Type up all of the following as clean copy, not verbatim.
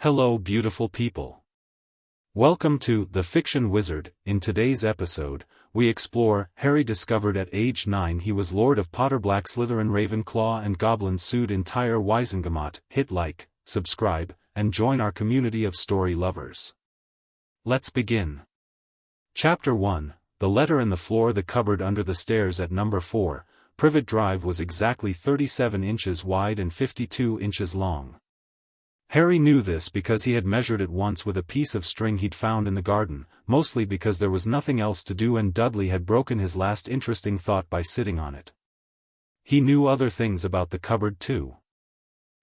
Hello beautiful people. Welcome to The Fiction Wizard. In today's episode, we explore Harry discovered at age 9 he was Lord of Potter-Black-Slytherin-Ravenclaw and Goblins sued entire Wizengamot. Hit like, subscribe, and join our community of story lovers. Let's begin. Chapter 1, The Letter in the Floor. The cupboard under the stairs at number 4, Privet Drive was exactly 37 inches wide and 52 inches long. Harry knew this because he had measured it once with a piece of string he'd found in the garden, mostly because there was nothing else to do and Dudley had broken his last interesting thought by sitting on it. He knew other things about the cupboard too.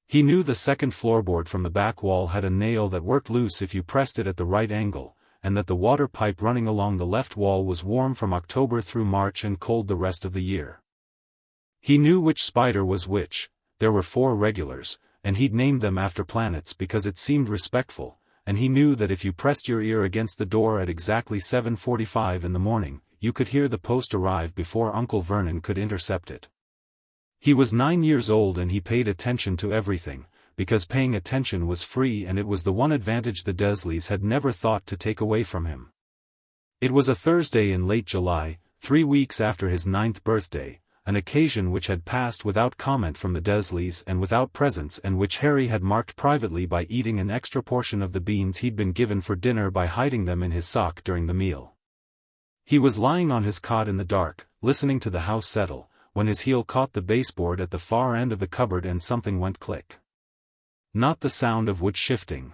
He knew the second floorboard from the back wall had a nail that worked loose if you pressed it at the right angle, and that the water pipe running along the left wall was warm from October through March and cold the rest of the year. He knew which spider was which. There were 4 regulars, and he'd named them after planets because it seemed respectful, and he knew that if you pressed your ear against the door at exactly 7:45 in the morning, you could hear the post arrive before Uncle Vernon could intercept it. He was 9 years old and he paid attention to everything, because paying attention was free and it was the one advantage the Dursleys had never thought to take away from him. It was a Thursday in late July, 3 weeks after his 9th birthday, an occasion which had passed without comment from the Dursleys and without presents and which Harry had marked privately by eating an extra portion of the beans he'd been given for dinner by hiding them in his sock during the meal. He was lying on his cot in the dark, listening to the house settle, when his heel caught the baseboard at the far end of the cupboard and something went click. Not the sound of wood shifting.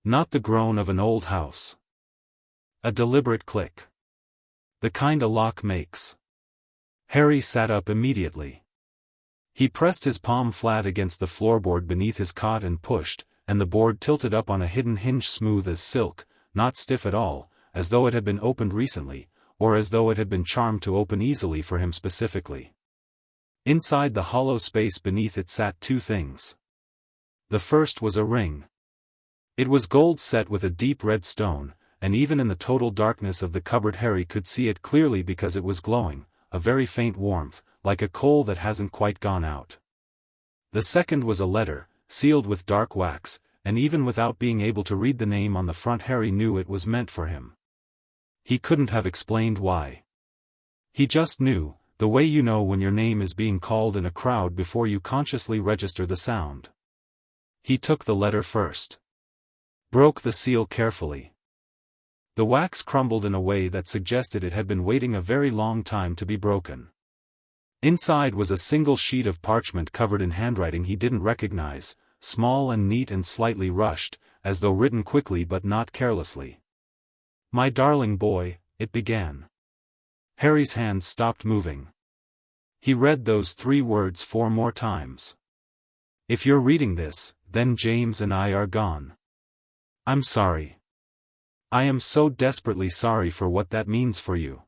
Not the groan of an old house. A deliberate click. The kind a lock makes. Harry sat up immediately. He pressed his palm flat against the floorboard beneath his cot and pushed, and the board tilted up on a hidden hinge smooth as silk, not stiff at all, as though it had been opened recently, or as though it had been charmed to open easily for him specifically. Inside the hollow space beneath it sat 2 things. The first was a ring. It was gold set with a deep red stone, and even in the total darkness of the cupboard Harry could see it clearly because it was glowing, a very faint warmth, like a coal that hasn't quite gone out. The second was a letter, sealed with dark wax, and even without being able to read the name on the front Harry knew it was meant for him. He couldn't have explained why. He just knew, the way you know when your name is being called in a crowd before you consciously register the sound. He took the letter first. Broke the seal carefully. The wax crumbled in a way that suggested it had been waiting a very long time to be broken. Inside was a single sheet of parchment covered in handwriting he didn't recognize, small and neat and slightly rushed, as though written quickly but not carelessly. "My darling boy," it began. Harry's hands stopped moving. He read those 3 words 4 more times. "If you're reading this, then James and I are gone. I'm sorry. I am so desperately sorry for what that means for you.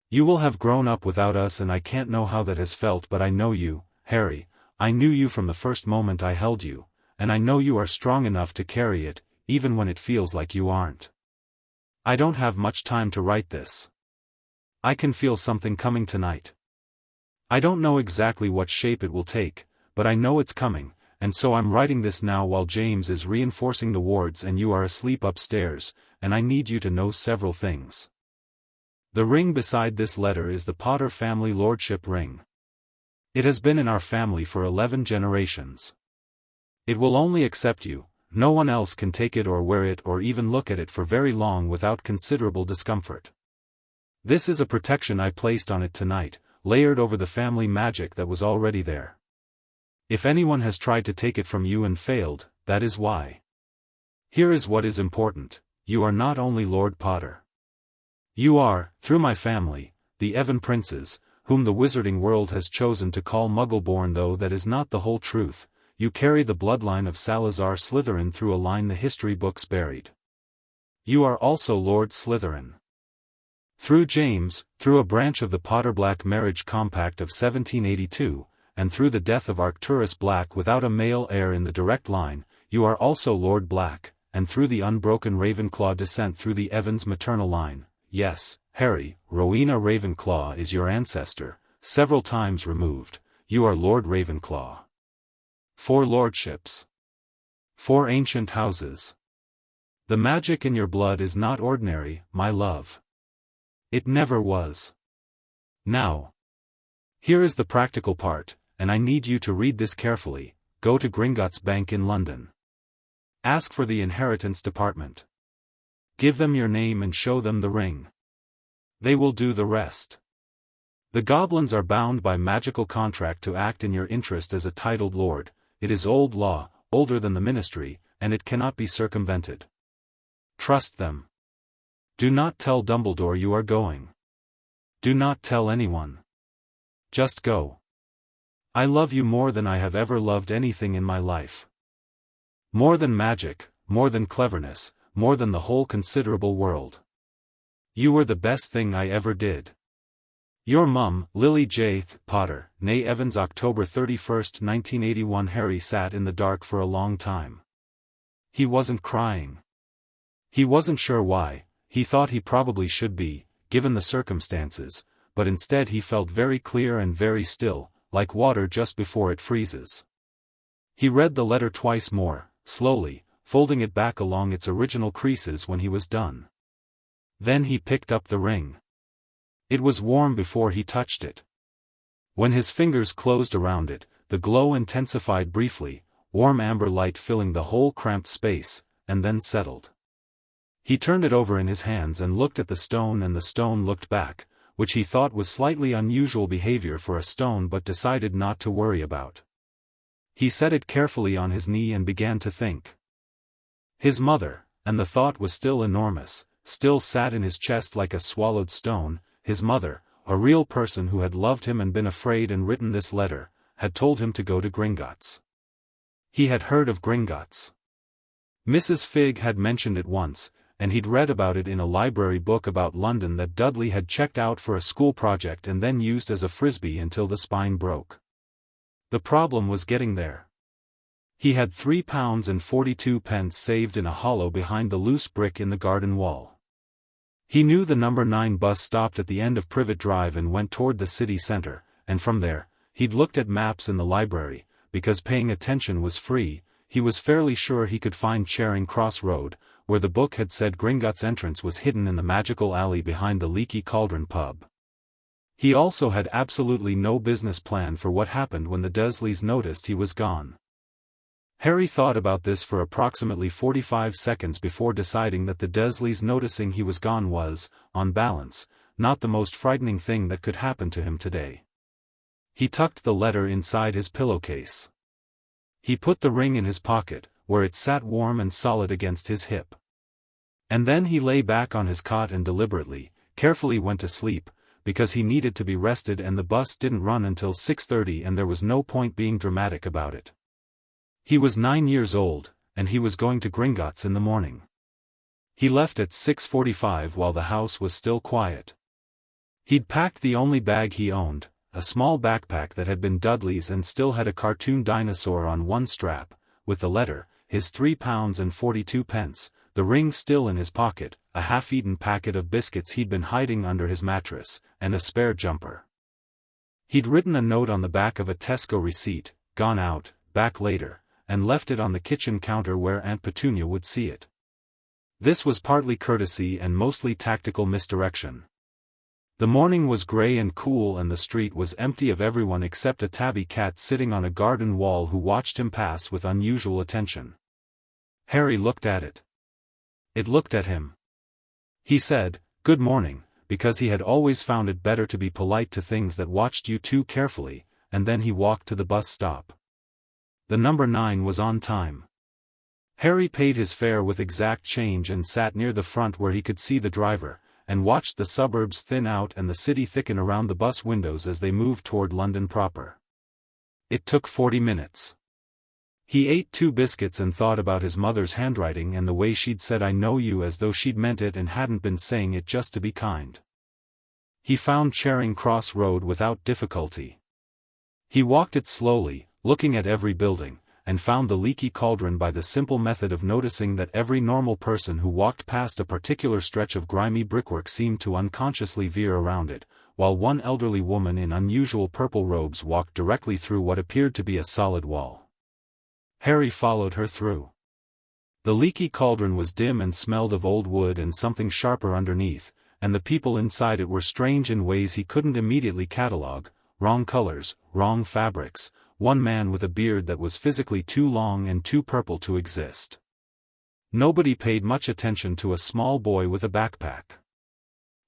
You will have grown up without us and I can't know how that has felt, but I know you, Harry. I knew you from the first moment I held you, and I know you are strong enough to carry it, even when it feels like you aren't. I don't have much time to write this. I can feel something coming tonight. I don't know exactly what shape it will take, but I know it's coming, and so I'm writing this now while James is reinforcing the wards and you are asleep upstairs, and I need you to know several things. The ring beside this letter is the Potter family lordship ring. It has been in our family for 11 generations. It will only accept you, no one else can take it or wear it or even look at it for very long without considerable discomfort. This is a protection I placed on it tonight, layered over the family magic that was already there. If anyone has tried to take it from you and failed, that is why. Here is what is important. You are not only Lord Potter. You are, through my family, the Evan Princes, whom the wizarding world has chosen to call Muggle-born, though that is not the whole truth. You carry the bloodline of Salazar Slytherin through a line the history books buried. You are also Lord Slytherin. Through James, through a branch of the Potter-Black marriage compact of 1782, and through the death of Arcturus Black without a male heir in the direct line, you are also Lord Black, and through the unbroken Ravenclaw descent through the Evans maternal line. Yes, Harry, Rowena Ravenclaw is your ancestor, several times removed. You are Lord Ravenclaw. 4 lordships. 4 ancient houses. The magic in your blood is not ordinary, my love. It never was. Now. Here is the practical part, and I need you to read this carefully. Go to Gringotts Bank in London. Ask for the inheritance department. Give them your name and show them the ring. They will do the rest. The goblins are bound by magical contract to act in your interest as a titled lord. It is old law, older than the ministry, and it cannot be circumvented. Trust them. Do not tell Dumbledore you are going. Do not tell anyone. Just go. I love you more than I have ever loved anything in my life. More than magic, more than cleverness, more than the whole considerable world. You were the best thing I ever did. Your mum, Lily J. Potter, née Evans. October 31, 1981. Harry sat in the dark for a long time. He wasn't crying. He wasn't sure why. He thought he probably should be, given the circumstances, but instead he felt very clear and very still, like water just before it freezes. He read the letter twice more, slowly, folding it back along its original creases when he was done. Then he picked up the ring. It was warm before he touched it. When his fingers closed around it, the glow intensified briefly, warm amber light filling the whole cramped space, and then settled. He turned it over in his hands and looked at the stone, and the stone looked back, which he thought was slightly unusual behavior for a stone but decided not to worry about. He set it carefully on his knee and began to think. His mother, and the thought was still enormous, still sat in his chest like a swallowed stone. His mother, a real person who had loved him and been afraid and written this letter, had told him to go to Gringotts. He had heard of Gringotts. Mrs. Figg had mentioned it once, and he'd read about it in a library book about London that Dudley had checked out for a school project and then used as a frisbee until the spine broke. The problem was getting there. He had £3.42 saved in a hollow behind the loose brick in the garden wall. He knew the number 9 bus stopped at the end of Privet Drive and went toward the city centre, and from there, he'd looked at maps in the library. Because paying attention was free, he was fairly sure he could find Charing Cross Road, where the book had said Gringotts' entrance was hidden in the magical alley behind the Leaky Cauldron pub. He also had absolutely no business plan for what happened when the Dursleys noticed he was gone. Harry thought about this for approximately 45 seconds before deciding that the Dursleys noticing he was gone was, on balance, not the most frightening thing that could happen to him today. He tucked the letter inside his pillowcase. He put the ring in his pocket, where it sat warm and solid against his hip. And then he lay back on his cot and deliberately, carefully went to sleep, because he needed to be rested and the bus didn't run until 6:30 and there was no point being dramatic about it. He was 9 years old, and he was going to Gringotts in the morning. He left at 6:45 while the house was still quiet. He'd packed the only bag he owned, a small backpack that had been Dudley's and still had a cartoon dinosaur on one strap, with the letter, his £3.42, the ring still in his pocket, a half-eaten packet of biscuits he'd been hiding under his mattress, and a spare jumper. He'd written a note on the back of a Tesco receipt, gone out, back later, and left it on the kitchen counter where Aunt Petunia would see it. This was partly courtesy and mostly tactical misdirection. The morning was grey and cool and the street was empty of everyone except a tabby cat sitting on a garden wall who watched him pass with unusual attention. Harry looked at it. It looked at him. He said, "Good morning," because he had always found it better to be polite to things that watched you too carefully, and then he walked to the bus stop. The number 9 was on time. Harry paid his fare with exact change and sat near the front where he could see the driver, and watched the suburbs thin out and the city thicken around the bus windows as they moved toward London proper. It took 40 minutes. He ate 2 biscuits and thought about his mother's handwriting and the way she'd said "I know you" as though she'd meant it and hadn't been saying it just to be kind. He found Charing Cross Road without difficulty. He walked it slowly, looking at every building, and found the Leaky Cauldron by the simple method of noticing that every normal person who walked past a particular stretch of grimy brickwork seemed to unconsciously veer around it, while one elderly woman in unusual purple robes walked directly through what appeared to be a solid wall. Harry followed her through. The leaky cauldron was dim and smelled of old wood and something sharper underneath, and the people inside it were strange in ways he couldn't immediately catalogue: wrong colors, wrong fabrics, one man with a beard that was physically too long and too purple to exist. Nobody paid much attention to a small boy with a backpack.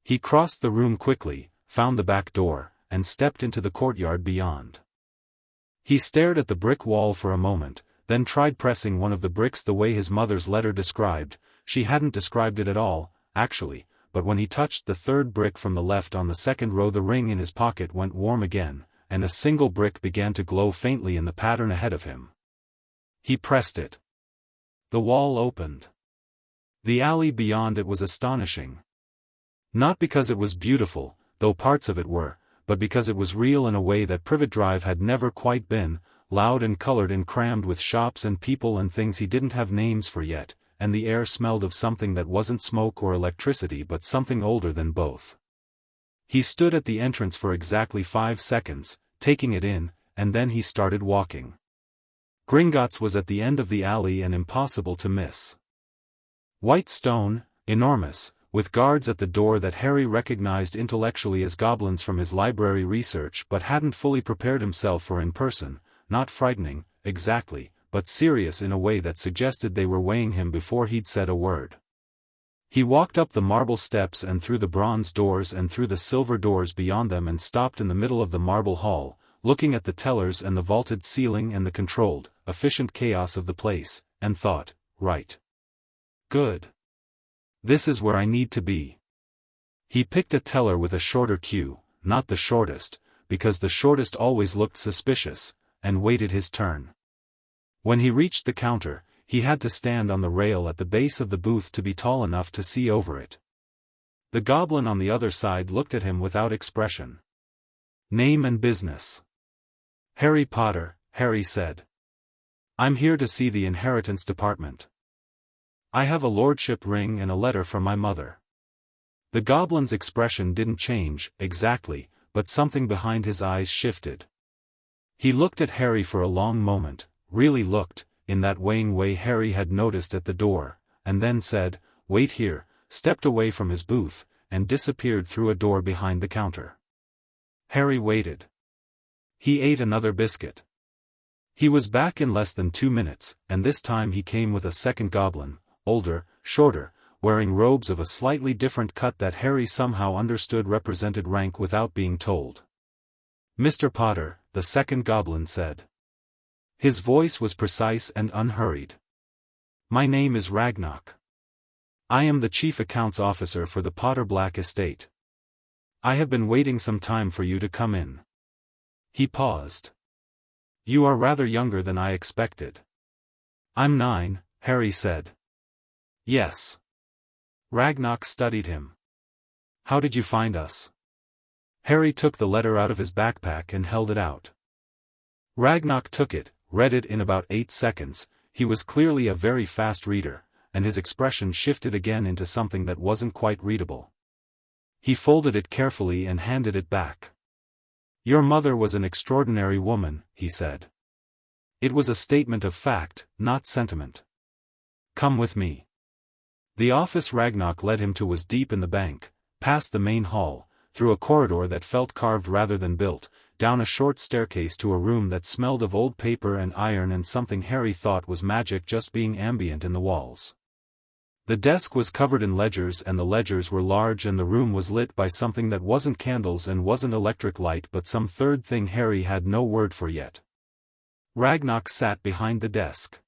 He crossed the room quickly, found the back door, and stepped into the courtyard beyond. He stared at the brick wall for a moment, then tried pressing one of the bricks the way his mother's letter described. She hadn't described it at all, actually, but when he touched the third brick from the left on the second row, the ring in his pocket went warm again, and a single brick began to glow faintly in the pattern ahead of him. He pressed it. The wall opened. The alley beyond it was astonishing. Not because it was beautiful, though parts of it were, but because it was real in a way that Privet Drive had never quite been, loud and colored and crammed with shops and people and things he didn't have names for yet, and the air smelled of something that wasn't smoke or electricity but something older than both. He stood at the entrance for exactly 5 seconds, taking it in, and then he started walking. Gringotts was at the end of the alley and impossible to miss. White stone, enormous, with guards at the door that Harry recognized intellectually as goblins from his library research but hadn't fully prepared himself for in person. Not frightening, exactly, but serious in a way that suggested they were weighing him before he'd said a word. He walked up the marble steps and through the bronze doors and through the silver doors beyond them and stopped in the middle of the marble hall, looking at the tellers and the vaulted ceiling and the controlled, efficient chaos of the place, and thought, right. Good. This is where I need to be. He picked a teller with a shorter queue, not the shortest, because the shortest always looked suspicious, and waited his turn. When he reached the counter, he had to stand on the rail at the base of the booth to be tall enough to see over it. The goblin on the other side looked at him without expression. Name and business. Harry Potter, Harry said. I'm here to see the inheritance department. I have a lordship ring and a letter from my mother. The goblin's expression didn't change, exactly, but something behind his eyes shifted. He looked at Harry for a long moment, really looked, in that weighing way Harry had noticed at the door, and then said, "Wait here," stepped away from his booth, and disappeared through a door behind the counter. Harry waited. He ate another biscuit. He was back in less than 2 minutes, and this time he came with a second goblin, older, shorter, wearing robes of a slightly different cut that Harry somehow understood represented rank without being told. "Mr. Potter," the second goblin said. His voice was precise and unhurried. "My name is Ragnok. I am the chief accounts officer for the Potter-Black estate. I have been waiting some time for you to come in." He paused. "You are rather younger than I expected." "I'm 9, Harry said. "Yes." Ragnok studied him. "How did you find us?" Harry took the letter out of his backpack and held it out. Ragnok took it, read it in about 8 seconds. He was clearly a very fast reader, and his expression shifted again into something that wasn't quite readable. He folded it carefully and handed it back. "Your mother was an extraordinary woman," he said. It was a statement of fact, not sentiment. "Come with me." The office Ragnok led him to was deep in the bank, past the main hall, through a corridor that felt carved rather than built, down a short staircase to a room that smelled of old paper and iron and something Harry thought was magic just being ambient in the walls. The desk was covered in ledgers and the ledgers were large and the room was lit by something that wasn't candles and wasn't electric light but some third thing Harry had no word for yet. Ragnok sat behind the desk.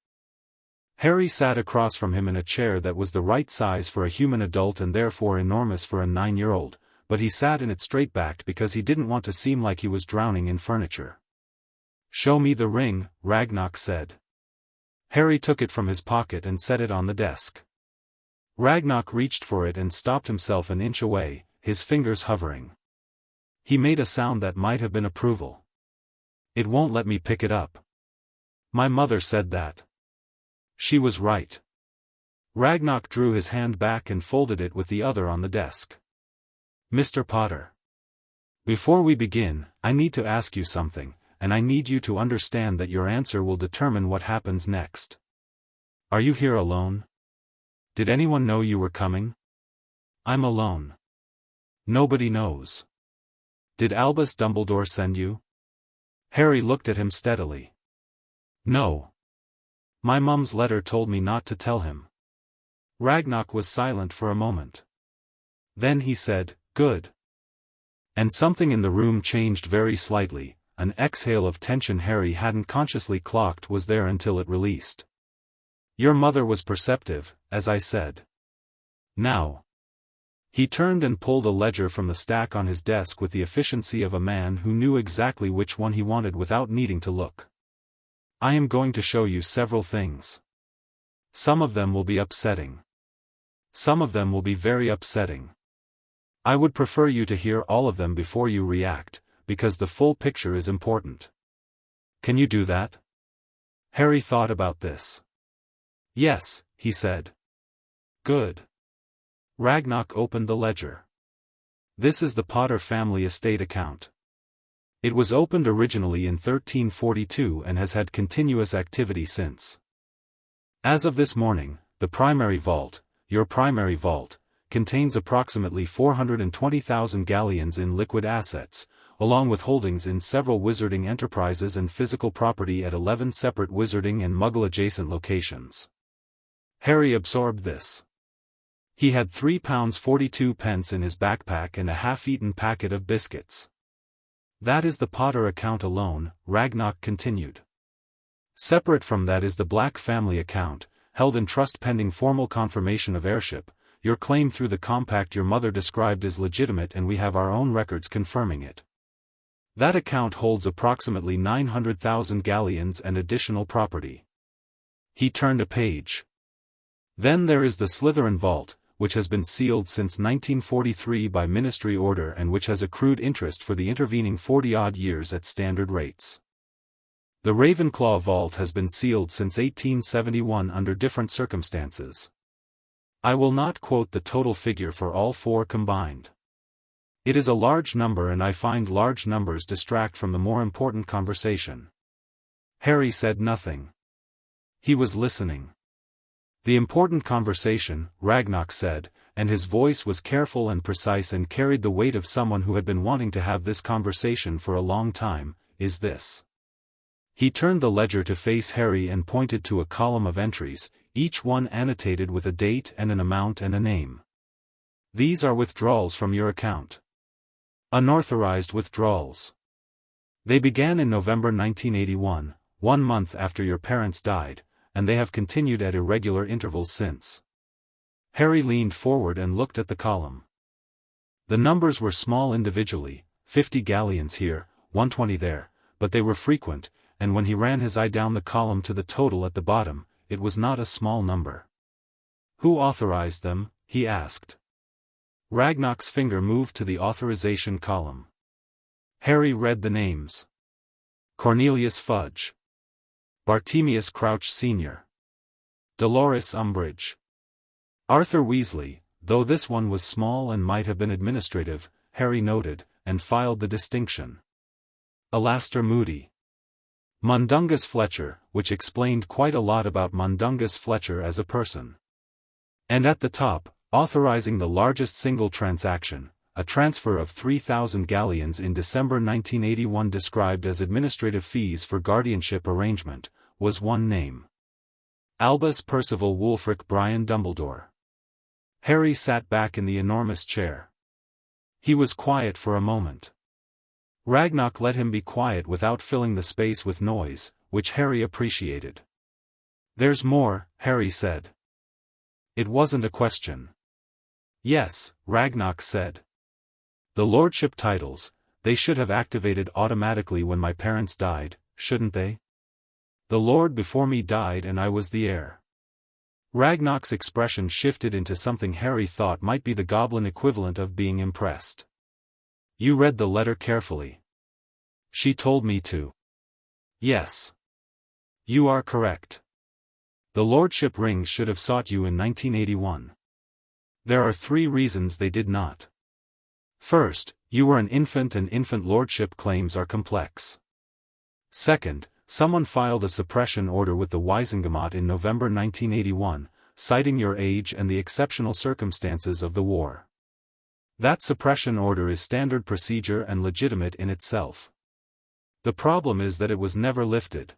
Harry sat across from him in a chair that was the right size for a human adult and therefore enormous for a 9-year-old, but he sat in it straight-backed because he didn't want to seem like he was drowning in furniture. "Show me the ring," Ragnok said. Harry took it from his pocket and set it on the desk. Ragnok reached for it and stopped himself an inch away, his fingers hovering. He made a sound that might have been approval. "It won't let me pick it up. My mother said that." She was right. Ragnok drew his hand back and folded it with the other on the desk. "Mr. Potter. Before we begin, I need to ask you something, and I need you to understand that your answer will determine what happens next." Are you here alone? Did anyone know you were coming? I'm alone. Nobody knows. Did Albus Dumbledore send you? Harry looked at him steadily. No. My mum's letter told me not to tell him. Ragnock was silent for a moment. Then he said, "Good." And something in the room changed very slightly. An exhale of tension Harry hadn't consciously clocked was there until it released. Your mother was perceptive, as I said. Now. He turned and pulled a ledger from the stack on his desk with the efficiency of a man who knew exactly which one he wanted without needing to look. I am going to show you several things. Some of them will be upsetting. Some of them will be very upsetting. I would prefer you to hear all of them before you react, because the full picture is important. Can you do that? Harry thought about this. Yes, he said. Good. Ragnock opened the ledger. This is the Potter family estate account. It was opened originally in 1342 and has had continuous activity since. As of this morning, the primary vault, your primary vault, contains approximately 420,000 galleons in liquid assets, along with holdings in several wizarding enterprises and physical property at 11 separate wizarding and muggle-adjacent locations. Harry absorbed this. He had £3.42 in his backpack and a half-eaten packet of biscuits. That is the Potter account alone, Ragnock continued. Separate from that is the Black family account, held in trust pending formal confirmation of heirship. Your claim through the compact your mother described is legitimate and we have our own records confirming it. That account holds approximately 900,000 galleons and additional property. He turned a page. Then there is the Slytherin vault, which has been sealed since 1943 by ministry order and which has accrued interest for the intervening 40-odd years at standard rates. The Ravenclaw vault has been sealed since 1871 under different circumstances. I will not quote the total figure for all four combined. It is a large number and I find large numbers distract from the more important conversation. Harry said nothing. He was listening. The important conversation, Ragnock said, and his voice was careful and precise and carried the weight of someone who had been wanting to have this conversation for a long time, is this. He turned the ledger to face Harry and pointed to a column of entries, each one annotated with a date and an amount and a name. These are withdrawals from your account. Unauthorized withdrawals. They began in November 1981, 1 month after your parents died, and they have continued at irregular intervals since. Harry leaned forward and looked at the column. The numbers were small individually, 50 galleons here, 120 there, but they were frequent, and when he ran his eye down the column to the total at the bottom, it was not a small number. Who authorized them? He asked. Ragnock's finger moved to the authorization column. Harry read the names. Cornelius Fudge. Bartemius Crouch Sr. Dolores Umbridge. Arthur Weasley, though this one was small and might have been administrative, Harry noted, and filed the distinction. Alastair Moody. Mundungus Fletcher, which explained quite a lot about Mundungus Fletcher as a person. And at the top, authorizing the largest single transaction, a transfer of 3,000 galleons in December 1981 described as administrative fees for guardianship arrangement, was one name. Albus Percival Wulfric Brian Dumbledore. Harry sat back in the enormous chair. He was quiet for a moment. Ragnock let him be quiet without filling the space with noise, which Harry appreciated. There's more, Harry said. It wasn't a question. Yes, Ragnock said. The lordship titles, they should have activated automatically when my parents died, shouldn't they? The lord before me died and I was the heir. Ragnock's expression shifted into something Harry thought might be the goblin equivalent of being impressed. You read the letter carefully. She told me to. Yes. You are correct. The lordship rings should have sought you in 1981. There are 3 reasons they did not. First, you were an infant and infant lordship claims are complex. Second, someone filed a suppression order with the Wizengamot in November 1981, citing your age and the exceptional circumstances of the war. That suppression order is standard procedure and legitimate in itself. The problem is that it was never lifted.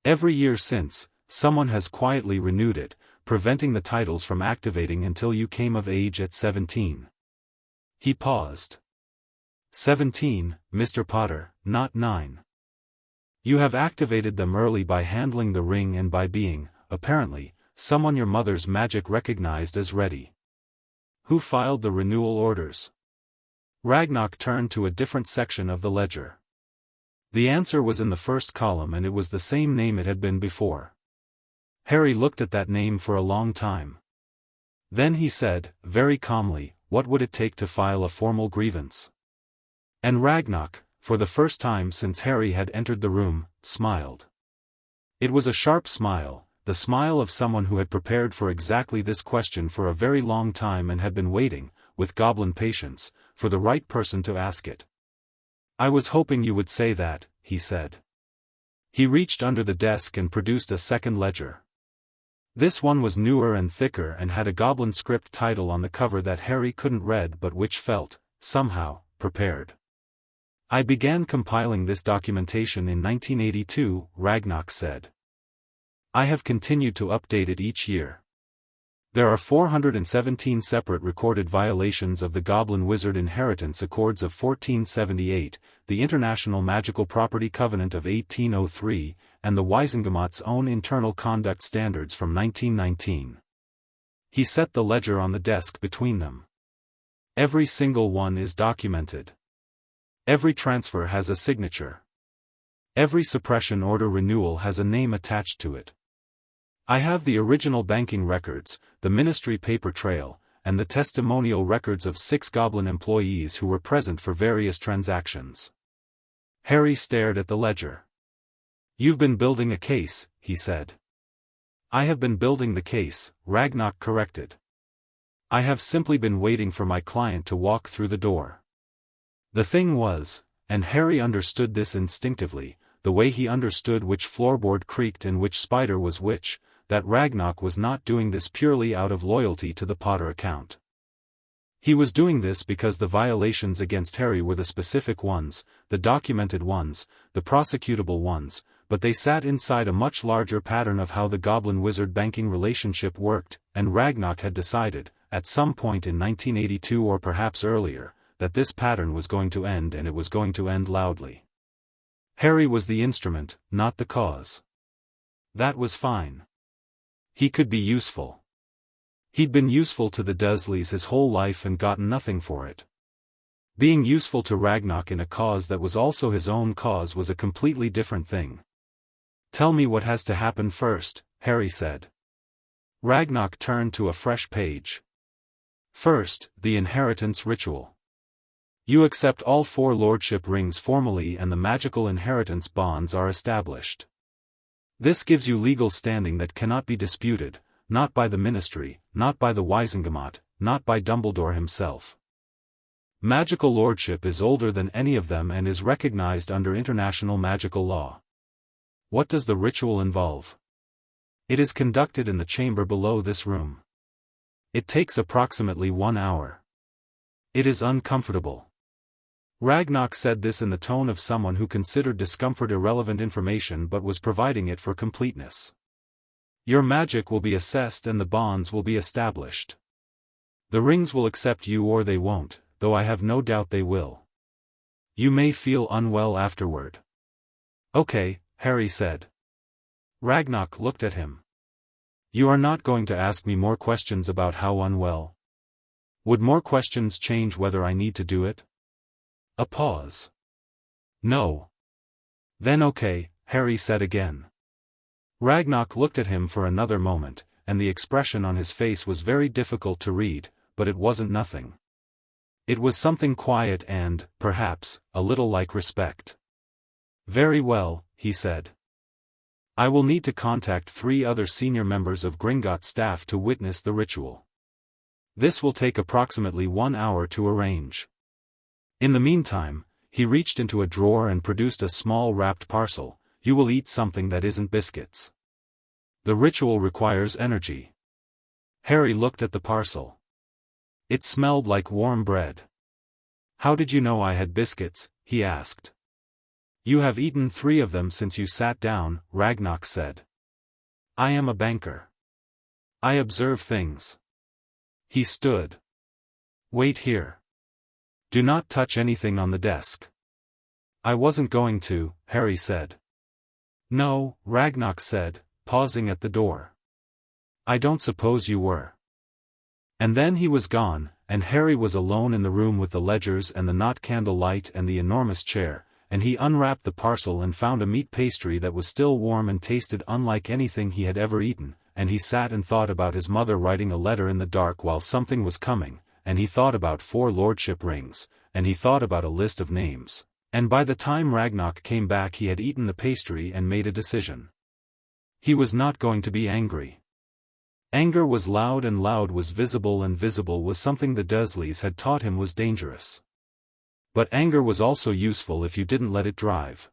Every year since, someone has quietly renewed it, preventing the titles from activating until you came of age at 17. He paused. 17, Mr. Potter, not 9. You have activated them early by handling the ring and by being, apparently, someone your mother's magic recognized as ready. Who filed the renewal orders? Ragnarok turned to a different section of the ledger. The answer was in the first column and it was the same name it had been before. Harry looked at that name for a long time. Then he said, very calmly, what would it take to file a formal grievance? And Ragnarok, for the first time since Harry had entered the room, smiled. It was a sharp smile, the smile of someone who had prepared for exactly this question for a very long time and had been waiting, with goblin patience, for the right person to ask it. I was hoping you would say that, he said. He reached under the desk and produced a second ledger. This one was newer and thicker and had a goblin script title on the cover that Harry couldn't read but which felt, somehow, prepared. I began compiling this documentation in 1982, Ragnarok said. I have continued to update it each year. There are 417 separate recorded violations of the Goblin-Wizard Inheritance Accords of 1478, the International Magical Property Covenant of 1803, and the Wizengamot's own internal conduct standards from 1919. He set the ledger on the desk between them. Every single one is documented. Every transfer has a signature. Every suppression order renewal has a name attached to it. I have the original banking records, the ministry paper trail, and the testimonial records of 6 goblin employees who were present for various transactions. Harry stared at the ledger. You've been building a case, he said. I have been building the case, Ragnarok corrected. I have simply been waiting for my client to walk through the door. The thing was, and Harry understood this instinctively, the way he understood which floorboard creaked and which spider was which, that Ragnarok was not doing this purely out of loyalty to the Potter account. He was doing this because the violations against Harry were the specific ones, the documented ones, the prosecutable ones, but they sat inside a much larger pattern of how the Goblin-Wizard banking relationship worked, and Ragnarok had decided, at some point in 1982 or perhaps earlier, that this pattern was going to end and it was going to end loudly. Harry was the instrument, not the cause. That was fine. He could be useful. He'd been useful to the Dursleys his whole life and gotten nothing for it. Being useful to Ragnarok in a cause that was also his own cause was a completely different thing. Tell me what has to happen first, Harry said. Ragnarok turned to a fresh page. First, the inheritance ritual. You accept all 4 lordship rings formally and the magical inheritance bonds are established. This gives you legal standing that cannot be disputed, not by the ministry, not by the Wizengamot, not by Dumbledore himself. Magical lordship is older than any of them and is recognized under international magical law. What does the ritual involve? It is conducted in the chamber below this room. It takes approximately 1 hour. It is uncomfortable. Ragnarok said this in the tone of someone who considered discomfort irrelevant information but was providing it for completeness. Your magic will be assessed and the bonds will be established. The rings will accept you or they won't, though I have no doubt they will. You may feel unwell afterward. Okay, Harry said. Ragnarok looked at him. You are not going to ask me more questions about how unwell? Would more questions change whether I need to do it? A pause. No. Then okay, Harry said again. Ragnarok looked at him for another moment, and the expression on his face was very difficult to read, but it wasn't nothing. It was something quiet and, perhaps, a little like respect. Very well, he said. I will need to contact 3 other senior members of Gringotts staff to witness the ritual. This will take approximately 1 hour to arrange. In the meantime, he reached into a drawer and produced a small wrapped parcel. you will eat something that isn't biscuits. The ritual requires energy. Harry looked at the parcel. It smelled like warm bread. How did you know I had biscuits? He asked. You have eaten 3 of them since you sat down, Ragnok said. I am a banker. I observe things. He stood. Wait here. Do not touch anything on the desk. I wasn't going to, Harry said. No, Ragnok said, pausing at the door. I don't suppose you were. And then he was gone, and Harry was alone in the room with the ledgers and the knot candle light and the enormous chair, and he unwrapped the parcel and found a meat pastry that was still warm and tasted unlike anything he had ever eaten, and he sat and thought about his mother writing a letter in the dark while something was coming, and he thought about 4 lordship rings, and he thought about a list of names, and by the time Ragnok came back he had eaten the pastry and made a decision. He was not going to be angry. Anger was loud and loud was visible and visible was something the Dursleys had taught him was dangerous. But anger was also useful if you didn't let it drive.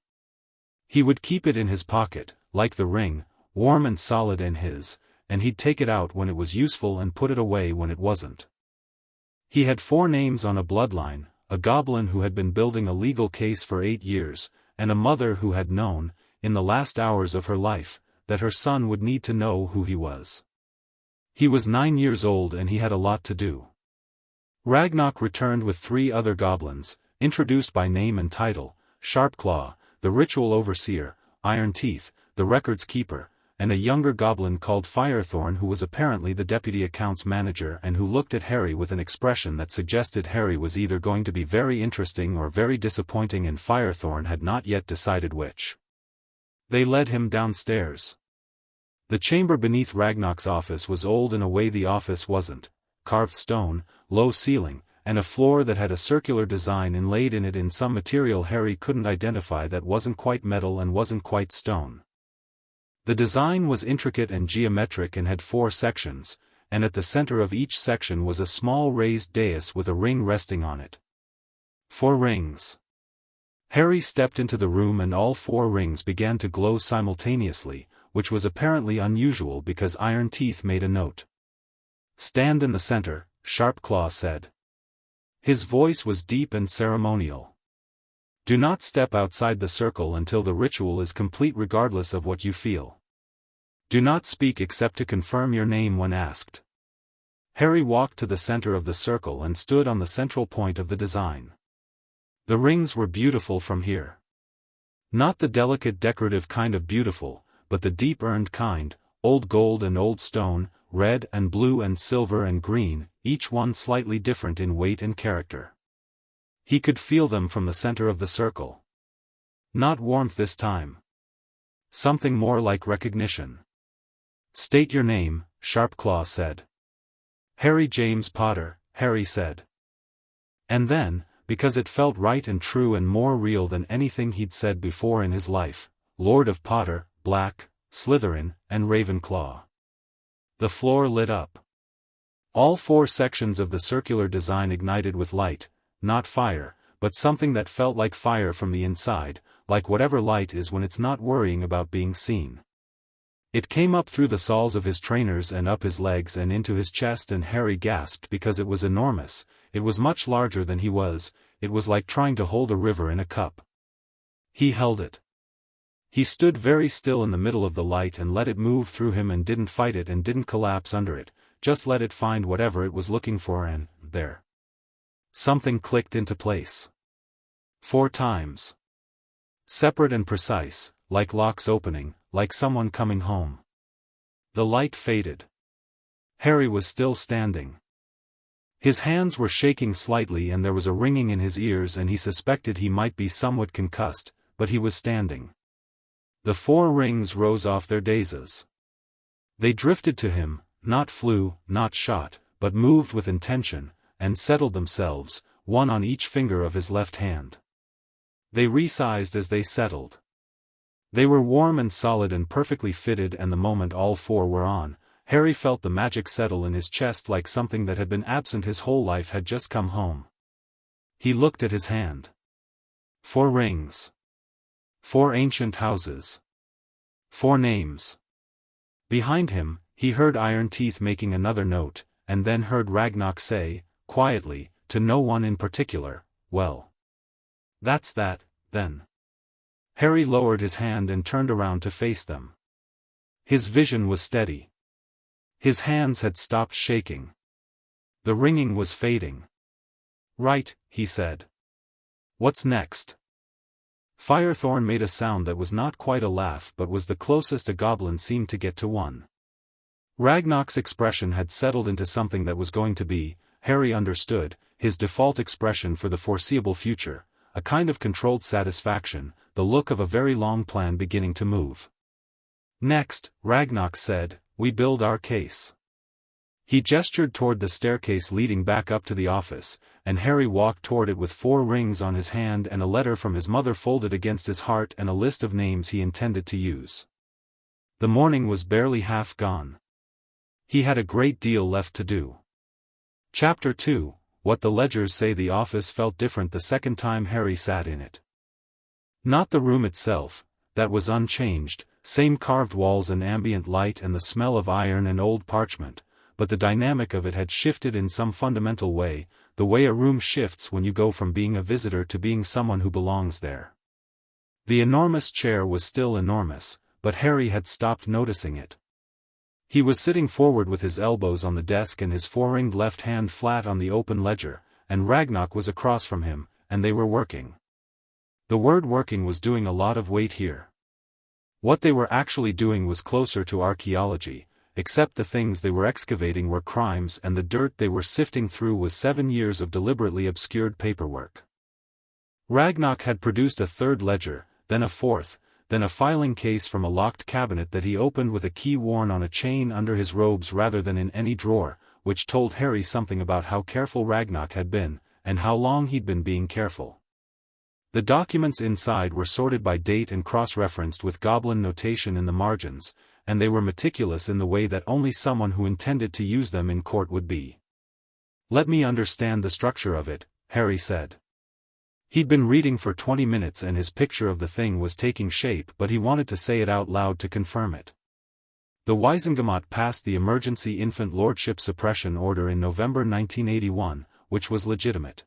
He would keep it in his pocket, like the ring, warm and solid in his, and he'd take it out when it was useful and put it away when it wasn't. He had 4 names on a bloodline, a goblin who had been building a legal case for 8 years, and a mother who had known, in the last hours of her life, that her son would need to know who he was. He was 9 years old and he had a lot to do. Ragnok returned with 3 other goblins, introduced by name and title, Sharpclaw, the ritual overseer, Iron Teeth, the records keeper, and a younger goblin called Firethorn who was apparently the deputy accounts manager and who looked at Harry with an expression that suggested Harry was either going to be very interesting or very disappointing, and Firethorn had not yet decided which. They led him downstairs. The chamber beneath Ragnok's office was old in a way the office wasn't: carved stone, low ceiling, and a floor that had a circular design inlaid in it in some material Harry couldn't identify that wasn't quite metal and wasn't quite stone. The design was intricate and geometric and had 4 sections, and at the center of each section was a small raised dais with a ring resting on it. 4 rings. Harry stepped into the room and all 4 rings began to glow simultaneously, which was apparently unusual because Iron Teeth made a note. Stand in the center, Sharpclaw said. His voice was deep and ceremonial. Do not step outside the circle until the ritual is complete regardless of what you feel. Do not speak except to confirm your name when asked. Harry walked to the center of the circle and stood on the central point of the design. The rings were beautiful from here. Not the delicate decorative kind of beautiful, but the deep earned kind, old gold and old stone, red and blue and silver and green, each one slightly different in weight and character. He could feel them from the center of the circle. Not warmth this time. Something more like recognition. State your name, Sharpclaw said. Harry James Potter, Harry said. And then, because it felt right and true and more real than anything he'd said before in his life, Lord of Potter, Black, Slytherin, and Ravenclaw. The floor lit up. All 4 sections of the circular design ignited with light, not fire, but something that felt like fire from the inside, like whatever light is when it's not worrying about being seen. It came up through the soles of his trainers and up his legs and into his chest, and Harry gasped because it was enormous. It was much larger than he was. It was like trying to hold a river in a cup. He held it. He stood very still in the middle of the light and let it move through him and didn't fight it and didn't collapse under it, just let it find whatever it was looking for, and there. Something clicked into place. 4 times. Separate and precise, like locks opening, like someone coming home. The light faded. Harry was still standing. His hands were shaking slightly and there was a ringing in his ears and he suspected he might be somewhat concussed, but he was standing. The 4 rings rose off their daisies. They drifted to him, not flew, not shot, but moved with intention, and settled themselves, one on each finger of his left hand. They resized as they settled. They were warm and solid and perfectly fitted, and the moment all 4 were on, Harry felt the magic settle in his chest like something that had been absent his whole life had just come home. He looked at his hand. 4 rings. 4 ancient houses. 4 names. Behind him, he heard Iron Teeth making another note, and then heard Ragnok say, quietly, to no one in particular, well. That's that, then. Harry lowered his hand and turned around to face them. His vision was steady. His hands had stopped shaking. The ringing was fading. Right, he said. What's next? Firethorn made a sound that was not quite a laugh but was the closest a goblin seemed to get to one. Ragnok's expression had settled into something that was going to be, Harry understood, his default expression for the foreseeable future, a kind of controlled satisfaction, the look of a very long plan beginning to move. Next, Ragnok said, we build our case. He gestured toward the staircase leading back up to the office, and Harry walked toward it with 4 rings on his hand and a letter from his mother folded against his heart and a list of names he intended to use. The morning was barely half gone. He had a great deal left to do. Chapter 2, What the Ledgers Say. The office felt different the second time Harry sat in it. Not the room itself, that was unchanged, same carved walls and ambient light and the smell of iron and old parchment, but the dynamic of it had shifted in some fundamental way, the way a room shifts when you go from being a visitor to being someone who belongs there. The enormous chair was still enormous, but Harry had stopped noticing it. He was sitting forward with his elbows on the desk and his 4-ringed left hand flat on the open ledger, and Ragnok was across from him, and they were working. The word working was doing a lot of weight here. What they were actually doing was closer to archaeology, except the things they were excavating were crimes and the dirt they were sifting through was 7 years of deliberately obscured paperwork. Ragnok had produced a 3rd ledger, then a 4th, then a filing case from a locked cabinet that he opened with a key worn on a chain under his robes rather than in any drawer, which told Harry something about how careful Ragnok had been, and how long he'd been being careful. The documents inside were sorted by date and cross-referenced with goblin notation in the margins, and they were meticulous in the way that only someone who intended to use them in court would be. Let me understand the structure of it, Harry said. He'd been reading for 20 minutes and his picture of the thing was taking shape but he wanted to say it out loud to confirm it. The Wizengamot passed the Emergency Infant Lordship Suppression Order in November 1981, which was legitimate.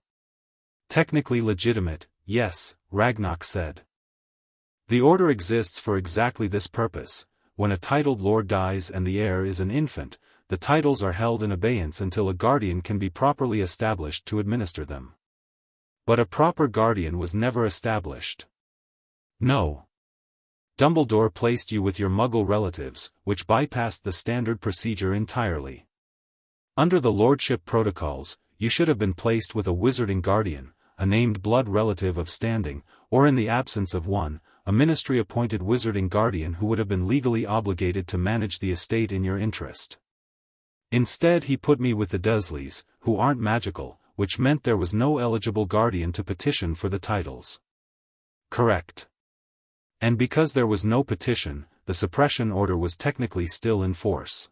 Technically legitimate, yes, Ragnok said. The order exists for exactly this purpose. When a titled lord dies and the heir is an infant, the titles are held in abeyance until a guardian can be properly established to administer them. But a proper guardian was never established. No. Dumbledore placed you with your Muggle relatives, which bypassed the standard procedure entirely. Under the lordship protocols, you should have been placed with a wizarding guardian, a named blood relative of standing, or in the absence of one, a ministry-appointed wizarding guardian who would have been legally obligated to manage the estate in your interest. Instead he put me with the Dursleys, who aren't magical, which meant there was no eligible guardian to petition for the titles. Correct. And because there was no petition, the suppression order was technically still in force.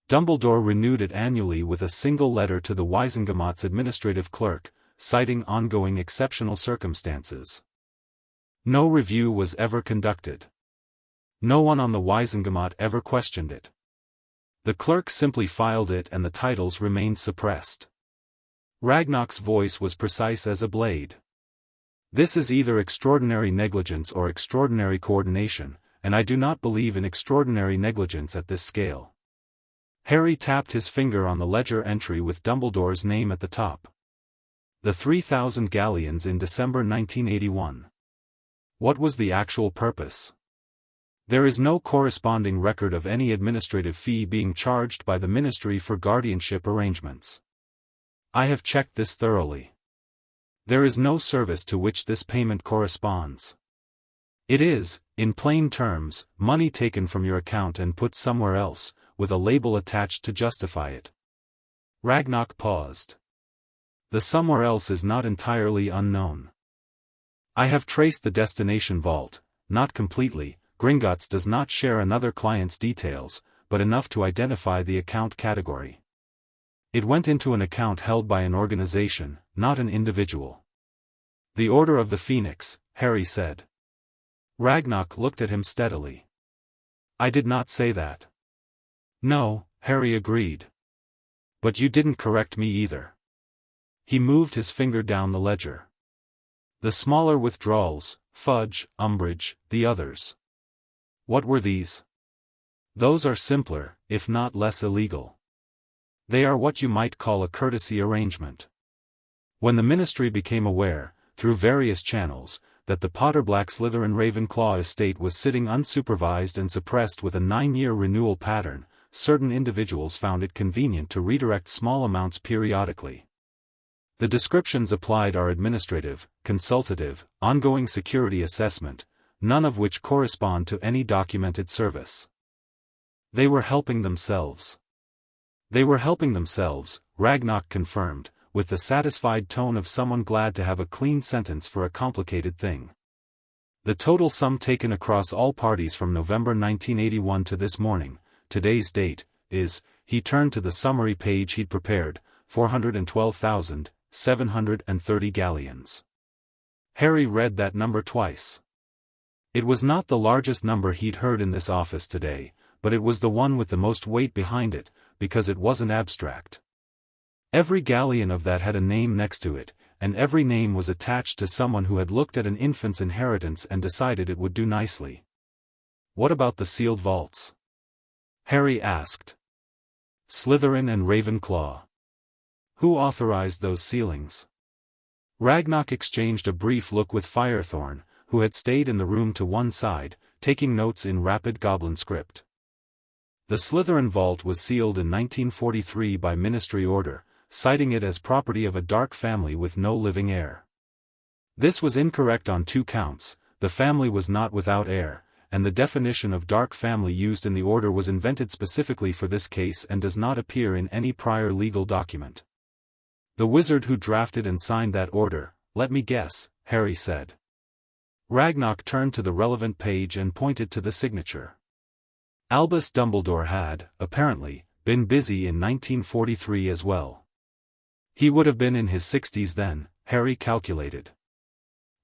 Dumbledore renewed it annually with a single letter to the Wizengamot's administrative clerk, citing ongoing exceptional circumstances. No review was ever conducted. No one on the Wizengamot ever questioned it. The clerk simply filed it and the titles remained suppressed. Ragnok's voice was precise as a blade. This is either extraordinary negligence or extraordinary coordination, and I do not believe in extraordinary negligence at this scale. Harry tapped his finger on the ledger entry with Dumbledore's name at the top. The 3,000 galleons in December 1981. What was the actual purpose? There is no corresponding record of any administrative fee being charged by the Ministry for guardianship arrangements. I have checked this thoroughly. There is no service to which this payment corresponds. It is, in plain terms, money taken from your account and put somewhere else, with a label attached to justify it. Ragnok paused. The somewhere else is not entirely unknown. I have traced the destination vault, not completely. Gringotts does not share another client's details, but enough to identify the account category. It went into an account held by an organization, not an individual. The Order of the Phoenix, Harry said. Ragnock looked at him steadily. I did not say that. No, Harry agreed. But you didn't correct me either. He moved his finger down the ledger. The smaller withdrawals, Fudge, Umbridge, the others. What were these? Those are simpler, if not less illegal. They are what you might call a courtesy arrangement. When the Ministry became aware, through various channels, that the Potter-Black-Slytherin-Ravenclaw estate was sitting unsupervised and suppressed with a 9-year renewal pattern, certain individuals found it convenient to redirect small amounts periodically. The descriptions applied are administrative, consultative, ongoing security assessment, none of which correspond to any documented service. They were helping themselves. They were helping themselves, Ragnock confirmed, with the satisfied tone of someone glad to have a clean sentence for a complicated thing. The total sum taken across all parties from November 1981 to this morning, today's date, is, he turned to the summary page he'd prepared, 412,730 galleons. Harry read that number twice. It was not the largest number he'd heard in this office today, but it was the one with the most weight behind it, because it wasn't abstract. Every galleon of that had a name next to it, and every name was attached to someone who had looked at an infant's inheritance and decided it would do nicely. What about the sealed vaults? Harry asked. Slytherin and Ravenclaw. Who authorized those sealings? Ragnock exchanged a brief look with Firethorn, who had stayed in the room to one side, taking notes in rapid goblin script. The Slytherin vault was sealed in 1943 by ministry order, citing it as property of a dark family with no living heir. This was incorrect on 2 counts, the family was not without heir, and the definition of dark family used in the order was invented specifically for this case and does not appear in any prior legal document. The wizard who drafted and signed that order, let me guess, Harry said. Ragnock turned to the relevant page and pointed to the signature. Albus Dumbledore had, apparently, been busy in 1943 as well. He would have been in his 60s then, Harry calculated.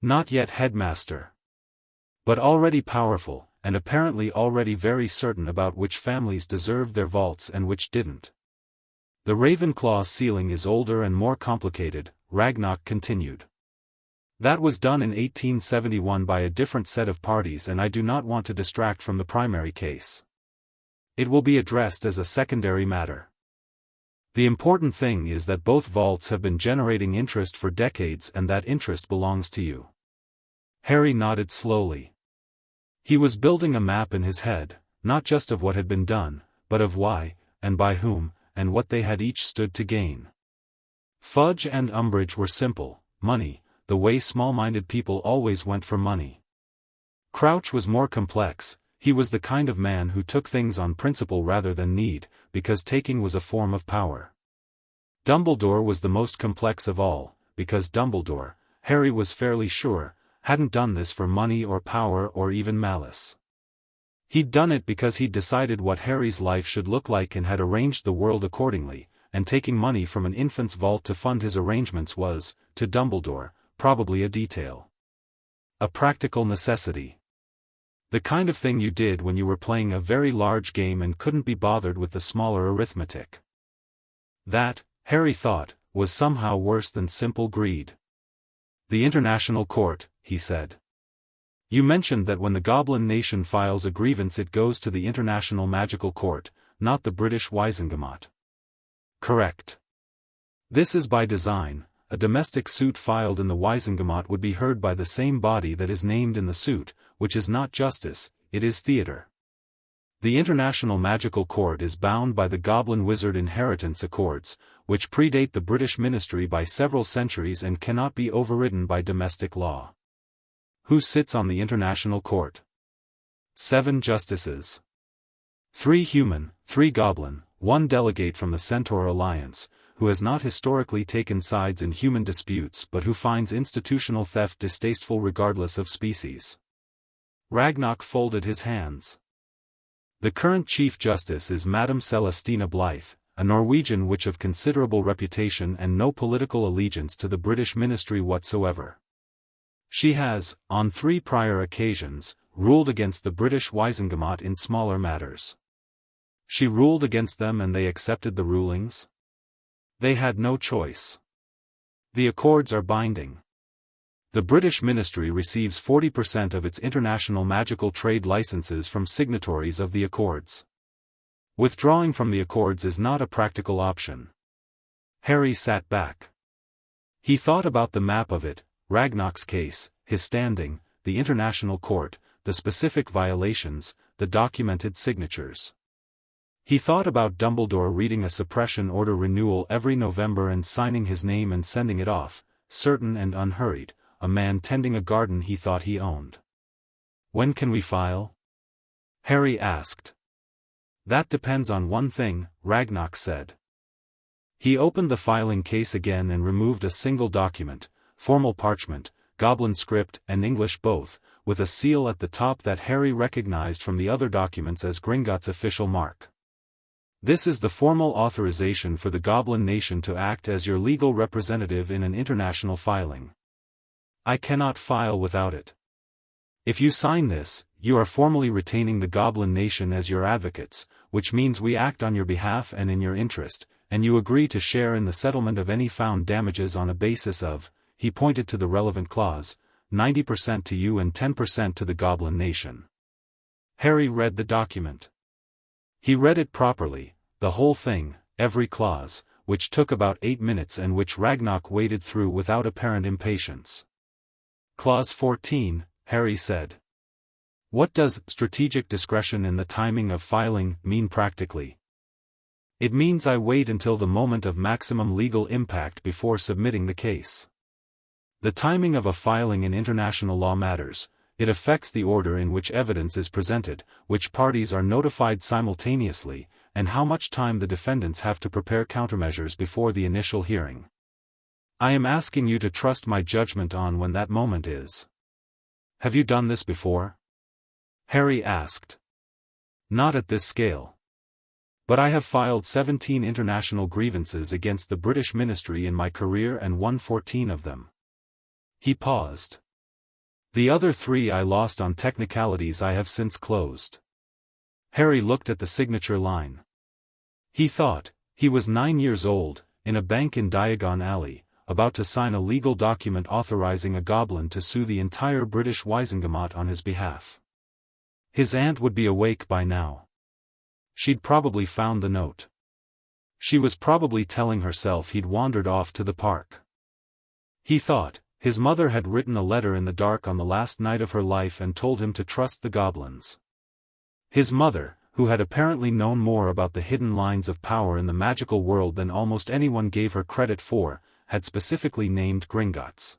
Not yet headmaster. But already powerful, and apparently already very certain about which families deserved their vaults and which didn't. The Ravenclaw sealing is older and more complicated, Ragnock continued. That was done in 1871 by a different set of parties, and I do not want to distract from the primary case. It will be addressed as a secondary matter. The important thing is that both vaults have been generating interest for decades and that interest belongs to you. Harry nodded slowly. He was building a map in his head, not just of what had been done, but of why, and by whom, and what they had each stood to gain. Fudge and Umbridge were simple, money, the way small-minded people always went for money. Crouch was more complex, he was the kind of man who took things on principle rather than need, because taking was a form of power. Dumbledore was the most complex of all, because Dumbledore, Harry was fairly sure, hadn't done this for money or power or even malice. He'd done it because he'd decided what Harry's life should look like and had arranged the world accordingly, and taking money from an infant's vault to fund his arrangements was, to Dumbledore, probably a detail. A practical necessity. The kind of thing you did when you were playing a very large game and couldn't be bothered with the smaller arithmetic. That, Harry thought, was somehow worse than simple greed. The International Court, he said. You mentioned that when the Goblin Nation files a grievance it goes to the International Magical Court, not the British Wizengamot. Correct. This is by design. A domestic suit filed in the Wizengamot would be heard by the same body that is named in the suit, which is not justice, it is theater. The International Magical Court is bound by the Goblin-Wizard Inheritance Accords, which predate the British Ministry by several centuries and cannot be overridden by domestic law. Who sits on the International Court? 7 justices. 3 human, 3 goblin, 1 delegate from the Centaur Alliance, who has not historically taken sides in human disputes but who finds institutional theft distasteful regardless of species. Ragnock folded his hands. The current Chief Justice is Madame Celestina Blythe, a Norwegian witch of considerable reputation and no political allegiance to the British ministry whatsoever. She has, on 3 prior occasions, ruled against the British Wizengamot in smaller matters. She ruled against them and they accepted the rulings? They had no choice. The accords are binding. The British ministry receives 40% of its international magical trade licenses from signatories of the accords. Withdrawing from the accords is not a practical option. Harry sat back. He thought about the map of it, Ragnar's case, his standing, the international court, the specific violations, the documented signatures. He thought about Dumbledore reading a suppression order renewal every November and signing his name and sending it off, certain and unhurried, a man tending a garden he thought he owned. "When can we file?" Harry asked. "That depends on one thing," Ragnar said. He opened the filing case again and removed a single document, formal parchment, Goblin script and English both, with a seal at the top that Harry recognized from the other documents as Gringotts' official mark. "This is the formal authorization for the Goblin Nation to act as your legal representative in an international filing. I cannot file without it. If you sign this, you are formally retaining the Goblin Nation as your advocates, which means we act on your behalf and in your interest, and you agree to share in the settlement of any found damages on a basis of," he pointed to the relevant clause, "90% to you and 10% to the Goblin Nation." Harry read the document. He read it properly, the whole thing, every clause, which took about 8 minutes and which Ragnar waded through without apparent impatience. "Clause 14, Harry said. "What does strategic discretion in the timing of filing mean practically?" "It means I wait until the moment of maximum legal impact before submitting the case. The timing of a filing in international law matters. It affects the order in which evidence is presented, which parties are notified simultaneously, and how much time the defendants have to prepare countermeasures before the initial hearing. I am asking you to trust my judgment on when that moment is." "Have you done this before?" Harry asked. "Not at this scale. But I have filed 17 international grievances against the British ministry in my career and won 14 of them." He paused. "The other 3 I lost on technicalities I have since closed." Harry looked at the signature line. He thought, he was 9 years old, in a bank in Diagon Alley, about to sign a legal document authorizing a goblin to sue the entire British Wizengamot on his behalf. His aunt would be awake by now. She'd probably found the note. She was probably telling herself he'd wandered off to the park. He thought, his mother had written a letter in the dark on the last night of her life and told him to trust the goblins. His mother, who had apparently known more about the hidden lines of power in the magical world than almost anyone gave her credit for, had specifically named Gringotts.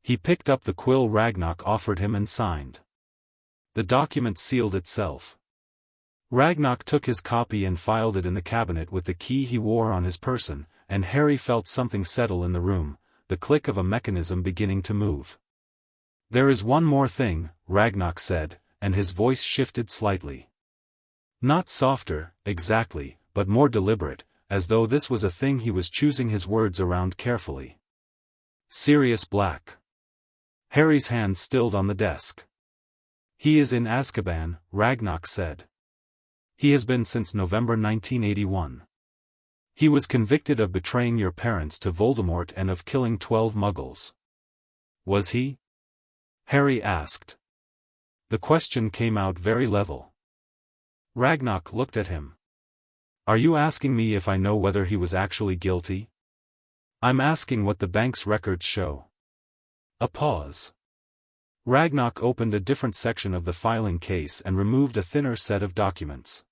He picked up the quill Ragnar offered him and signed. The document sealed itself. Ragnar took his copy and filed it in the cabinet with the key he wore on his person, and Harry felt something settle in the room, the click of a mechanism beginning to move. "There is one more thing," Ragnar said, and his voice shifted slightly. Not softer, exactly, but more deliberate, as though this was a thing he was choosing his words around carefully. "Sirius Black." Harry's hand stilled on the desk. "He is in Azkaban," Ragnar said. "He has been since November 1981. He was convicted of betraying your parents to Voldemort and of killing 12 Muggles." "Was he?" Harry asked. The question came out very level. Ragnar looked at him. "Are you asking me if I know whether he was actually guilty?" "I'm asking what the bank's records show." A pause. Ragnar opened a different section of the filing case and removed a thinner set of documents.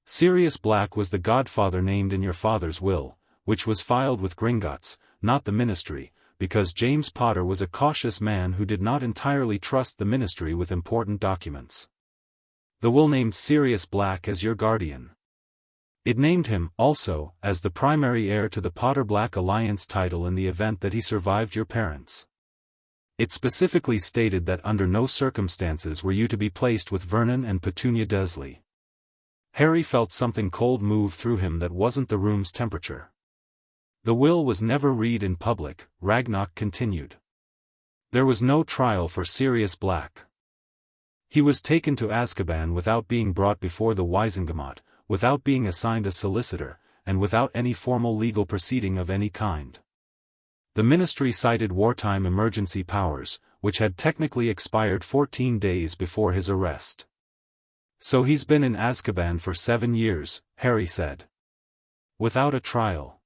"Sirius Black was the godfather named in your father's will, which was filed with Gringotts, not the ministry, because James Potter was a cautious man who did not entirely trust the ministry with important documents. The will named Sirius Black as your guardian. It named him, also, as the primary heir to the Potter-Black Alliance title in the event that he survived your parents. It specifically stated that under no circumstances were you to be placed with Vernon and Petunia Dursley." Harry felt something cold move through him that wasn't the room's temperature. "The will was never read in public," Ragnar continued. "There was no trial for Sirius Black. He was taken to Azkaban without being brought before the Wizengamot, without being assigned a solicitor, and without any formal legal proceeding of any kind. The ministry cited wartime emergency powers, which had technically expired 14 days before his arrest. "So he's been in Azkaban for 7 years, Harry said. "Without a trial?"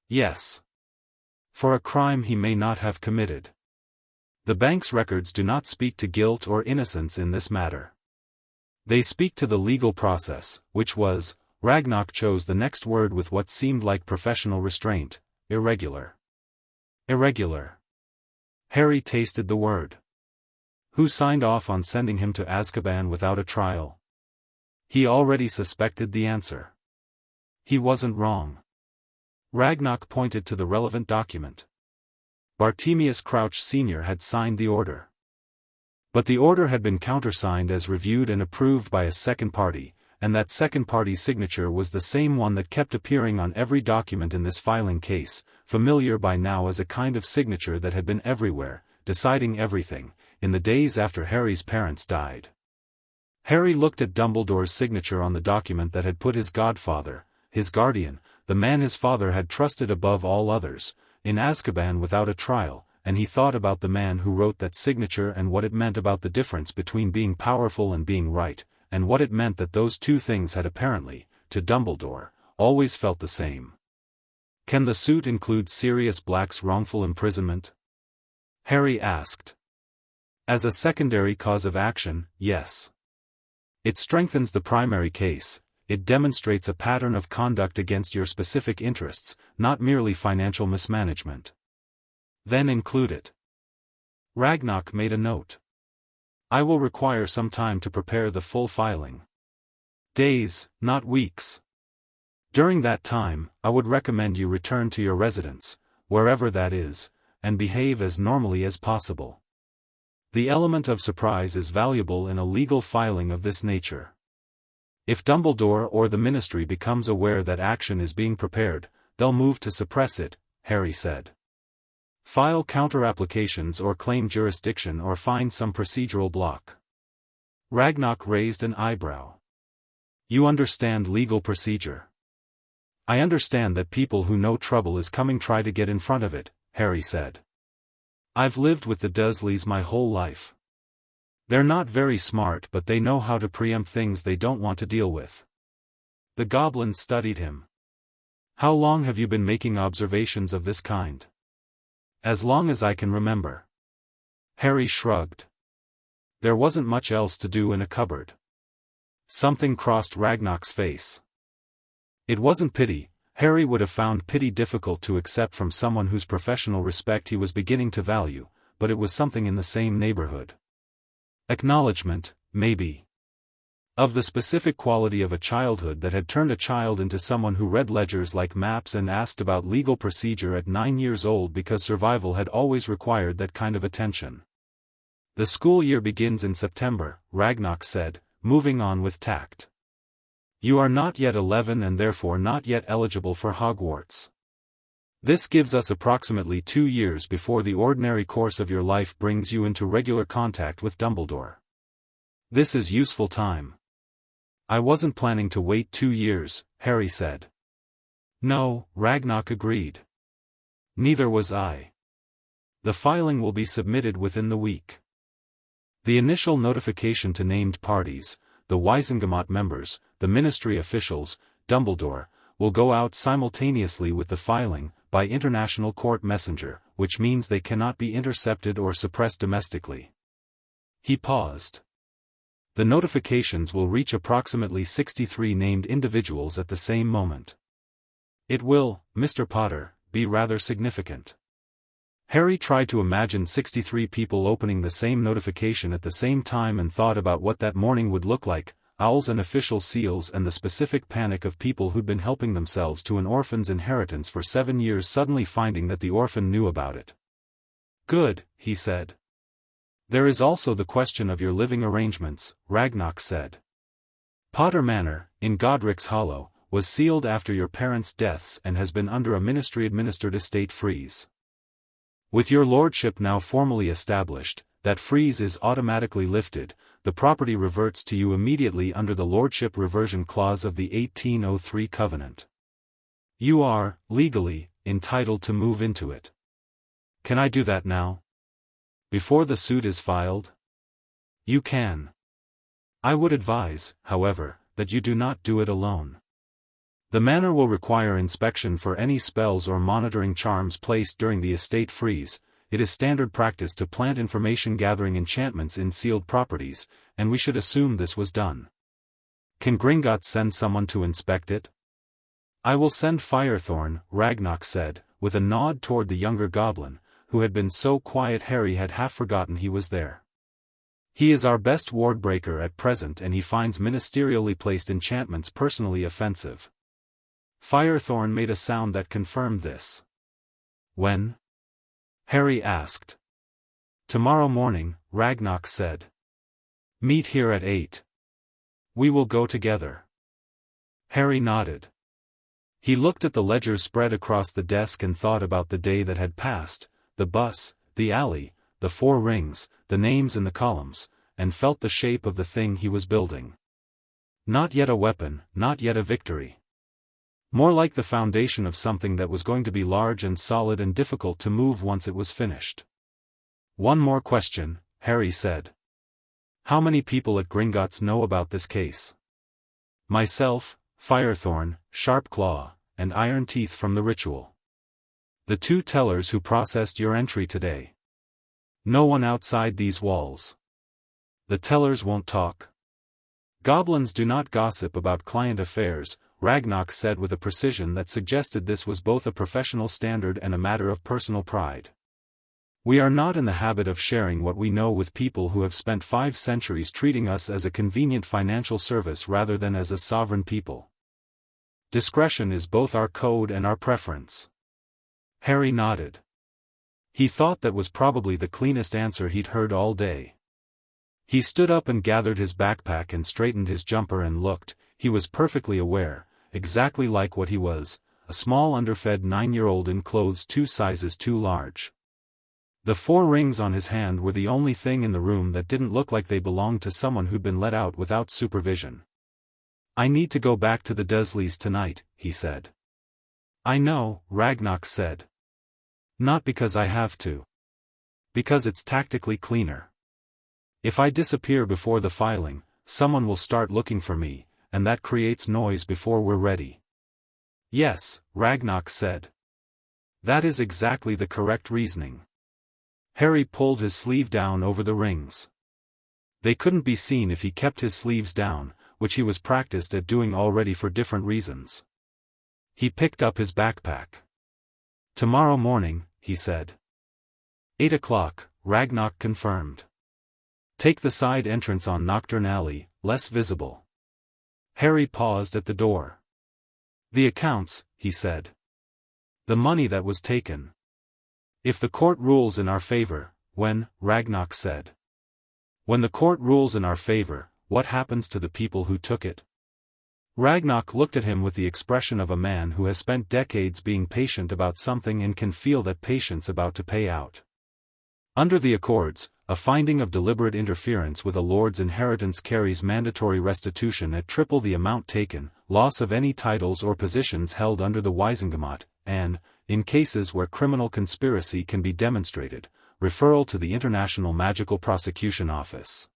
"Yes. For a crime he may not have committed. The bank's records do not speak to guilt or innocence in this matter. They speak to the legal process, which was," Ragnok chose the next word with what seemed like professional restraint, "irregular." "Irregular." Harry tasted the word. Who signed off on sending him to Azkaban without a trial? He already suspected the answer. He wasn't wrong. Ragnok pointed to the relevant document. Bartemius Crouch Sr. had signed the order. But the order had been countersigned as reviewed and approved by a second party, and that second party's signature was the same one that kept appearing on every document in this filing case, familiar by now as a kind of signature that had been everywhere, deciding everything, in the days after Harry's parents died. Harry looked at Dumbledore's signature on the document that had put his godfather, his guardian, the man his father had trusted above all others, in Azkaban without a trial, and he thought about the man who wrote that signature and what it meant about the difference between being powerful and being right, and what it meant that those two things had apparently, to Dumbledore, always felt the same. "Can the suit include Sirius Black's wrongful imprisonment?" Harry asked. "As a secondary cause of action, yes. It strengthens the primary case. It demonstrates a pattern of conduct against your specific interests, not merely financial mismanagement." "Then include it." Ragnok made a note. "I will require some time to prepare the full filing. Days, not weeks. During that time, I would recommend you return to your residence, wherever that is, and behave as normally as possible. The element of surprise is valuable in a legal filing of this nature. If Dumbledore or the Ministry becomes aware that action is being prepared, they'll move to suppress it," Harry said. "File counter-applications or claim jurisdiction or find some procedural block." Ragnok raised an eyebrow. "You understand legal procedure?" "I understand that people who know trouble is coming try to get in front of it," Harry said. "I've lived with the Dursleys my whole life. They're not very smart, but they know how to preempt things they don't want to deal with." The goblins studied him. "How long have you been making observations of this kind?" "As long as I can remember." Harry shrugged. There wasn't much else to do in a cupboard. Something crossed Ragnok's face. It wasn't pity. Harry would have found pity difficult to accept from someone whose professional respect he was beginning to value, but it was something in the same neighborhood. Acknowledgement, maybe. Of the specific quality of a childhood that had turned a child into someone who read ledgers like maps and asked about legal procedure at 9 years old because survival had always required that kind of attention. "The school year begins in September," Ragnok said, moving on with tact. "You are not yet 11 and therefore not yet eligible for Hogwarts. This gives us approximately 2 years before the ordinary course of your life brings you into regular contact with Dumbledore. This is useful time." "I wasn't planning to wait 2 years, Harry said. "No," Ragnok agreed. "Neither was I. The filing will be submitted within the week. The initial notification to named parties, the Wizengamot members, the Ministry officials, Dumbledore, will go out simultaneously with the filing, by international court messenger, which means they cannot be intercepted or suppressed domestically." He paused. "The notifications will reach approximately 63 named individuals at the same moment. It will, Mr. Potter, be rather significant." Harry tried to imagine 63 people opening the same notification at the same time and thought about what that morning would look like, owls and official seals and the specific panic of people who'd been helping themselves to an orphan's inheritance for 7 years suddenly finding that the orphan knew about it. "Good," he said. "There is also the question of your living arrangements," Ragnok said. "Potter Manor, in Godric's Hollow, was sealed after your parents' deaths and has been under a ministry-administered estate freeze. With your lordship now formally established, that freeze is automatically lifted, the property reverts to you immediately under the Lordship Reversion Clause of the 1803 Covenant. You are, legally, entitled to move into it. Can I do that now? Before the suit is filed? You can. I would advise, however, that you do not do it alone. The manor will require inspection for any spells or monitoring charms placed during the estate freeze. It is standard practice to plant information-gathering enchantments in sealed properties, and we should assume this was done. Can Gringotts send someone to inspect it? I will send Firethorn, Ragnarok said, with a nod toward the younger goblin, who had been so quiet Harry had half forgotten he was there. He is our best wardbreaker at present, and he finds ministerially placed enchantments personally offensive. Firethorn made a sound that confirmed this. When? Harry asked. Tomorrow morning, Ragnarok said. Meet here at 8. We will go together. Harry nodded. He looked at the ledger spread across the desk and thought about the day that had passed, the bus, the alley, the 4 rings, the names in the columns, and felt the shape of the thing he was building. Not yet a weapon, not yet a victory. More like the foundation of something that was going to be large and solid and difficult to move once it was finished. One more question, Harry said. How many people at Gringotts know about this case? Myself, Firethorn, Sharpclaw, and Iron Teeth from the ritual. The 2 tellers who processed your entry today. No one outside these walls. The tellers won't talk. Goblins do not gossip about client affairs, Ragnarok said with a precision that suggested this was both a professional standard and a matter of personal pride. We are not in the habit of sharing what we know with people who have spent 5 centuries treating us as a convenient financial service rather than as a sovereign people. Discretion is both our code and our preference. Harry nodded. He thought that was probably the cleanest answer he'd heard all day. He stood up and gathered his backpack and straightened his jumper and looked. He was perfectly aware, exactly like what he was, a small underfed 9-year-old in clothes 2 sizes too large. The 4 rings on his hand were the only thing in the room that didn't look like they belonged to someone who'd been let out without supervision. I need to go back to the Dursleys tonight, he said. I know, Ragnarok said. Not because I have to. Because it's tactically cleaner. If I disappear before the filing, someone will start looking for me, and that creates noise before we're ready. Yes, Ragnarok said. That is exactly the correct reasoning. Harry pulled his sleeve down over the rings. They couldn't be seen if he kept his sleeves down, which he was practiced at doing already for different reasons. He picked up his backpack. Tomorrow morning, he said. 8 o'clock, Ragnarok confirmed. Take the side entrance on Nocturne Alley, less visible. Harry paused at the door. The accounts, he said. The money that was taken. If the court rules in our favor, when, Ragnarok said. When the court rules in our favor, what happens to the people who took it? Ragnarok looked at him with the expression of a man who has spent decades being patient about something and can feel that patience about to pay out. Under the Accords, a finding of deliberate interference with a lord's inheritance carries mandatory restitution at triple the amount taken, loss of any titles or positions held under the Wizengamot, and, in cases where criminal conspiracy can be demonstrated, referral to the International Magical Prosecution Office.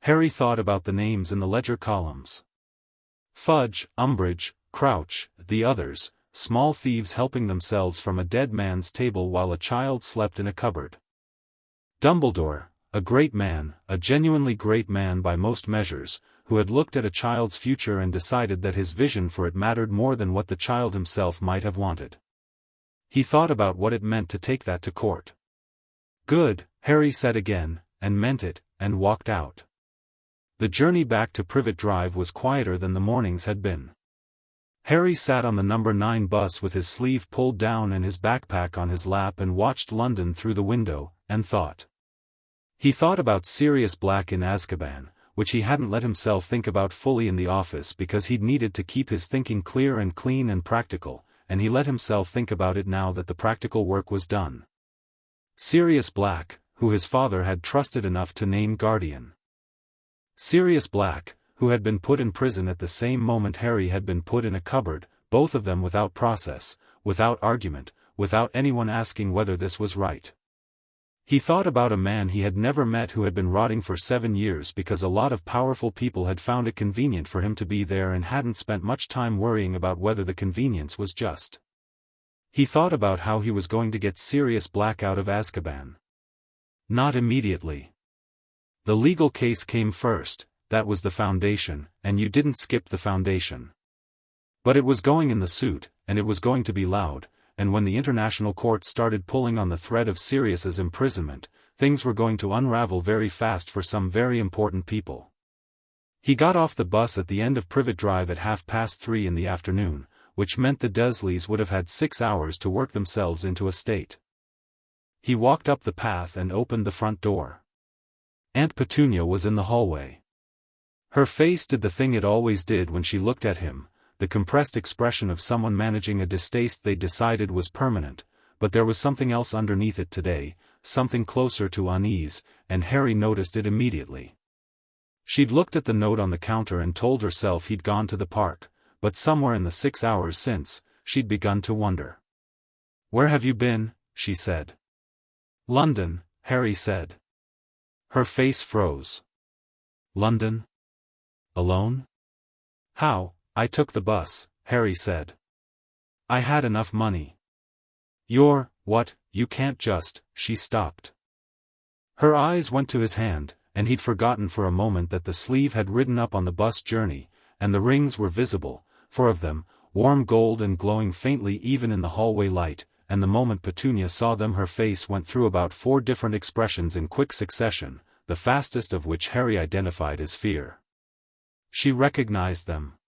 Harry thought about the names in the ledger columns. Fudge, Umbridge, Crouch, the others, small thieves helping themselves from a dead man's table while a child slept in a cupboard. Dumbledore, a great man, a genuinely great man by most measures, who had looked at a child's future and decided that his vision for it mattered more than what the child himself might have wanted. He thought about what it meant to take that to court. Good, Harry said again, and meant it, and walked out. The journey back to Privet Drive was quieter than the mornings had been. Harry sat on the number 9 bus with his sleeve pulled down and his backpack on his lap and watched London through the window, and thought. He thought about Sirius Black in Azkaban, which he hadn't let himself think about fully in the office because he'd needed to keep his thinking clear and clean and practical, and he let himself think about it now that the practical work was done. Sirius Black, who his father had trusted enough to name guardian. Sirius Black, who had been put in prison at the same moment Harry had been put in a cupboard, both of them without process, without argument, without anyone asking whether this was right. He thought about a man he had never met who had been rotting for 7 years because a lot of powerful people had found it convenient for him to be there and hadn't spent much time worrying about whether the convenience was just. He thought about how he was going to get Sirius Black out of Azkaban. Not immediately. The legal case came first, that was the foundation, and you didn't skip the foundation. But it was going in the suit, and it was going to be loud, and when the international court started pulling on the thread of Sirius's imprisonment, things were going to unravel very fast for some very important people. He got off the bus at the end of Privet Drive at 3:30 in the afternoon, which meant the Dursleys would have had 6 hours to work themselves into a state. He walked up the path and opened the front door. Aunt Petunia was in the hallway. Her face did the thing it always did when she looked at him, the compressed expression of someone managing a distaste they decided was permanent, but there was something else underneath it today, something closer to unease, and Harry noticed it immediately. She'd looked at the note on the counter and told herself he'd gone to the park, but somewhere in the 6 hours since, she'd begun to wonder. "Where have you been?" she said. "London," Harry said. Her face froze. "London? Alone?" "How? I took the bus," Harry said. "I had enough money." What, you can't just," she stopped. Her eyes went to his hand, and he'd forgotten for a moment that the sleeve had ridden up on the bus journey, and the rings were visible, 4 of them, warm gold and glowing faintly even in the hallway light, and the moment Petunia saw them her face went through about 4 different expressions in quick succession, the fastest of which Harry identified as fear. She recognized them.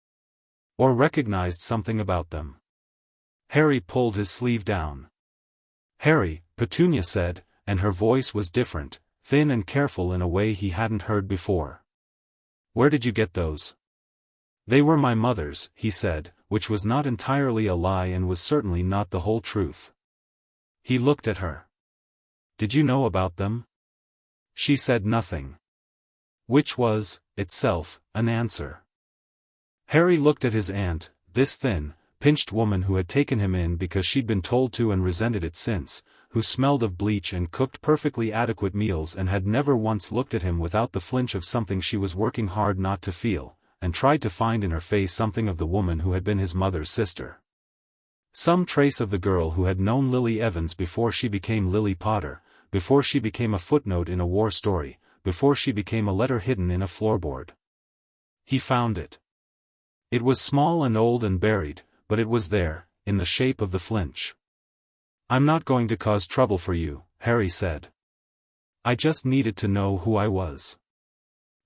Or recognized something about them. Harry pulled his sleeve down. "Harry," Petunia said, and her voice was different, thin and careful in a way he hadn't heard before. "Where did you get those?" "They were my mother's," he said, which was not entirely a lie and was certainly not the whole truth. He looked at her. "Did you know about them?" She said nothing. Which was, itself, an answer. Harry looked at his aunt, this thin, pinched woman who had taken him in because she'd been told to and resented it since, who smelled of bleach and cooked perfectly adequate meals and had never once looked at him without the flinch of something she was working hard not to feel, and tried to find in her face something of the woman who had been his mother's sister. Some trace of the girl who had known Lily Evans before she became Lily Potter, before she became a footnote in a war story, before she became a letter hidden in a floorboard. He found it. It was small and old and buried, but it was there, in the shape of the flinch. "I'm not going to cause trouble for you," Harry said. "I just needed to know who I was."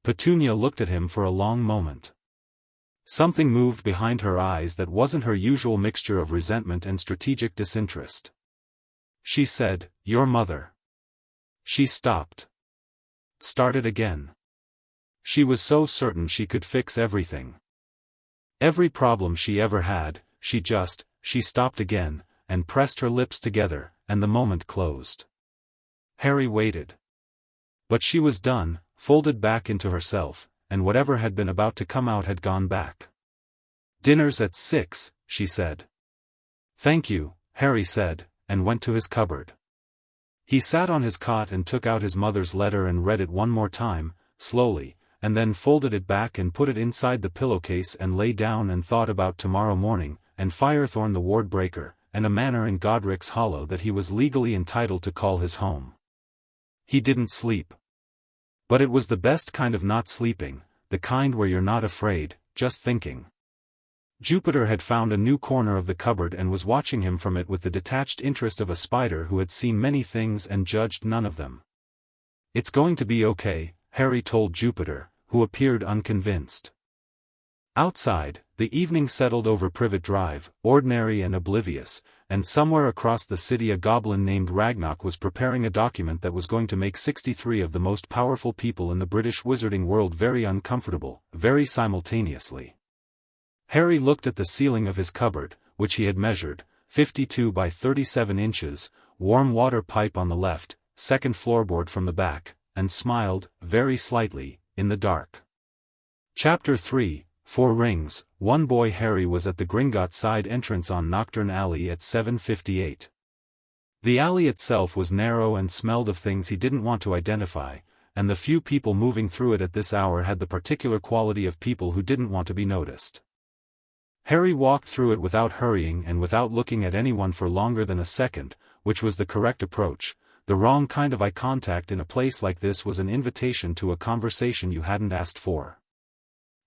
Petunia looked at him for a long moment. Something moved behind her eyes that wasn't her usual mixture of resentment and strategic disinterest. She said, "Your mother." She stopped. Started again. She was so certain she could fix everything. Every problem she ever had, she stopped again, and pressed her lips together, and the moment closed. Harry waited. But she was done, folded back into herself, and whatever had been about to come out had gone back. "Dinner's at 6, she said. "Thank you," Harry said, and went to his cupboard. He sat on his cot and took out his mother's letter and read it one more time, slowly, and then folded it back and put it inside the pillowcase and lay down and thought about tomorrow morning, and Firethorn the ward breaker, and a manor in Godric's Hollow that he was legally entitled to call his home. He didn't sleep. But it was the best kind of not sleeping, the kind where you're not afraid, just thinking. Jupiter had found a new corner of the cupboard and was watching him from it with the detached interest of a spider who had seen many things and judged none of them. "It's going to be okay," Harry told Jupiter, who appeared unconvinced. Outside, the evening settled over Privet Drive, ordinary and oblivious, and somewhere across the city a goblin named Ragnarok was preparing a document that was going to make 63 of the most powerful people in the British wizarding world very uncomfortable, very simultaneously. Harry looked at the ceiling of his cupboard, which he had measured, 52 by 37 inches, warm water pipe on the left, second floorboard from the back, and smiled, very slightly, in the dark. Chapter 3, Four Rings. One boy. Harry was at the Gringotts side entrance on Knockturn Alley at 7:58. The alley itself was narrow and smelled of things he didn't want to identify, and the few people moving through it at this hour had the particular quality of people who didn't want to be noticed. Harry walked through it without hurrying and without looking at anyone for longer than a second, which was the correct approach. The wrong kind of eye contact in a place like this was an invitation to a conversation you hadn't asked for.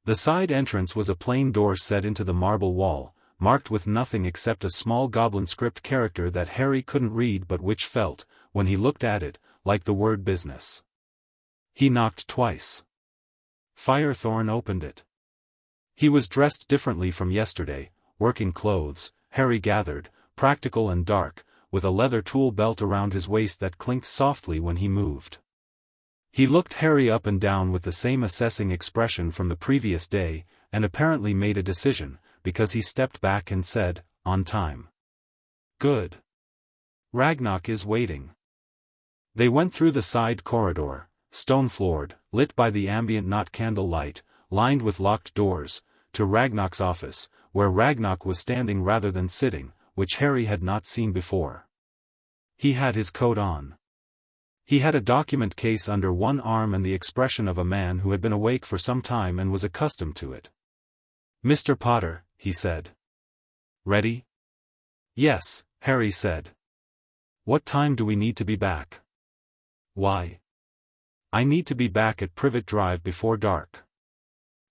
The side entrance was a plain door set into the marble wall, marked with nothing except a small goblin script character that Harry couldn't read but which felt, when he looked at it, like the word business. He knocked twice. Firethorn opened it. He was dressed differently from yesterday, working clothes, Harry gathered, practical and dark, with a leather tool belt around his waist that clinked softly when he moved. He looked Harry up and down with the same assessing expression from the previous day, and apparently made a decision, because he stepped back and said, "On time." "Good. Ragnarok is waiting." They went through the side corridor, stone-floored, lit by the ambient not candle light, lined with locked doors, to Ragnarok's office, where Ragnarok was standing rather than sitting, which Harry had not seen before. He had his coat on. He had a document case under one arm and the expression of a man who had been awake for some time and was accustomed to it. "Mr. Potter," he said. "Ready?" "Yes," Harry said. "What time do we need to be back?" "Why?" "I need to be back at Privet Drive before dark.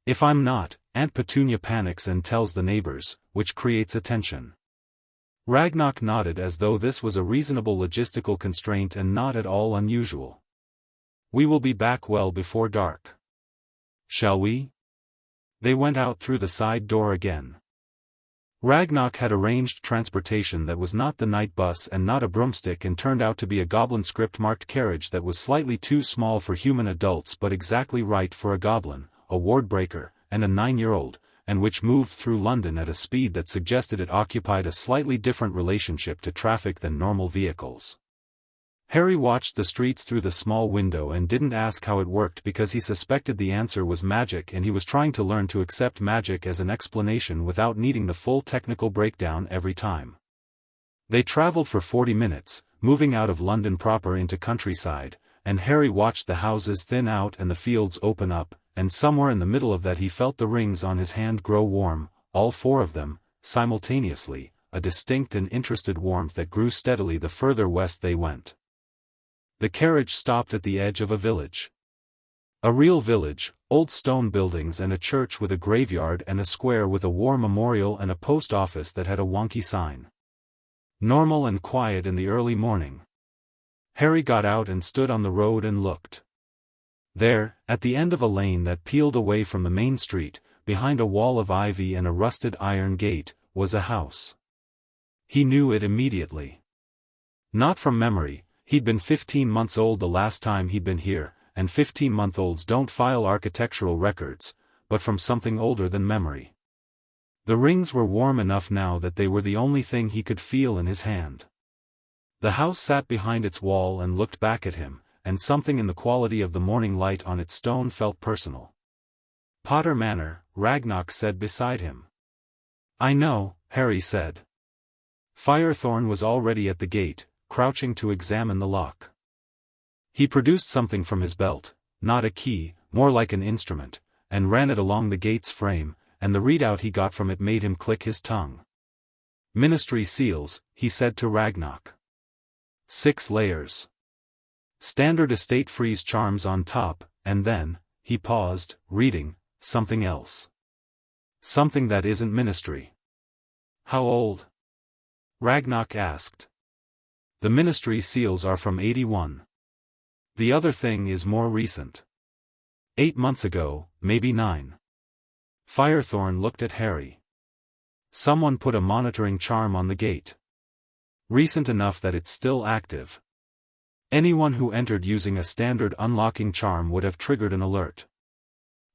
If I'm not, Aunt Petunia panics and tells the neighbors, which creates a tension." Ragnarok nodded as though this was a reasonable logistical constraint and not at all unusual. "We will be back well before dark. Shall we?" They went out through the side door again. Ragnarok had arranged transportation that was not the night bus and not a broomstick and turned out to be a goblin script-marked carriage that was slightly too small for human adults but exactly right for a goblin, a wardbreaker, and a 9-year-old, and which moved through London at a speed that suggested it occupied a slightly different relationship to traffic than normal vehicles. Harry watched the streets through the small window and didn't ask how it worked because he suspected the answer was magic and he was trying to learn to accept magic as an explanation without needing the full technical breakdown every time. They traveled for 40 minutes, moving out of London proper into countryside, and Harry watched the houses thin out and the fields open up, and somewhere in the middle of that he felt the rings on his hand grow warm, all four of them, simultaneously, a distinct and interested warmth that grew steadily the further west they went. The carriage stopped at the edge of a village. A real village, old stone buildings and a church with a graveyard and a square with a war memorial and a post office that had a wonky sign. Normal and quiet in the early morning. Harry got out and stood on the road and looked. There, at the end of a lane that peeled away from the main street, behind a wall of ivy and a rusted iron gate, was a house. He knew it immediately. Not from memory. He'd been 15 months old the last time he'd been here, and 15-month-olds don't file architectural records, but from something older than memory. The rings were warm enough now that they were the only thing he could feel in his hand. The house sat behind its wall and looked back at him, and something in the quality of the morning light on its stone felt personal. "Potter Manor," Ragnarok said beside him. "I know," Harry said. Firethorn was already at the gate, crouching to examine the lock. He produced something from his belt, not a key, more like an instrument, and ran it along the gate's frame, and the readout he got from it made him click his tongue. "Ministry seals," he said to Ragnarok. 6 layers. Standard estate freeze charms on top, and then, he paused, reading, something else. "Something that isn't ministry." "How old?" Ragnarok asked. "The ministry seals are from 81. The other thing is more recent. 8 months ago, maybe 9. Firethorn looked at Harry. "Someone put a monitoring charm on the gate. Recent enough that it's still active. Anyone who entered using a standard unlocking charm would have triggered an alert."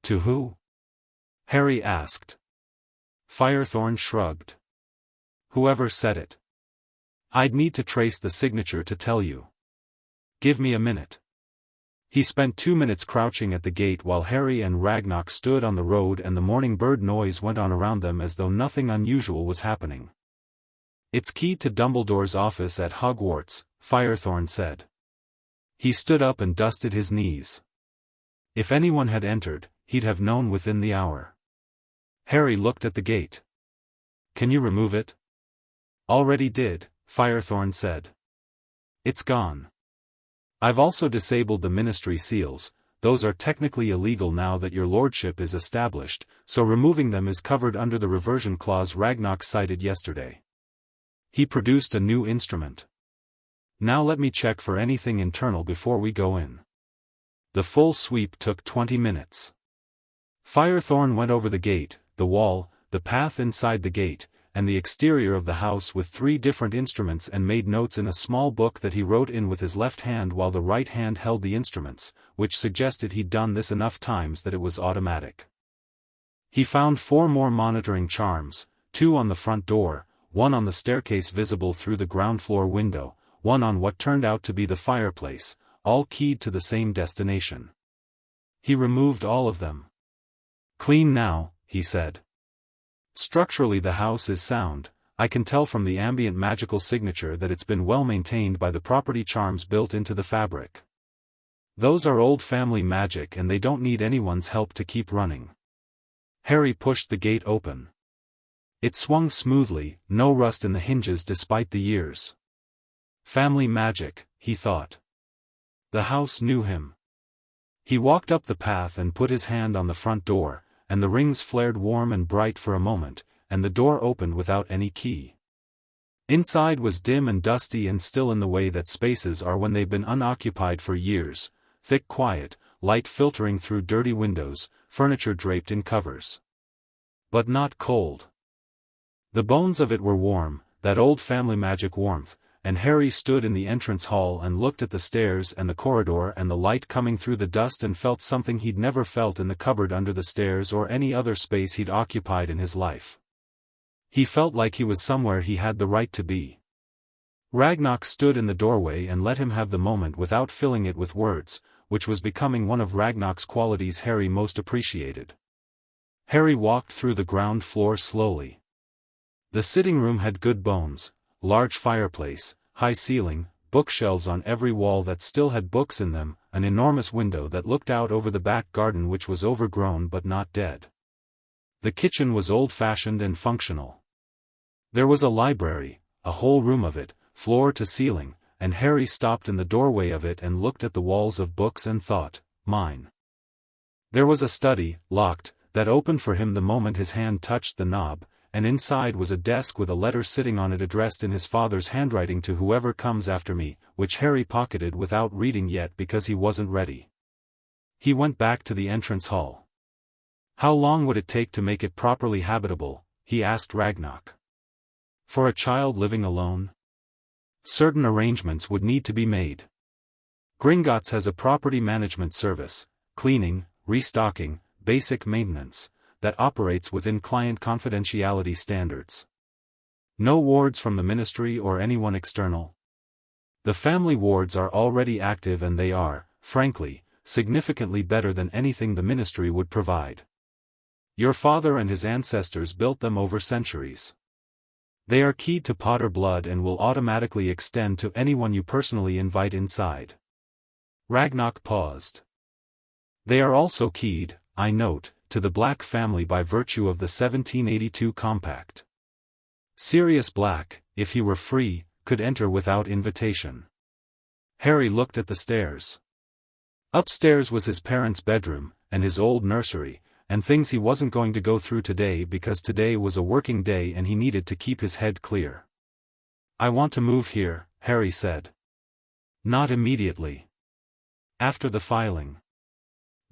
"To who?" Harry asked. Firethorn shrugged. "Whoever said it. I'd need to trace the signature to tell you. Give me a minute." He spent 2 minutes crouching at the gate while Harry and Ragnar stood on the road, and the morning bird noise went on around them as though nothing unusual was happening. "It's key to Dumbledore's office at Hogwarts," Firethorn said. He stood up and dusted his knees. If anyone had entered, he'd have known within the hour. Harry looked at the gate. "Can you remove it?" "Already did," Firethorn said. "It's gone. I've also disabled the ministry seals. Those are technically illegal now that your lordship is established, so removing them is covered under the reversion clause Ragnar cited yesterday." He produced a new instrument. "Now let me check for anything internal before we go in." The full sweep took 20 minutes. Firethorn went over the gate, the wall, the path inside the gate, and the exterior of the house with 3 different instruments, and made notes in a small book that he wrote in with his left hand while the right hand held the instruments, which suggested he'd done this enough times that it was automatic. He found 4 more monitoring charms, 2 on the front door, 1 on the staircase visible through the ground floor window, 1 on what turned out to be the fireplace, all keyed to the same destination. He removed all of them. "Clean now," he said. "Structurally the house is sound. I can tell from the ambient magical signature that it's been well maintained by the property charms built into the fabric. Those are old family magic and they don't need anyone's help to keep running." Harry pushed the gate open. It swung smoothly, no rust in the hinges despite the years. Family magic, he thought. The house knew him. He walked up the path and put his hand on the front door, and the rings flared warm and bright for a moment, and the door opened without any key. Inside was dim and dusty and still in the way that spaces are when they've been unoccupied for years, thick quiet, light filtering through dirty windows, furniture draped in covers. But not cold. The bones of it were warm, that old family magic warmth, and Harry stood in the entrance hall and looked at the stairs and the corridor and the light coming through the dust and felt something he'd never felt in the cupboard under the stairs or any other space he'd occupied in his life. He felt like he was somewhere he had the right to be. Ragnar stood in the doorway and let him have the moment without filling it with words, which was becoming one of Ragnar's qualities Harry most appreciated. Harry walked through the ground floor slowly. The sitting room had good bones. Large fireplace, high ceiling, bookshelves on every wall that still had books in them, an enormous window that looked out over the back garden which was overgrown but not dead. The kitchen was old-fashioned and functional. There was a library, a whole room of it, floor to ceiling, and Harry stopped in the doorway of it and looked at the walls of books and thought, "Mine." There was a study, locked, that opened for him the moment his hand touched the knob, and inside was a desk with a letter sitting on it addressed in his father's handwriting to whoever comes after me, which Harry pocketed without reading yet because he wasn't ready. He went back to the entrance hall. How long would it take to make it properly habitable, he asked Ragnar. For a child living alone? Certain arrangements would need to be made. Gringotts has a property management service, cleaning, restocking, basic maintenance, that operates within client confidentiality standards. No wards from the ministry or anyone external. The family wards are already active and they are, frankly, significantly better than anything the ministry would provide. Your father and his ancestors built them over centuries. They are keyed to Potter blood and will automatically extend to anyone you personally invite inside. Ragnar paused. They are also keyed, I note, to the Black family by virtue of the 1782 Compact. Sirius Black, if he were free, could enter without invitation. Harry looked at the stairs. Upstairs was his parents' bedroom, and his old nursery, and things he wasn't going to go through today because today was a working day and he needed to keep his head clear. "I want to move here," Harry said. "Not immediately. After the filing."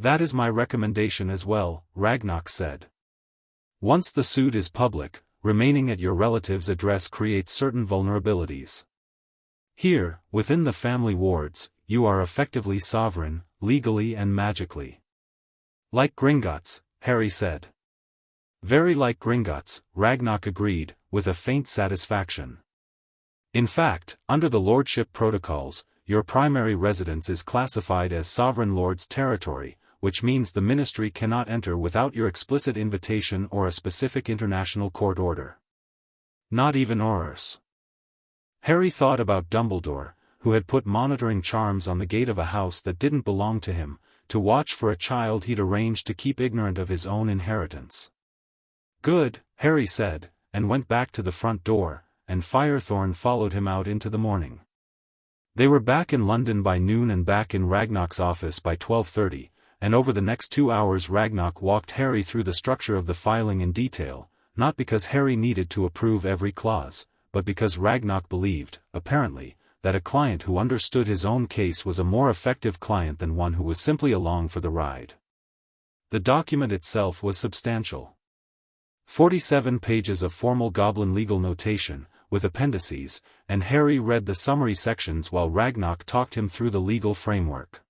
"That is my recommendation as well," Ragnar said. "Once the suit is public, remaining at your relative's address creates certain vulnerabilities. Here, within the family wards, you are effectively sovereign, legally and magically." "Like Gringotts," Harry said. "Very like Gringotts," Ragnar agreed, with a faint satisfaction. "In fact, under the lordship protocols, your primary residence is classified as Sovereign Lord's territory, which means the ministry cannot enter without your explicit invitation or a specific international court order. Not even Aurors. Harry thought about Dumbledore, who had put monitoring charms on the gate of a house that didn't belong to him, to watch for a child he'd arranged to keep ignorant of his own inheritance. "Good," Harry said, and went back to the front door, and Firethorn followed him out into the morning. They were back in London by noon and back in Ragnarok's office by 12:30, and over the next 2 hours Ragnarok walked Harry through the structure of the filing in detail, not because Harry needed to approve every clause, but because Ragnarok believed, apparently, that a client who understood his own case was a more effective client than one who was simply along for the ride. The document itself was substantial. 47 pages of formal goblin legal notation, with appendices, and Harry read the summary sections while Ragnarok talked him through the legal framework.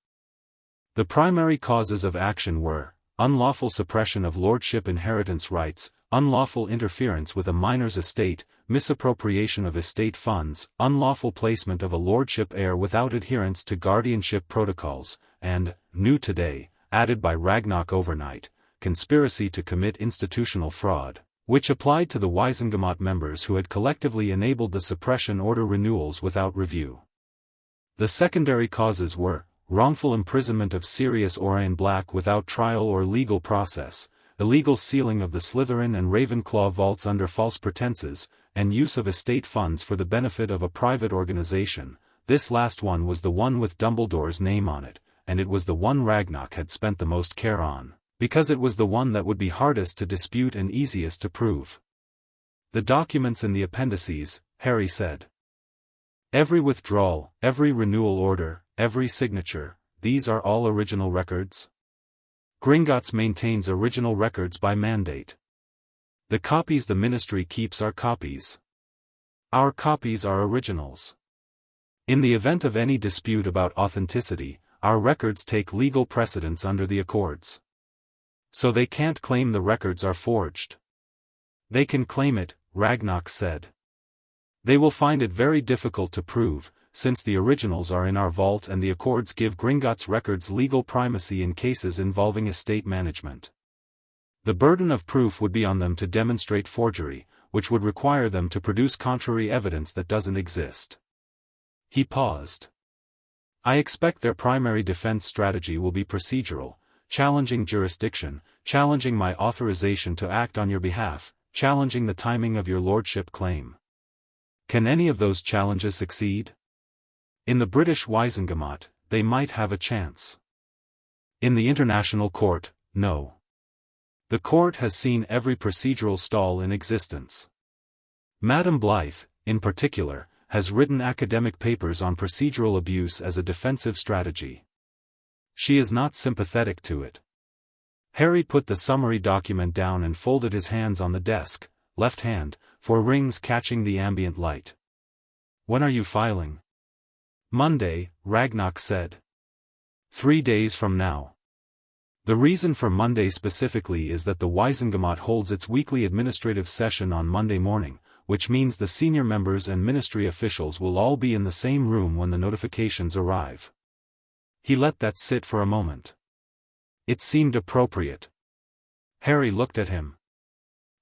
The primary causes of action were unlawful suppression of lordship inheritance rights, unlawful interference with a minor's estate, misappropriation of estate funds, unlawful placement of a lordship heir without adherence to guardianship protocols, and, new today, added by Ragnarok overnight, conspiracy to commit institutional fraud, which applied to the Wizengamot members who had collectively enabled the suppression order renewals without review. The secondary causes were wrongful imprisonment of Sirius Orain Black without trial or legal process, illegal sealing of the Slytherin and Ravenclaw vaults under false pretenses, and use of estate funds for the benefit of a private organization. This last one was the one with Dumbledore's name on it, and it was the one Ragnarok had spent the most care on, because it was the one that would be hardest to dispute and easiest to prove. The documents in the appendices, Harry said. Every withdrawal, every renewal order, every signature, these are all original records? Gringotts maintains original records by mandate. The copies the ministry keeps are copies. Our copies are originals. In the event of any dispute about authenticity, our records take legal precedence under the Accords. So they can't claim the records are forged. They can claim it, Ragnarok said. They will find it very difficult to prove, since the originals are in our vault and the Accords give Gringotts records legal primacy in cases involving estate management. The burden of proof would be on them to demonstrate forgery, which would require them to produce contrary evidence that doesn't exist. He paused. I expect their primary defense strategy will be procedural, challenging jurisdiction, challenging my authorization to act on your behalf, challenging the timing of your lordship claim. Can any of those challenges succeed? In the British Wizengamot, they might have a chance. In the International Court, no. The court has seen every procedural stall in existence. Madame Blythe, in particular, has written academic papers on procedural abuse as a defensive strategy. She is not sympathetic to it. Harry put the summary document down and folded his hands on the desk, left hand, for rings catching the ambient light. When are you filing? Monday, Ragnarok said. 3 days from now. The reason for Monday specifically is that the Wizengamot holds its weekly administrative session on Monday morning, which means the senior members and ministry officials will all be in the same room when the notifications arrive. He let that sit for a moment. It seemed appropriate. Harry looked at him.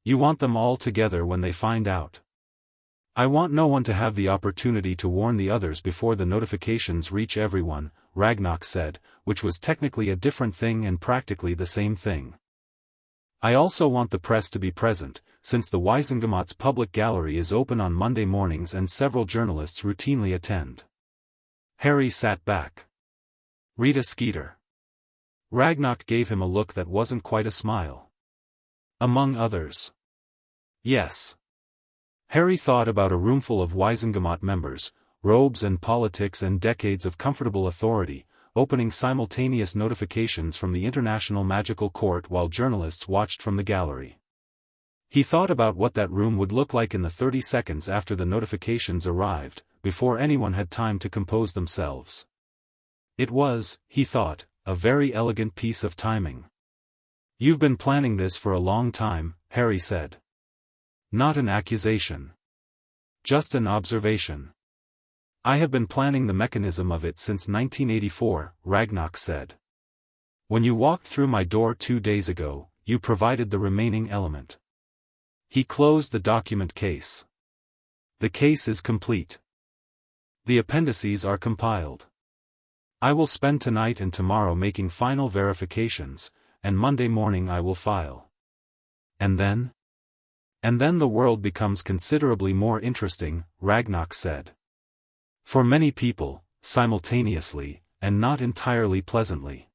You want them all together when they find out. I want no one to have the opportunity to warn the others before the notifications reach everyone, Ragnarok said, which was technically a different thing and practically the same thing. I also want the press to be present, since the Wizengamot's public gallery is open on Monday mornings and several journalists routinely attend. Harry sat back. Rita Skeeter. Ragnarok gave him a look that wasn't quite a smile. Among others. Yes. Harry thought about a roomful of Wizengamot members, robes and politics and decades of comfortable authority, opening simultaneous notifications from the International Magical Court while journalists watched from the gallery. He thought about what that room would look like in the 30 seconds after the notifications arrived, before anyone had time to compose themselves. It was, he thought, a very elegant piece of timing. You've been planning this for a long time, Harry said. Not an accusation. Just an observation. I have been planning the mechanism of it since 1984, Ragnarok said. When you walked through my door 2 days ago, you provided the remaining element. He closed the document case. The case is complete. The appendices are compiled. I will spend tonight and tomorrow making final verifications, and Monday morning I will file. And then? And then the world becomes considerably more interesting, Ragnarok said. For many people, simultaneously, and not entirely pleasantly.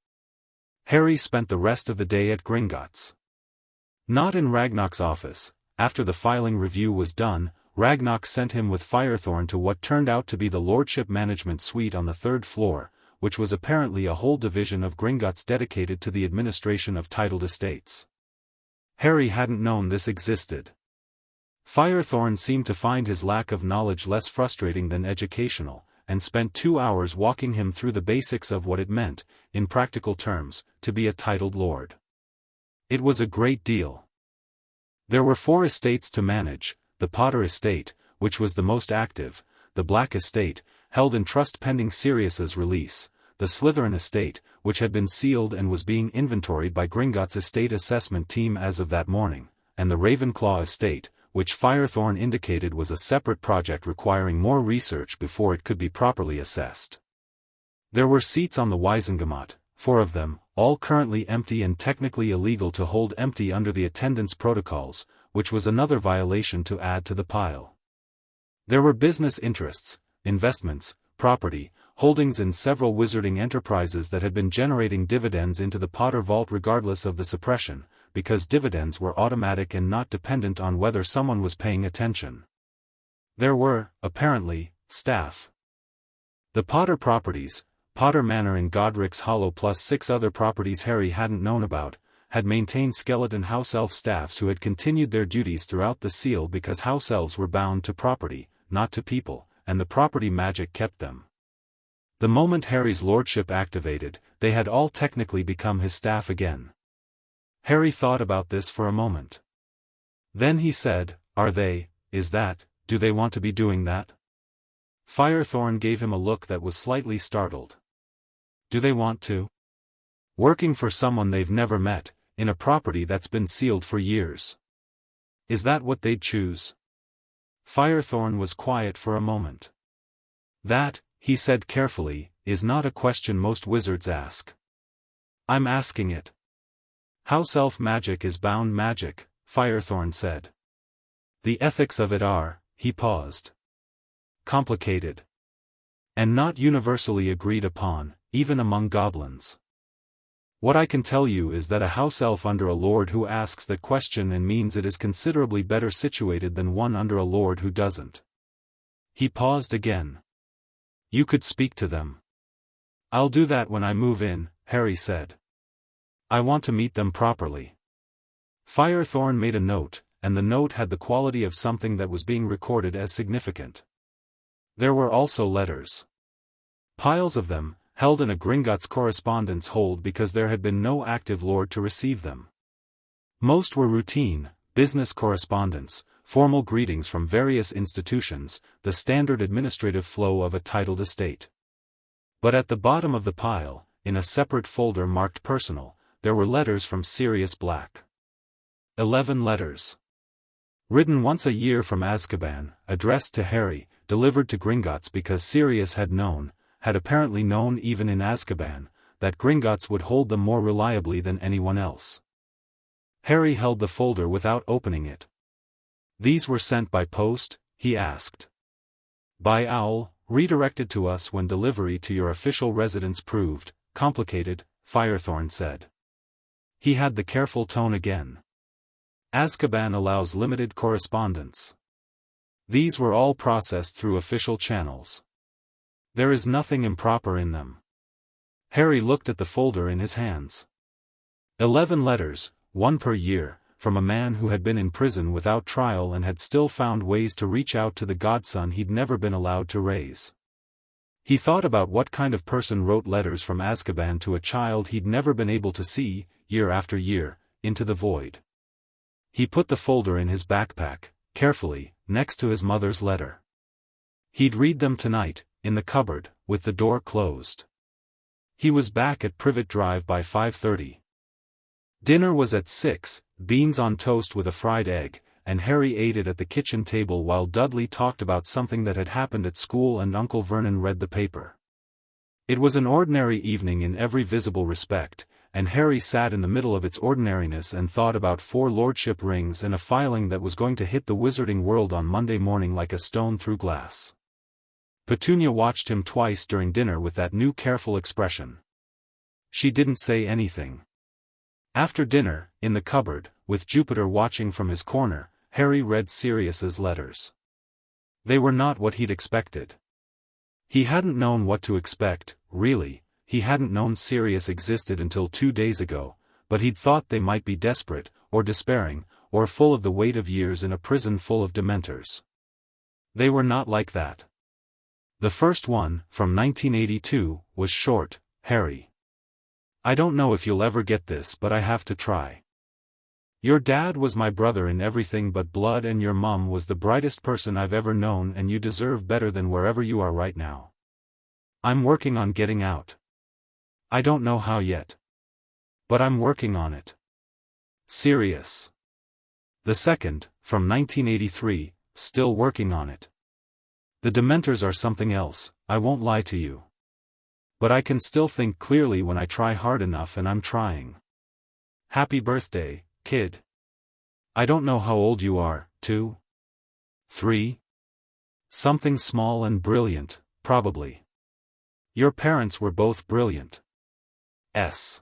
Harry spent the rest of the day at Gringotts. Not in Ragnarok's office. After the filing review was done, Ragnarok sent him with Firethorn to what turned out to be the Lordship Management Suite on the 3rd floor, which was apparently a whole division of Gringotts dedicated to the administration of titled estates. Harry hadn't known this existed. Firethorn seemed to find his lack of knowledge less frustrating than educational, and spent 2 hours walking him through the basics of what it meant, in practical terms, to be a titled lord. It was a great deal. There were 4 estates to manage: the Potter estate, which was the most active; the Black estate, held in trust pending Sirius's release; the Slytherin estate, which had been sealed and was being inventoried by Gringotts' estate assessment team as of that morning; and the Ravenclaw estate, which Firethorn indicated was a separate project requiring more research before it could be properly assessed. There were seats on the Wizengamot, 4 of them, all currently empty and technically illegal to hold empty under the attendance protocols, which was another violation to add to the pile. There were business interests, investments, property, holdings in several wizarding enterprises that had been generating dividends into the Potter Vault regardless of the suppression, because dividends were automatic and not dependent on whether someone was paying attention. There were, apparently, staff. The Potter properties, Potter Manor in Godric's Hollow plus 6 other properties Harry hadn't known about, had maintained skeleton house elf staffs who had continued their duties throughout the seal because house elves were bound to property, not to people, and the property magic kept them. The moment Harry's lordship activated, they had all technically become his staff again. Harry thought about this for a moment. Then he said, do they want to be doing that? Firethorn gave him a look that was slightly startled. Do they want to? Working for someone they've never met, in a property that's been sealed for years. Is that what they'd choose? Firethorn was quiet for a moment. That, he said carefully, is not a question most wizards ask. I'm asking it. House elf magic is bound magic, Firethorn said. The ethics of it are, he paused. Complicated. And not universally agreed upon, even among goblins. What I can tell you is that a house elf under a lord who asks that question and means it is considerably better situated than one under a lord who doesn't. He paused again. You could speak to them. I'll do that when I move in, Harry said. I want to meet them properly. Firethorn made a note, and the note had the quality of something that was being recorded as significant. There were also letters. Piles of them, held in a Gringotts correspondence hold because there had been no active lord to receive them. Most were routine, business correspondence, formal greetings from various institutions, the standard administrative flow of a titled estate. But at the bottom of the pile, in a separate folder marked personal, there were letters from Sirius Black. 11 letters. Written once a year from Azkaban, addressed to Harry, delivered to Gringotts because Sirius had apparently known even in Azkaban, that Gringotts would hold them more reliably than anyone else. Harry held the folder without opening it. These were sent by post, he asked. By owl, redirected to us when delivery to your official residence proved complicated, Firethorn said. He had the careful tone again. Azkaban allows limited correspondence. These were all processed through official channels. There is nothing improper in them. Harry looked at the folder in his hands. 11 letters, 1 per year, from a man who had been in prison without trial and had still found ways to reach out to the godson he'd never been allowed to raise. He thought about what kind of person wrote letters from Azkaban to a child he'd never been able to see, year after year, into the void. He put the folder in his backpack, carefully, next to his mother's letter. He'd read them tonight, in the cupboard, with the door closed. He was back at Privet Drive by 5:30. Dinner was at 6, beans on toast with a fried egg, and Harry ate it at the kitchen table while Dudley talked about something that had happened at school and Uncle Vernon read the paper. It was an ordinary evening in every visible respect, and Harry sat in the middle of its ordinariness and thought about 4 lordship rings and a filing that was going to hit the wizarding world on Monday morning like a stone through glass. Petunia watched him twice during dinner with that new careful expression. She didn't say anything. After dinner, in the cupboard, with Jupiter watching from his corner, Harry read Sirius's letters. They were not what he'd expected. He hadn't known what to expect, really. He hadn't known Sirius existed until 2 days ago, but he'd thought they might be desperate, or despairing, or full of the weight of years in a prison full of dementors. They were not like that. The first one, from 1982, was short, Harry. I don't know if you'll ever get this, but I have to try. Your dad was my brother in everything but blood, and your mum was the brightest person I've ever known, and you deserve better than wherever you are right now. I'm working on getting out. I don't know how yet. But I'm working on it. Sirius. The second, from 1983, still working on it. The Dementors are something else, I won't lie to you. But I can still think clearly when I try hard enough, and I'm trying. Happy birthday, kid. I don't know how old you are, 2? 3? Something small and brilliant, probably. Your parents were both brilliant. S.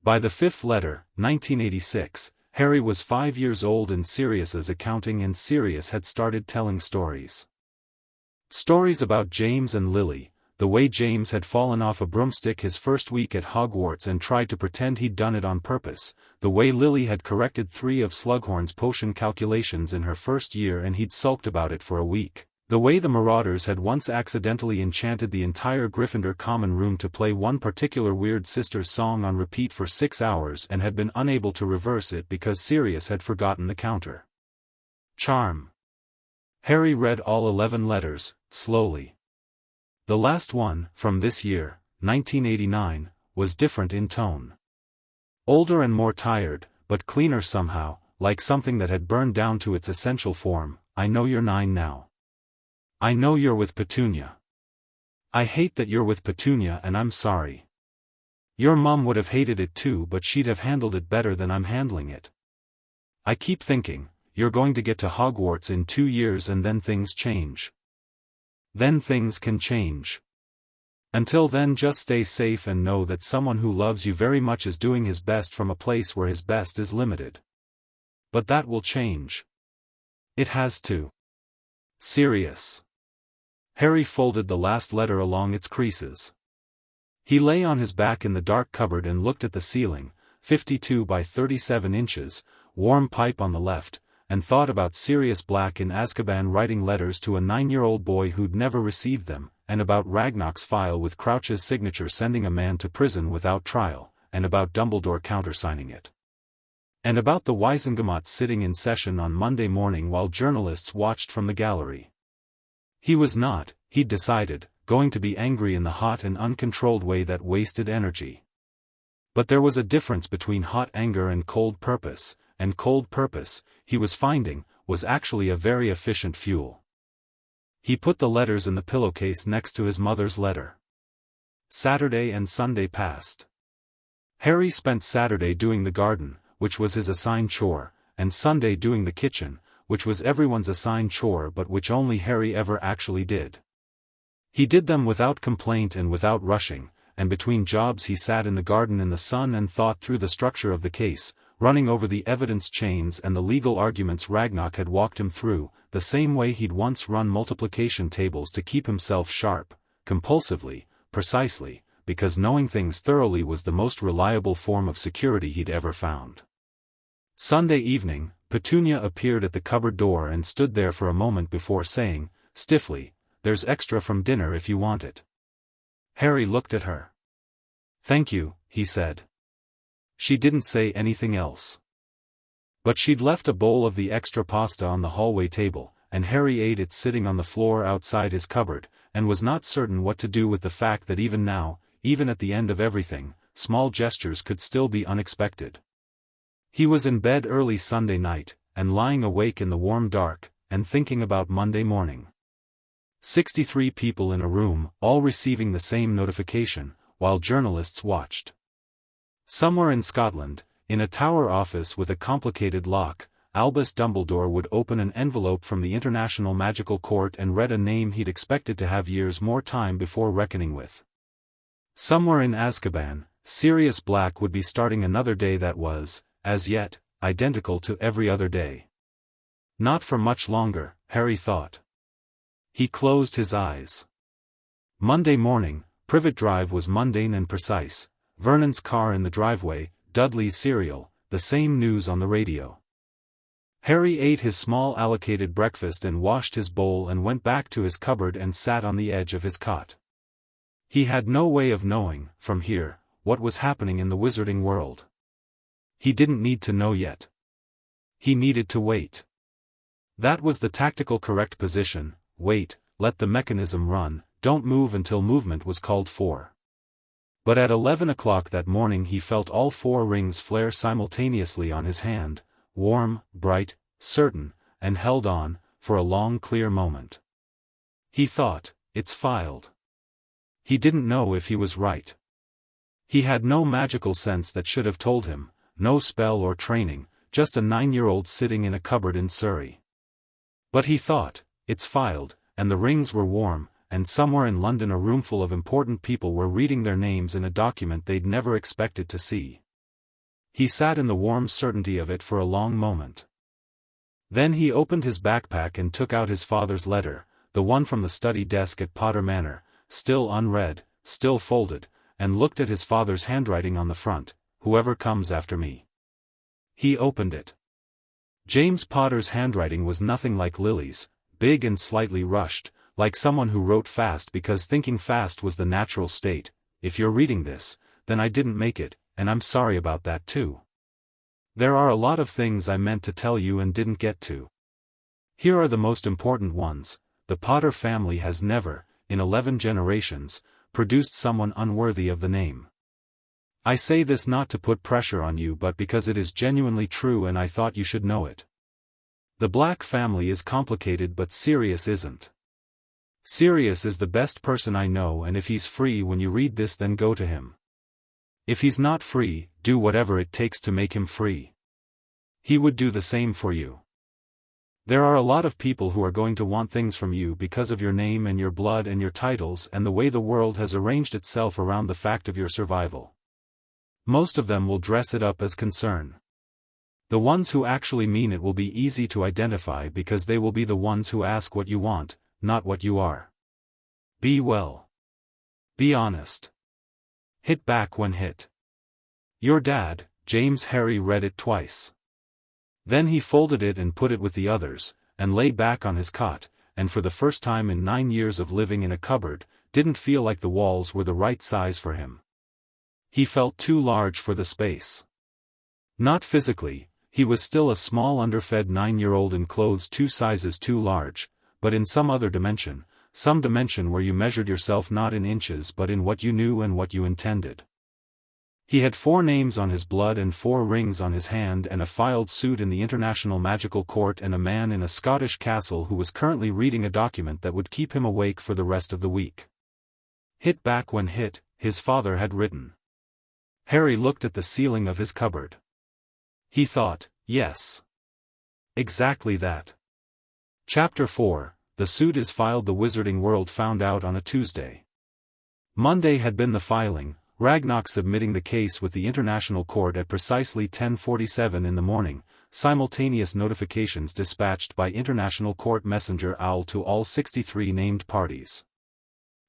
By the 5th letter, 1986, Harry was 5 years old in Sirius's accounting, and Sirius had started telling stories. Stories about James and Lily, the way James had fallen off a broomstick his first week at Hogwarts and tried to pretend he'd done it on purpose, the way Lily had corrected 3 of Slughorn's potion calculations in her first year and he'd sulked about it for a week, the way the Marauders had once accidentally enchanted the entire Gryffindor common room to play one particular Weird Sisters song on repeat for 6 hours and had been unable to reverse it because Sirius had forgotten the counter. Charm. Harry read all 11 letters, slowly. The last one, from this year, 1989, was different in tone. Older and more tired, but cleaner somehow, like something that had burned down to its essential form. I know you're 9 now. I know you're with Petunia. I hate that you're with Petunia, and I'm sorry. Your mum would have hated it too, but she'd have handled it better than I'm handling it. I keep thinking, you're going to get to Hogwarts in 2 years and then things change. Then things can change. Until then, just stay safe and know that someone who loves you very much is doing his best from a place where his best is limited. But that will change. It has to. Sirius. Harry folded the last letter along its creases. He lay on his back in the dark cupboard and looked at the ceiling, 52 by 37 inches, warm pipe on the left, and thought about Sirius Black in Azkaban writing letters to a 9-year-old boy who'd never received them, and about Ragnarok's file with Crouch's signature sending a man to prison without trial, and about Dumbledore countersigning it. And about the Wizengamot sitting in session on Monday morning while journalists watched from the gallery. He was not, he'd decided, going to be angry in the hot and uncontrolled way that wasted energy. But there was a difference between hot anger and cold purpose, and cold purpose, he was finding, was actually a very efficient fuel. He put the letters in the pillowcase next to his mother's letter. Saturday and Sunday passed. Harry spent Saturday doing the garden, which was his assigned chore, and Sunday doing the kitchen, which was everyone's assigned chore but which only Harry ever actually did. He did them without complaint and without rushing, and between jobs he sat in the garden in the sun and thought through the structure of the case, running over the evidence chains and the legal arguments Ragnarok had walked him through, the same way he'd once run multiplication tables to keep himself sharp, compulsively, precisely, because knowing things thoroughly was the most reliable form of security he'd ever found. Sunday evening, Petunia appeared at the cupboard door and stood there for a moment before saying, stiffly, "There's extra from dinner if you want it." Harry looked at her. "Thank you," he said. She didn't say anything else. But she'd left a bowl of the extra pasta on the hallway table, and Harry ate it sitting on the floor outside his cupboard, and was not certain what to do with the fact that even now, even at the end of everything, small gestures could still be unexpected. He was in bed early Sunday night, and lying awake in the warm dark, and thinking about Monday morning. 63 people in a room, all receiving the same notification, while journalists watched. Somewhere in Scotland, in a tower office with a complicated lock, Albus Dumbledore would open an envelope from the International Magical Court and read a name he'd expected to have years more time before reckoning with. Somewhere in Azkaban, Sirius Black would be starting another day that was, as yet, identical to every other day. Not for much longer, Harry thought. He closed his eyes. Monday morning, Privet Drive was mundane and precise. Vernon's car in the driveway, Dudley's cereal, the same news on the radio. Harry ate his small allocated breakfast and washed his bowl and went back to his cupboard and sat on the edge of his cot. He had no way of knowing, from here, what was happening in the wizarding world. He didn't need to know yet. He needed to wait. That was the tactical correct position. Wait, let the mechanism run, don't move until movement was called for. But at 11 o'clock that morning he felt all 4 rings flare simultaneously on his hand, warm, bright, certain, and held on, for a long clear moment. He thought, it's filed. He didn't know if he was right. He had no magical sense that should have told him, no spell or training, just a 9-year-old sitting in a cupboard in Surrey. But he thought, it's filed, and the rings were warm, and somewhere in London a roomful of important people were reading their names in a document they'd never expected to see. He sat in the warm certainty of it for a long moment. Then he opened his backpack and took out his father's letter, the one from the study desk at Potter Manor, still unread, still folded, and looked at his father's handwriting on the front, "Whoever comes after me." He opened it. James Potter's handwriting was nothing like Lily's, big and slightly rushed, like someone who wrote fast because thinking fast was the natural state. If you're reading this, then I didn't make it, and I'm sorry about that too. There are a lot of things I meant to tell you and didn't get to. Here are the most important ones. The Potter family has never, in 11 generations, produced someone unworthy of the name. I say this not to put pressure on you but because it is genuinely true and I thought you should know it. The Black family is complicated but Sirius isn't. Sirius is the best person I know and if he's free when you read this then go to him. If he's not free, do whatever it takes to make him free. He would do the same for you. There are a lot of people who are going to want things from you because of your name and your blood and your titles and the way the world has arranged itself around the fact of your survival. Most of them will dress it up as concern. The ones who actually mean it will be easy to identify because they will be the ones who ask what you want, not what you are. Be well. Be honest. Hit back when hit. Your dad, James. Harry read it twice. Then he folded it and put it with the others, and lay back on his cot, and for the first time in 9 years of living in a cupboard, didn't feel like the walls were the right size for him. He felt too large for the space. Not physically. He was still a small underfed 9-year-old in clothes 2 sizes too large, but in some other dimension, some dimension where you measured yourself not in inches but in what you knew and what you intended. He had 4 names on his blood and 4 rings on his hand and a filed suit in the International Magical Court and a man in a Scottish castle who was currently reading a document that would keep him awake for the rest of the week. Hit back when hit, his father had written. Harry looked at the ceiling of his cupboard. He thought, yes. Exactly that. Chapter 4, The suit is filed. The Wizarding World found out on a Tuesday. Monday had been the filing, Ragnarok submitting the case with the International Court at precisely 10:47 in the morning, simultaneous notifications dispatched by International Court Messenger OWL to all 63 named parties.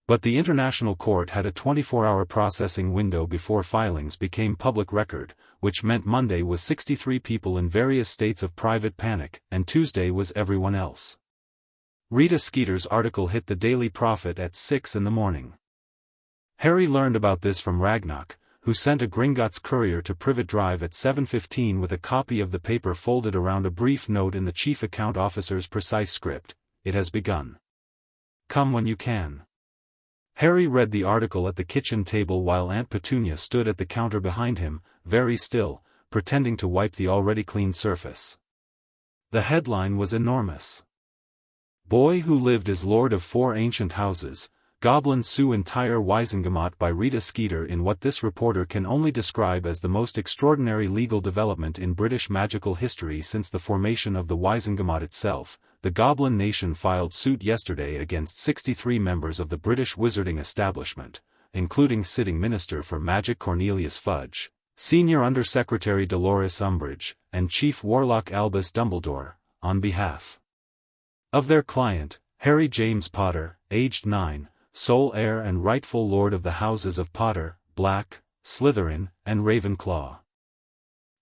But the International Court had a 24-hour processing window before filings became public record, which meant Monday was 63 people in various states of private panic, and Tuesday was everyone else. Rita Skeeter's article hit the Daily Prophet at 6 in the morning. Harry learned about this from Ragnarok, who sent a Gringotts courier to Privet Drive at 7:15 with a copy of the paper folded around a brief note in the chief account officer's precise script. It has begun. Come when you can. Harry read the article at the kitchen table while Aunt Petunia stood at the counter behind him, very still, pretending to wipe the already clean surface. The headline was enormous. Boy who lived as lord of 4 ancient houses, goblins sue entire Wizengamot by Rita Skeeter in what this reporter can only describe as the most extraordinary legal development in British magical history since the formation of the Wizengamot itself. The Goblin Nation filed suit yesterday against 63 members of the British wizarding establishment, including sitting Minister for Magic Cornelius Fudge, Senior Undersecretary Dolores Umbridge, and Chief Warlock Albus Dumbledore, on behalf of their client, Harry James Potter, aged 9, sole heir and rightful lord of the houses of Potter, Black, Slytherin, and Ravenclaw.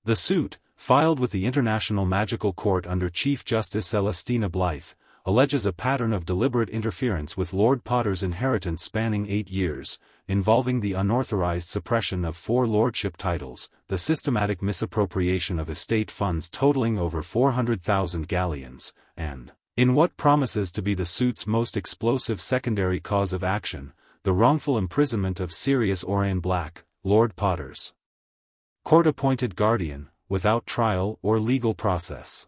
The suit, filed with the International Magical Court under Chief Justice Celestina Blythe, alleges a pattern of deliberate interference with Lord Potter's inheritance spanning 8 years, involving the unauthorized suppression of 4 lordship titles, the systematic misappropriation of estate funds totaling over 400,000 galleons, and, in what promises to be the suit's most explosive secondary cause of action, the wrongful imprisonment of Sirius Orain Black, Lord Potter's court-appointed guardian, without trial or legal process.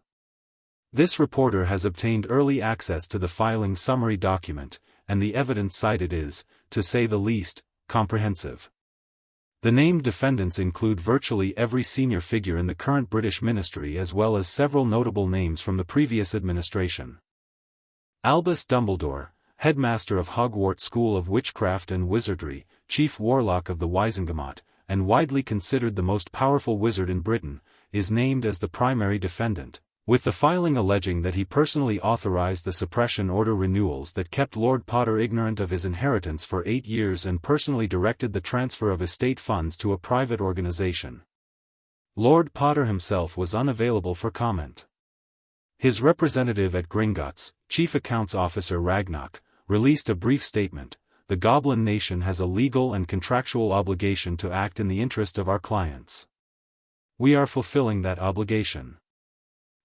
This reporter has obtained early access to the filing summary document, and the evidence cited is, to say the least, comprehensive. The named defendants include virtually every senior figure in the current British ministry as well as several notable names from the previous administration. Albus Dumbledore, headmaster of Hogwarts School of Witchcraft and Wizardry, chief warlock of the Wizengamot, and widely considered the most powerful wizard in Britain, is named as the primary defendant, with the filing alleging that he personally authorized the suppression order renewals that kept Lord Potter ignorant of his inheritance for 8 years and personally directed the transfer of estate funds to a private organization. Lord Potter himself was unavailable for comment. His representative at Gringotts, Chief Accounts Officer Ragnarok, released a brief statement. The Goblin Nation has a legal and contractual obligation to act in the interest of our clients. We are fulfilling that obligation.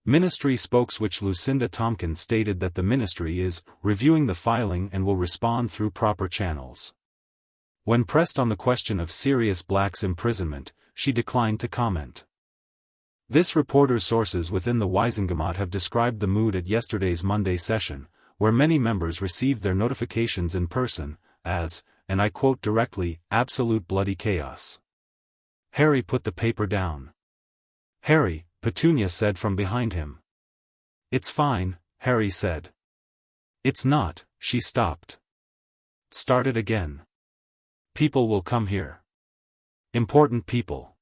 Ministry spokeswitch Lucinda Tompkins stated that the ministry is reviewing the filing and will respond through proper channels. When pressed on the question of Sirius Black's imprisonment, she declined to comment. This reporter's sources within the Wizengamot have described the mood at yesterday's Monday session, where many members received their notifications in person, as, and I quote directly, absolute bloody chaos. Harry put the paper down. Harry, Petunia said from behind him. It's fine, Harry said. It's not, she stopped. Start it again. People will come here. Important people.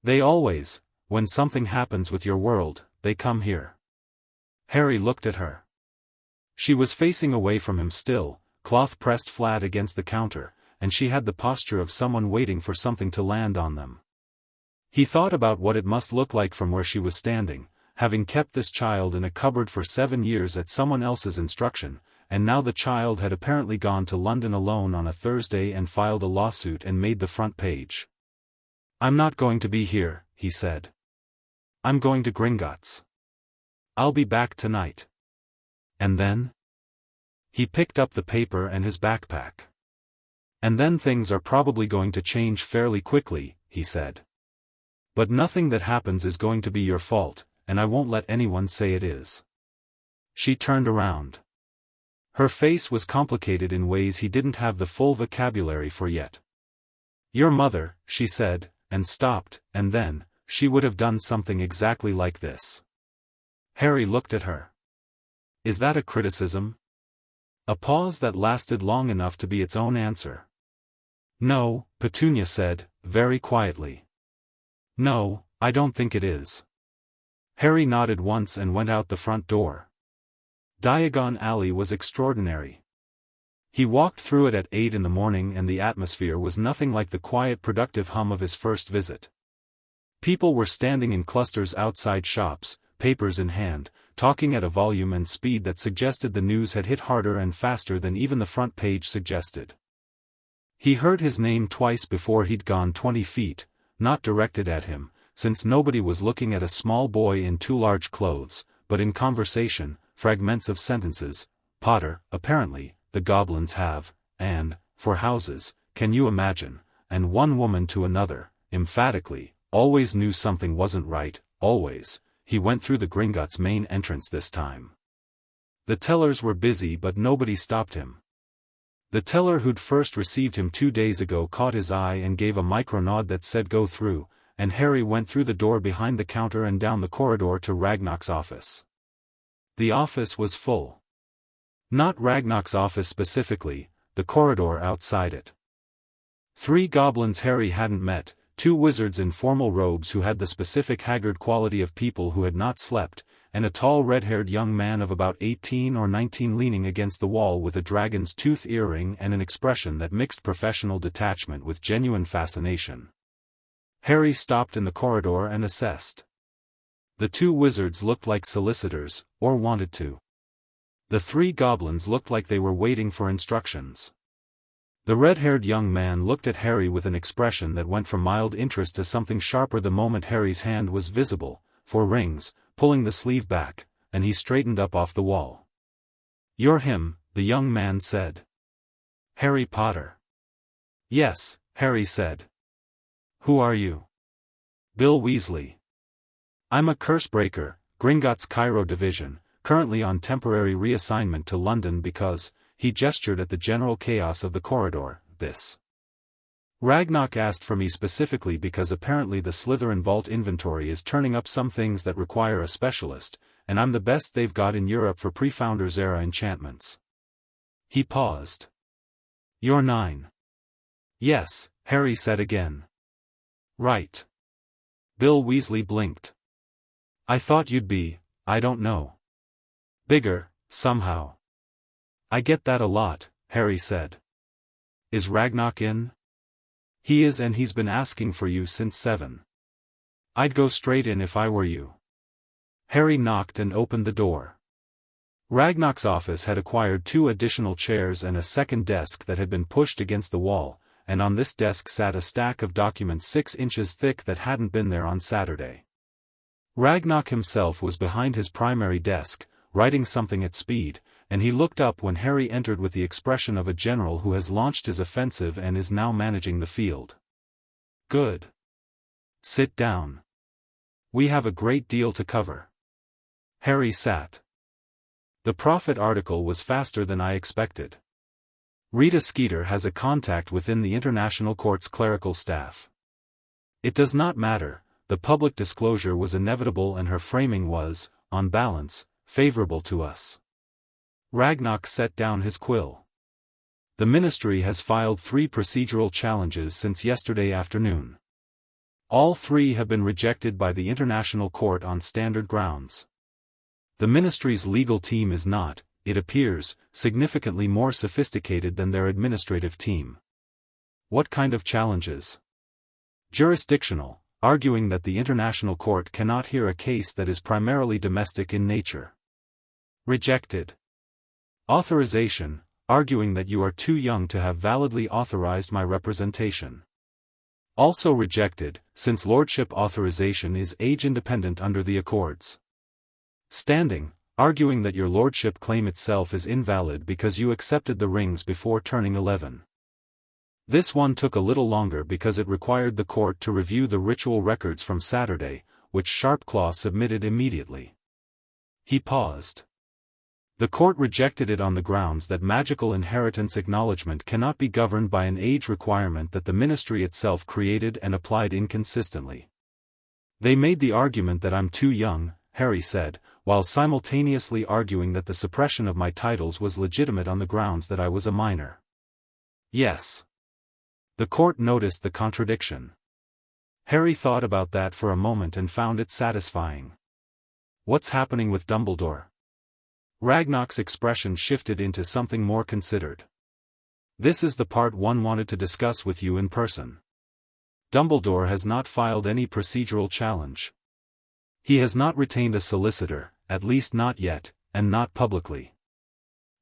They always, when something happens with your world, they come here. Harry looked at her. She was facing away from him still, cloth pressed flat against the counter, and she had the posture of someone waiting for something to land on them. He thought about what it must look like from where she was standing, having kept this child in a cupboard for 7 years at someone else's instruction, and now the child had apparently gone to London alone on a Thursday and filed a lawsuit and made the front page. I'm not going to be here, he said. I'm going to Gringotts. I'll be back tonight. And then? He picked up the paper and his backpack. And then things are probably going to change fairly quickly, he said. But nothing that happens is going to be your fault, and I won't let anyone say it is. She turned around. Her face was complicated in ways he didn't have the full vocabulary for yet. Your mother, she said, and stopped, and then, she would have done something exactly like this. Harry looked at her. Is that a criticism? A pause that lasted long enough to be its own answer. No, Petunia said, very quietly. No, I don't think it is. Harry nodded once and went out the front door. Diagon Alley was extraordinary. He walked through it at 8 in the morning and the atmosphere was nothing like the quiet productive hum of his first visit. People were standing in clusters outside shops, papers in hand, talking at a volume and speed that suggested the news had hit harder and faster than even the front page suggested. He heard his name twice before he'd gone 20 feet, not directed at him, since nobody was looking at a small boy in too large clothes, but in conversation, fragments of sentences. Potter, apparently, the goblins have, and, for houses, can you imagine, and one woman to another, emphatically, always knew something wasn't right, always. He went through the Gringotts' main entrance this time. The tellers were busy but nobody stopped him. The teller who'd first received him 2 days ago caught his eye and gave a micro-nod that said go through, and Harry went through the door behind the counter and down the corridor to Ragnar's office. The office was full. Not Ragnar's office specifically, the corridor outside it. 3 goblins Harry hadn't met, 2 wizards in formal robes who had the specific haggard quality of people who had not slept, and a tall red-haired young man of about 18 or 19 leaning against the wall with a dragon's tooth earring and an expression that mixed professional detachment with genuine fascination. Harry stopped in the corridor and assessed. The 2 wizards looked like solicitors, or wanted to. The 3 goblins looked like they were waiting for instructions. The red-haired young man looked at Harry with an expression that went from mild interest to something sharper the moment Harry's hand was visible, for rings, pulling the sleeve back, and he straightened up off the wall. "You're him," the young man said. "Harry Potter." "Yes," Harry said. "Who are you?" "Bill Weasley. I'm a cursebreaker, Gringotts' Cairo division, currently on temporary reassignment to London because," he gestured at the general chaos of the corridor, "this. Ragnar asked for me specifically because apparently the Slytherin Vault inventory is turning up some things that require a specialist, and I'm the best they've got in Europe for pre-Founders era enchantments." He paused. "You're 9. "Yes," Harry said again. "Right." Bill Weasley blinked. "I thought you'd be, I don't know. Bigger, somehow." "I get that a lot," Harry said. "Is Ragnar in?" "He is, and he's been asking for you since 7. I'd go straight in if I were you." Harry knocked and opened the door. Ragnar's office had acquired 2 additional chairs and a second desk that had been pushed against the wall, and on this desk sat a stack of documents 6 inches thick that hadn't been there on Saturday. Ragnar himself was behind his primary desk, writing something at speed, and he looked up when Harry entered with the expression of a general who has launched his offensive and is now managing the field. "Good. Sit down. We have a great deal to cover." Harry sat. "The Prophet article was faster than I expected. Rita Skeeter has a contact within the International Court's clerical staff. It does not matter, the public disclosure was inevitable and her framing was, on balance, favorable to us." Ragnar set down his quill. "The Ministry has filed 3 procedural challenges since yesterday afternoon. All 3 have been rejected by the International Court on standard grounds. The Ministry's legal team is not, it appears, significantly more sophisticated than their administrative team." "What kind of challenges?" "Jurisdictional, arguing that the International Court cannot hear a case that is primarily domestic in nature." "Rejected." "Authorization, arguing that you are too young to have validly authorized my representation." "Also rejected, since lordship authorization is age-independent under the Accords." "Standing, arguing that your lordship claim itself is invalid because you accepted the rings before turning 11. This one took a little longer because it required the court to review the ritual records from Saturday, which Sharpclaw submitted immediately." He paused. "The court rejected it on the grounds that magical inheritance acknowledgement cannot be governed by an age requirement that the Ministry itself created and applied inconsistently. They made the argument that I'm too young," Harry said, while simultaneously arguing that the suppression of my titles was legitimate on the grounds that I was a minor. "Yes." The court noticed the contradiction. Harry thought about that for a moment and found it satisfying. "What's happening with Dumbledore?" Ragnar's expression shifted into something more considered. "This is the part one wanted to discuss with you in person. Dumbledore has not filed any procedural challenge. He has not retained a solicitor, at least not yet, and not publicly.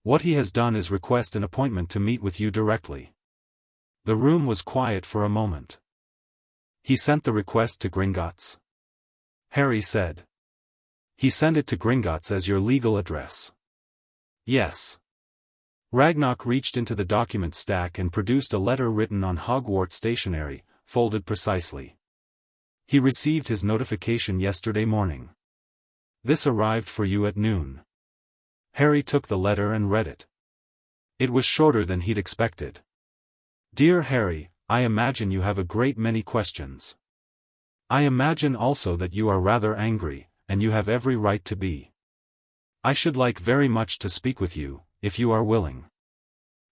What he has done is request an appointment to meet with you directly." The room was quiet for a moment. "He sent the request to Gringotts?" Harry said. "He sent it to Gringotts as your legal address." "Yes." Ragnock reached into the document stack and produced a letter written on Hogwarts stationery, folded precisely. He received his notification yesterday morning. This arrived for you at noon. Harry took the letter and read it. It was shorter than he'd expected. Dear Harry, I imagine you have a great many questions. I imagine also that you are rather angry, and you have every right to be. I should like very much to speak with you, if you are willing.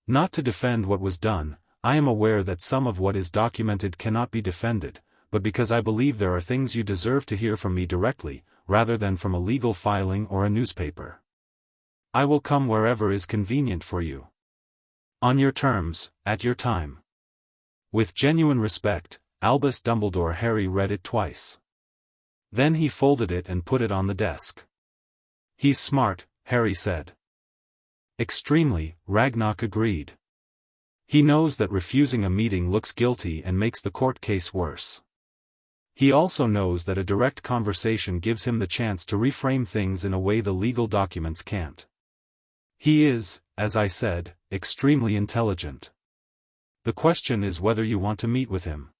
Not to defend what was done, I am aware that some of what is documented cannot be defended, but because I believe there are things you deserve to hear from me directly, rather than from a legal filing or a newspaper. I will come wherever is convenient for you. On your terms, at your time. With genuine respect, Albus Dumbledore. Harry read it twice. Then he folded it and put it on the desk. He's smart, Harry said. Extremely, Ragnock agreed. He knows that refusing a meeting looks guilty and makes the court case worse. He also knows that a direct conversation gives him the chance to reframe things in a way the legal documents can't. He is, as I said, extremely intelligent. The question is whether you want to meet with him.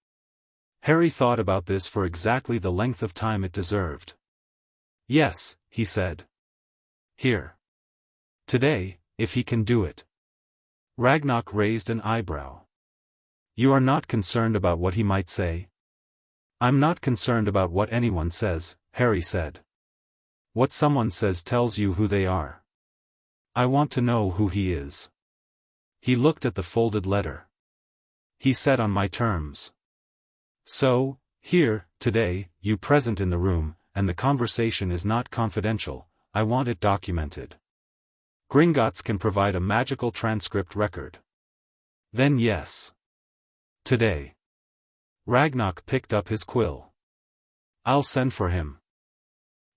Harry thought about this for exactly the length of time it deserved. Yes, he said. Here. Today, if he can do it. Ragnock raised an eyebrow. You are not concerned about what he might say? I'm not concerned about what anyone says, Harry said. What someone says tells you who they are. I want to know who he is. He looked at the folded letter. He said on my terms. So, here, today, you present in the room, and the conversation is not confidential, I want it documented. Gringotts can provide a magical transcript record. Then yes. Today. Ragnock picked up his quill. I'll send for him.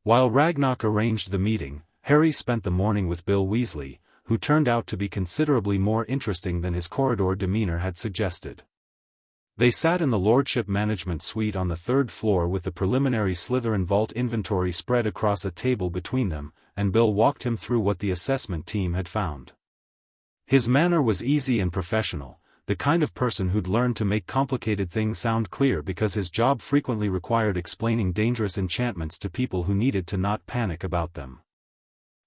While Ragnock arranged the meeting, Harry spent the morning with Bill Weasley, who turned out to be considerably more interesting than his corridor demeanor had suggested. They sat in the Lordship Management Suite on the third floor with the preliminary Slytherin Vault inventory spread across a table between them, and Bill walked him through what the assessment team had found. His manner was easy and professional, the kind of person who'd learned to make complicated things sound clear because his job frequently required explaining dangerous enchantments to people who needed to not panic about them.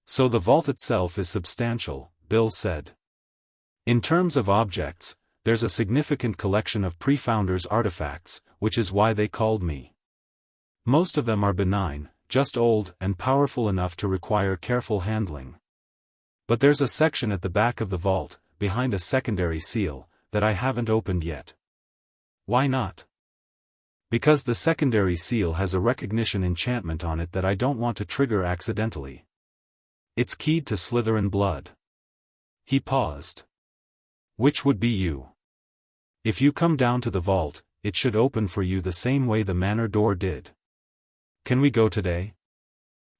So the vault itself is substantial, Bill said. In terms of objects, there's a significant collection of pre-founders' artifacts, which is why they called me. Most of them are benign, just old and powerful enough to require careful handling. But there's a section at the back of the vault, behind a secondary seal, that I haven't opened yet. Why not? Because the secondary seal has a recognition enchantment on it that I don't want to trigger accidentally. It's keyed to Slytherin blood. He paused. Which would be you. If you come down to the vault, it should open for you the same way the manor door did. Can we go today?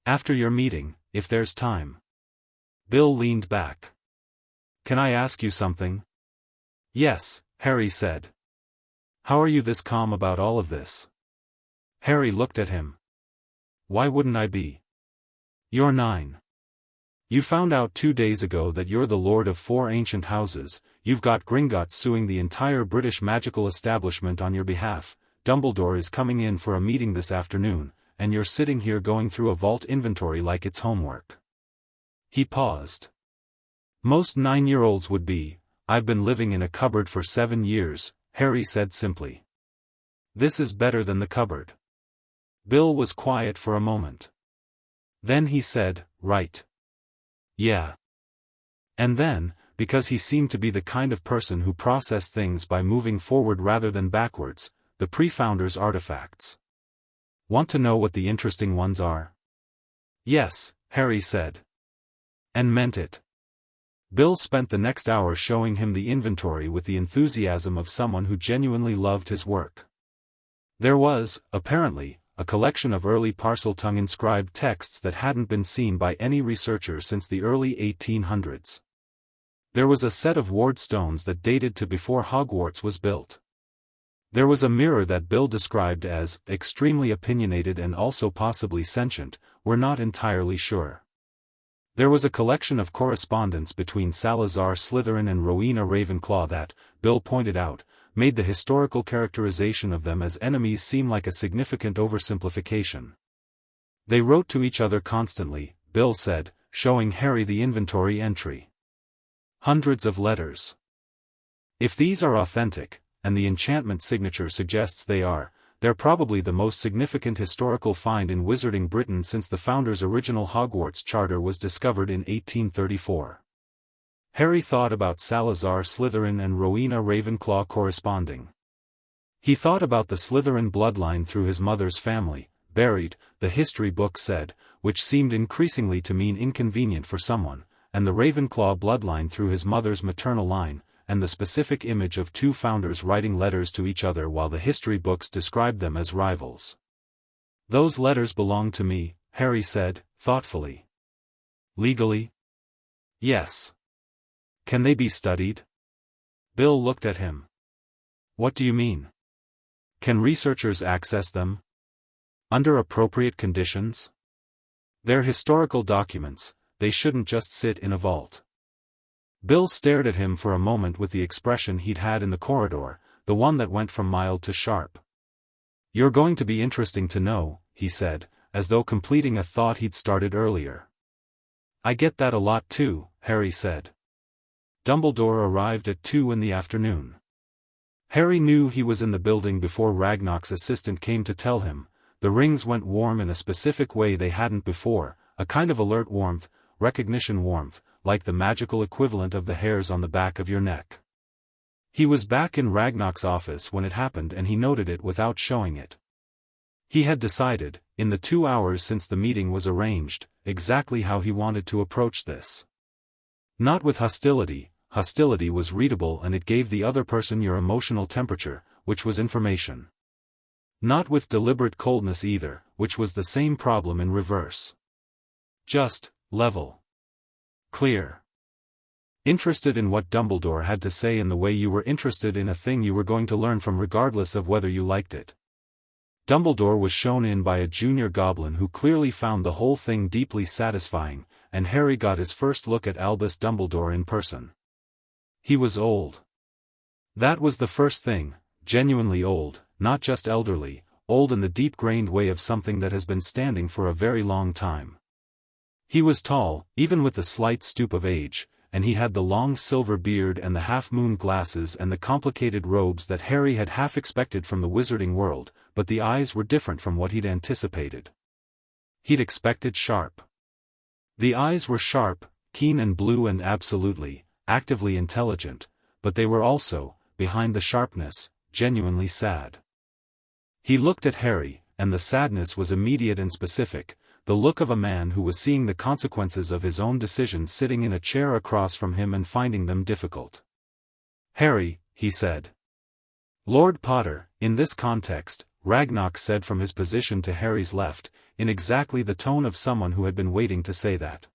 After your meeting, if there's time. Bill leaned back. Can I ask you something? Yes, Harry said. How are you this calm about all of this? Harry looked at him. Why wouldn't I be? You're 9. You found out 2 days ago that you're the lord of 4 ancient houses, you've got Gringotts suing the entire British magical establishment on your behalf, Dumbledore is coming in for a meeting this afternoon, and you're sitting here going through a vault inventory like it's homework. He paused. Most 9-year-olds would be. I've been living in a cupboard for 7 years, Harry said simply. This is better than the cupboard. Bill was quiet for a moment. Then he said, right. Yeah. And then, because he seemed to be the kind of person who processed things by moving forward rather than backwards, the pre-founders' artifacts. Want to know what the interesting ones are? Yes, Harry said. And meant it. Bill spent the next hour showing him the inventory with the enthusiasm of someone who genuinely loved his work. There was, apparently, a collection of early Parseltongue inscribed texts that hadn't been seen by any researcher since the early 1800s. There was a set of ward stones that dated to before Hogwarts was built. There was a mirror that Bill described as extremely opinionated and also possibly sentient, we're not entirely sure. There was a collection of correspondence between Salazar Slytherin and Rowena Ravenclaw that, Bill pointed out, made the historical characterization of them as enemies seem like a significant oversimplification. They wrote to each other constantly, Bill said, showing Harry the inventory entry. Hundreds of letters. If these are authentic, and the enchantment signature suggests they are, they're probably the most significant historical find in Wizarding Britain since the founders' original Hogwarts charter was discovered in 1834. Harry thought about Salazar Slytherin and Rowena Ravenclaw corresponding. He thought about the Slytherin bloodline through his mother's family, buried, the history book said, which seemed increasingly to mean inconvenient for someone, and the Ravenclaw bloodline through his mother's maternal line, and the specific image of two founders writing letters to each other while the history books described them as rivals. Those letters belong to me, Harry said, thoughtfully. Legally? Yes. Can they be studied? Bill looked at him. What do you mean? Can researchers access them? Under appropriate conditions? They're historical documents, they shouldn't just sit in a vault. Bill stared at him for a moment with the expression he'd had in the corridor, the one that went from mild to sharp. You're going to be interesting to know, he said, as though completing a thought he'd started earlier. I get that a lot too, Harry said. Dumbledore arrived at 2 in the afternoon. Harry knew he was in the building before Ragnarok's assistant came to tell him. The rings went warm in a specific way they hadn't before, a kind of alert warmth, recognition warmth, like the magical equivalent of the hairs on the back of your neck. He was back in Ragnarok's office when it happened and he noted it without showing it. He had decided, in the 2 hours since the meeting was arranged, exactly how he wanted to approach this. Not with hostility. Hostility was readable and it gave the other person your emotional temperature, which was information. Not with deliberate coldness either, which was the same problem in reverse. Just, level. Clear. Interested in what Dumbledore had to say in the way you were interested in a thing you were going to learn from regardless of whether you liked it. Dumbledore was shown in by a junior goblin who clearly found the whole thing deeply satisfying, and Harry got his first look at Albus Dumbledore in person. He was old. That was the first thing, genuinely old, not just elderly, old in the deep-grained way of something that has been standing for a very long time. He was tall, even with the slight stoop of age, and he had the long silver beard and the half-moon glasses and the complicated robes that Harry had half expected from the wizarding world, but the eyes were different from what he'd anticipated. He'd expected sharp. The eyes were sharp, keen and blue and absolutely, actively intelligent, but they were also, behind the sharpness, genuinely sad. He looked at Harry, and the sadness was immediate and specific, the look of a man who was seeing the consequences of his own decisions sitting in a chair across from him and finding them difficult. Harry, he said. Lord Potter, in this context, Ragnarok said from his position to Harry's left, in exactly the tone of someone who had been waiting to say that.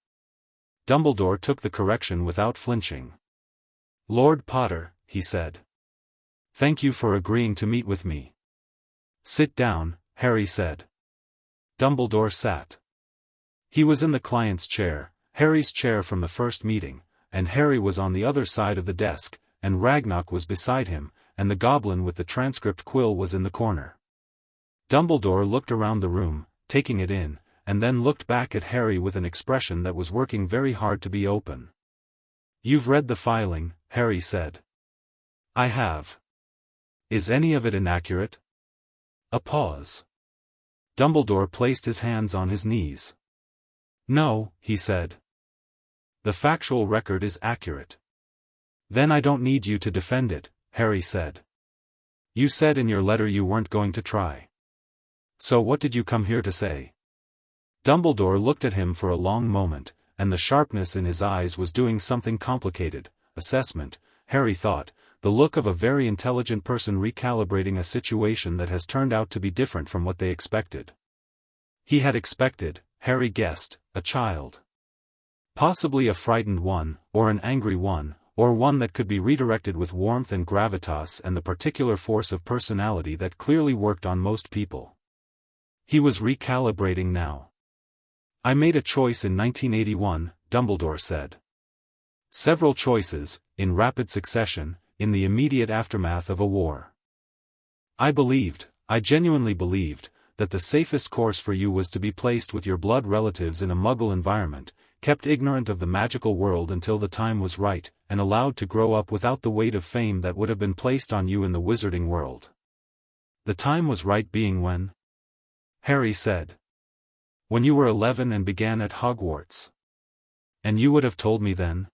Dumbledore took the correction without flinching. Lord Potter, he said. Thank you for agreeing to meet with me. Sit down, Harry said. Dumbledore sat. He was in the client's chair, Harry's chair from the first meeting, and Harry was on the other side of the desk, and Ragnarok was beside him, and the goblin with the transcript quill was in the corner. Dumbledore looked around the room, taking it in, and then looked back at Harry with an expression that was working very hard to be open. You've read the filing, Harry said. I have. Is any of it inaccurate? A pause. Dumbledore placed his hands on his knees. No, he said. The factual record is accurate. Then I don't need you to defend it, Harry said. You said in your letter you weren't going to try. So what did you come here to say? Dumbledore looked at him for a long moment, and the sharpness in his eyes was doing something complicated. Assessment, Harry thought, the look of a very intelligent person recalibrating a situation that has turned out to be different from what they expected. He had expected, Harry guessed, a child. Possibly a frightened one, or an angry one, or one that could be redirected with warmth and gravitas and the particular force of personality that clearly worked on most people. He was recalibrating now. I made a choice in 1981, Dumbledore said. Several choices, in rapid succession, in the immediate aftermath of a war. I genuinely believed, that the safest course for you was to be placed with your blood relatives in a Muggle environment, kept ignorant of the magical world until the time was right, and allowed to grow up without the weight of fame that would have been placed on you in the wizarding world. The time was right being when? Harry said. When you were 11 and began at Hogwarts. And you would have told me then?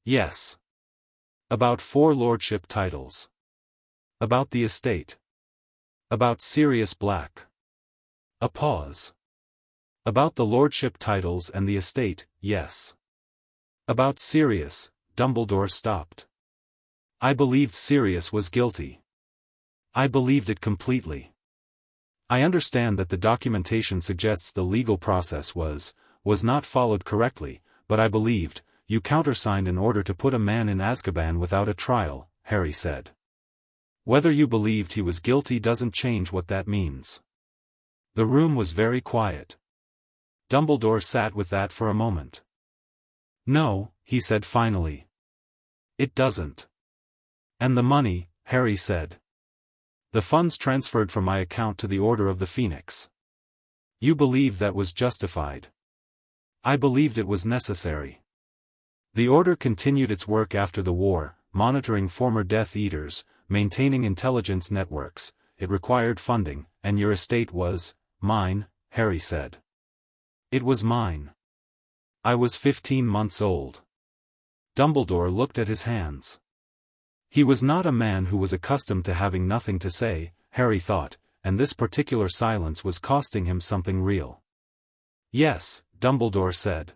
Yes. About 4 lordship titles. About the estate. About Sirius Black. A pause. About the lordship titles and the estate, yes. About Sirius, Dumbledore stopped. I believed Sirius was guilty. I believed it completely. I understand that the documentation suggests the legal process was not followed correctly, but I believed, you countersigned in order to put a man in Azkaban without a trial, Harry said. Whether you believed he was guilty doesn't change what that means. The room was very quiet. Dumbledore sat with that for a moment. No, he said finally. It doesn't. And the money, Harry said. The funds transferred from my account to the Order of the Phoenix. You believed that was justified. I believed it was necessary. The Order continued its work after the war, monitoring former Death Eaters, maintaining intelligence networks. It required funding, and your estate was mine, Harry said. It was mine. I was 15 months old. Dumbledore looked at his hands. He was not a man who was accustomed to having nothing to say, Harry thought, and this particular silence was costing him something real. Yes, Dumbledore said.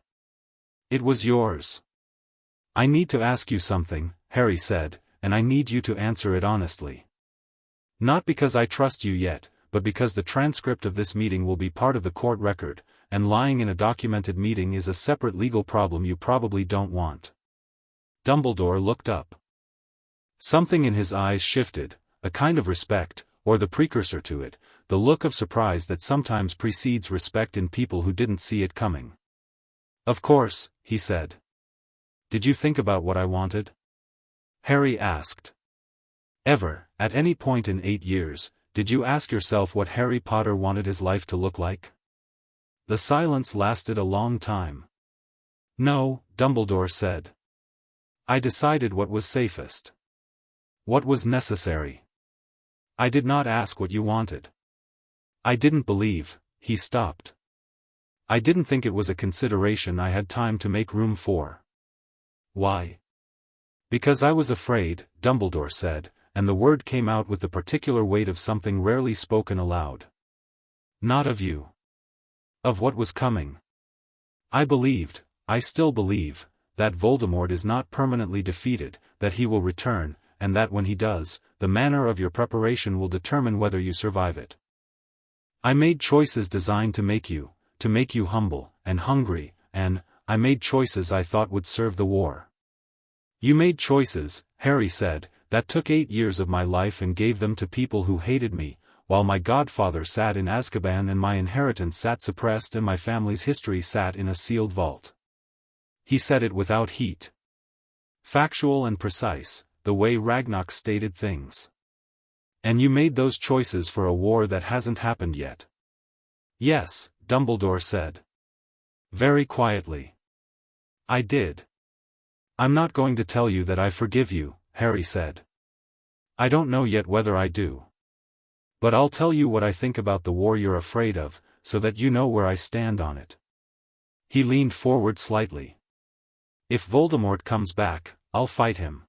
It was yours. I need to ask you something, Harry said, and I need you to answer it honestly. Not because I trust you yet, but because the transcript of this meeting will be part of the court record, and lying in a documented meeting is a separate legal problem you probably don't want. Dumbledore looked up. Something in his eyes shifted, a kind of respect, or the precursor to it, the look of surprise that sometimes precedes respect in people who didn't see it coming. Of course, he said. Did you think about what I wanted? Harry asked. Ever, at any point in 8 years, did you ask yourself what Harry Potter wanted his life to look like? The silence lasted a long time. No, Dumbledore said. I decided what was safest. What was necessary. I did not ask what you wanted. I didn't believe, he stopped. I didn't think it was a consideration I had time to make room for. Why? Because I was afraid, Dumbledore said, and the word came out with the particular weight of something rarely spoken aloud. Not of you. Of what was coming. I believed, I still believe, that Voldemort is not permanently defeated, that he will return, and that when he does, the manner of your preparation will determine whether you survive it. I made choices designed to make you humble, and hungry, and, I made choices I thought would serve the war. You made choices, Harry said, that took 8 years of my life and gave them to people who hated me, while my godfather sat in Azkaban and my inheritance sat suppressed and my family's history sat in a sealed vault. He said it without heat. Factual and precise, the way Ragnarok stated things. And you made those choices for a war that hasn't happened yet. Yes, Dumbledore said. Very quietly. I did. I'm not going to tell you that I forgive you, Harry said. I don't know yet whether I do. But I'll tell you what I think about the war you're afraid of, so that you know where I stand on it. He leaned forward slightly. If Voldemort comes back, I'll fight him.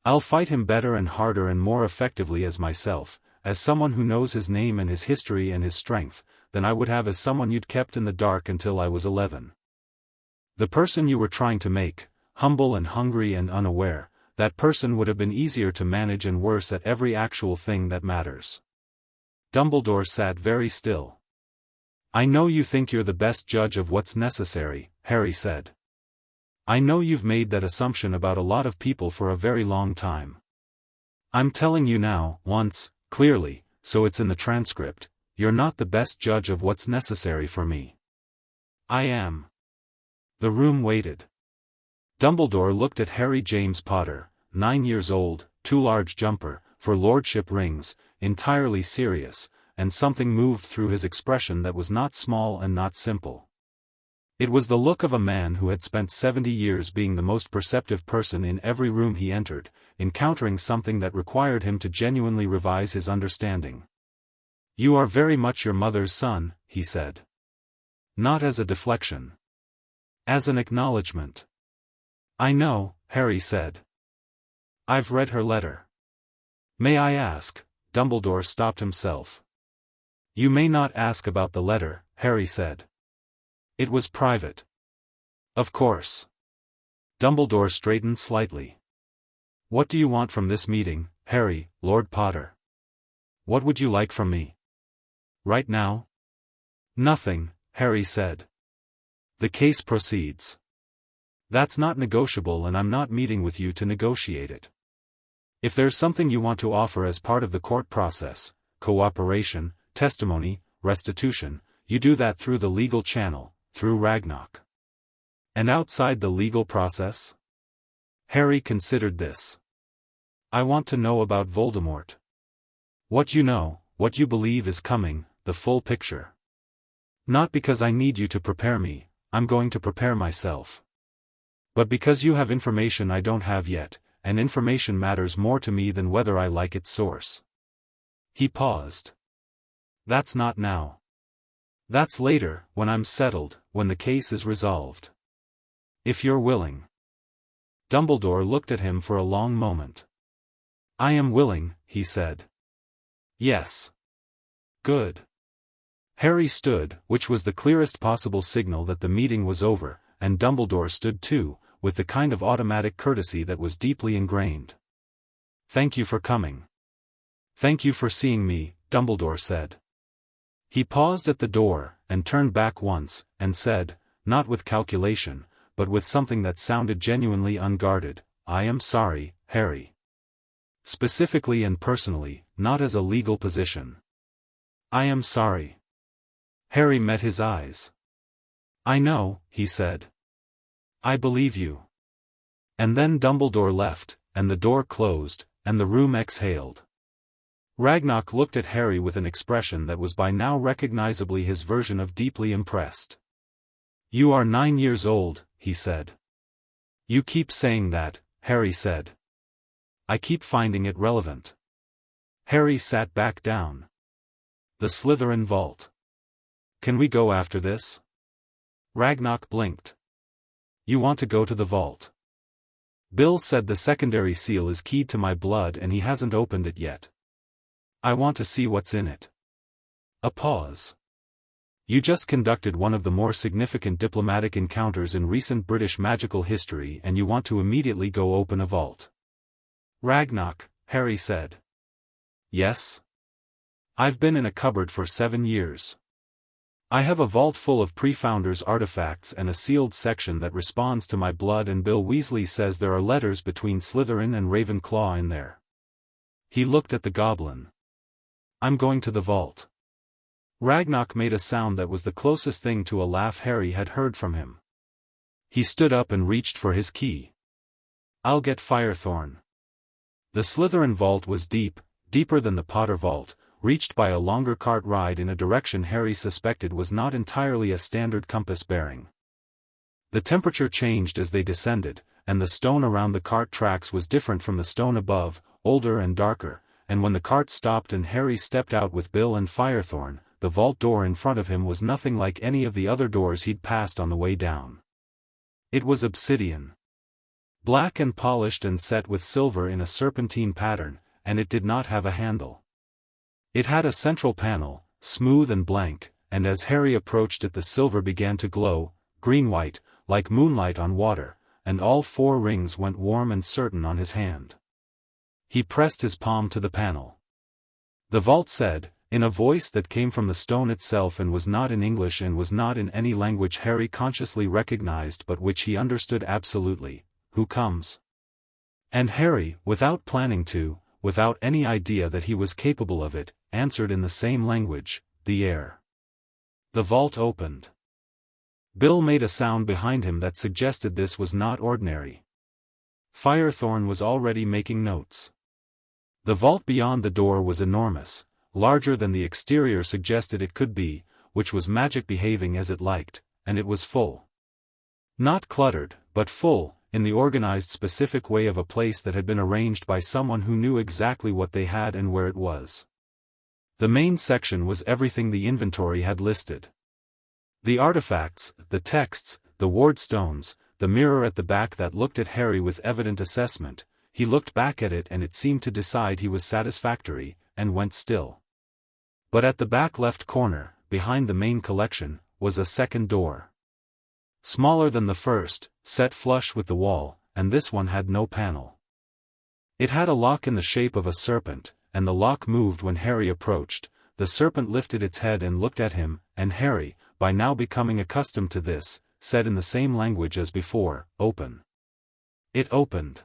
I'll fight him better and harder and more effectively as myself, as someone who knows his name and his history and his strength, than I would have as someone you'd kept in the dark until I was 11. The person you were trying to make, humble and hungry and unaware, that person would have been easier to manage and worse at every actual thing that matters. Dumbledore sat very still. I know you think you're the best judge of what's necessary, Harry said. I know you've made that assumption about a lot of people for a very long time. I'm telling you now, once, clearly, so it's in the transcript, you're not the best judge of what's necessary for me. I am. The room waited. Dumbledore looked at Harry James Potter, 9 years old, too large jumper, for lordship rings, entirely serious, and something moved through his expression that was not small and not simple. It was the look of a man who had spent 70 years being the most perceptive person in every room he entered, encountering something that required him to genuinely revise his understanding. "You are very much your mother's son," he said. Not as a deflection. As an acknowledgement. "I know," Harry said. "I've read her letter." "May I ask?" Dumbledore stopped himself. "You may not ask about the letter," Harry said. "It was private." "Of course." Dumbledore straightened slightly. "What do you want from this meeting, Harry, Lord Potter? What would you like from me? Right now?" "Nothing," Harry said. "The case proceeds. That's not negotiable, and I'm not meeting with you to negotiate it. If there's something you want to offer as part of the court process, cooperation, testimony, restitution, you do that through the legal channel, through Ragnarok. And outside the legal process?" Harry considered this. "I want to know about Voldemort. What you know, what you believe is coming, the full picture. Not because I need you to prepare me, I'm going to prepare myself. But because you have information I don't have yet, and information matters more to me than whether I like its source." He paused. "That's not now. That's later, when I'm settled, when the case is resolved. If you're willing." Dumbledore looked at him for a long moment. "I am willing," he said. "Yes. Good." Harry stood, which was the clearest possible signal that the meeting was over, and Dumbledore stood too, with the kind of automatic courtesy that was deeply ingrained. "Thank you for coming." "Thank you for seeing me," Dumbledore said. He paused at the door, and turned back once, and said, not with calculation, but with something that sounded genuinely unguarded, "I am sorry, Harry. Specifically and personally, not as a legal position. I am sorry." Harry met his eyes. "I know," he said. "I believe you." And then Dumbledore left, and the door closed, and the room exhaled. Ragnarok looked at Harry with an expression that was by now recognizably his version of deeply impressed. "You are 9 years old," he said. "You keep saying that," Harry said. "I keep finding it relevant." Harry sat back down. "The Slytherin vault. Can we go after this?" Ragnarok blinked. "You want to go to the vault?" "Bill said the secondary seal is keyed to my blood and he hasn't opened it yet. I want to see what's in it." A pause. "You just conducted one of the more significant diplomatic encounters in recent British magical history and you want to immediately go open a vault?" "Ragnarok," Harry said. "Yes? I've been in a cupboard for 7 years. I have a vault full of pre-Founders artifacts and a sealed section that responds to my blood, and Bill Weasley says there are letters between Slytherin and Ravenclaw in there." He looked at the goblin. "I'm going to the vault." Ragnarok made a sound that was the closest thing to a laugh Harry had heard from him. He stood up and reached for his key. "I'll get Firethorn." The Slytherin vault was deep, deeper than the Potter vault, reached by a longer cart ride in a direction Harry suspected was not entirely a standard compass bearing. The temperature changed as they descended, and the stone around the cart tracks was different from the stone above, older and darker, and when the cart stopped and Harry stepped out with Bill and Firethorn, the vault door in front of him was nothing like any of the other doors he'd passed on the way down. It was obsidian. Black and polished and set with silver in a serpentine pattern, and it did not have a handle. It had a central panel, smooth and blank, and as Harry approached it the silver began to glow, green-white, like moonlight on water, and all 4 rings went warm and certain on his hand. He pressed his palm to the panel. The vault said, in a voice that came from the stone itself and was not in English and was not in any language Harry consciously recognized but which he understood absolutely, "Who comes?" And Harry, without planning to, without any idea that he was capable of it, answered in the same language, "The air." The vault opened. Bill made a sound behind him that suggested this was not ordinary. Firethorn was already making notes. The vault beyond the door was enormous, larger than the exterior suggested it could be, which was magic behaving as it liked, and it was full. Not cluttered, but full, in the organized specific way of a place that had been arranged by someone who knew exactly what they had and where it was. The main section was everything the inventory had listed. The artifacts, the texts, the ward stones, the mirror at the back that looked at Harry with evident assessment. He looked back at it and it seemed to decide he was satisfactory, and went still. But at the back left corner, behind the main collection, was a second door. Smaller than the first, set flush with the wall, and this one had no panel. It had a lock in the shape of a serpent, and the lock moved when Harry approached. The serpent lifted its head and looked at him, and Harry, by now becoming accustomed to this, said in the same language as before, "Open." It opened.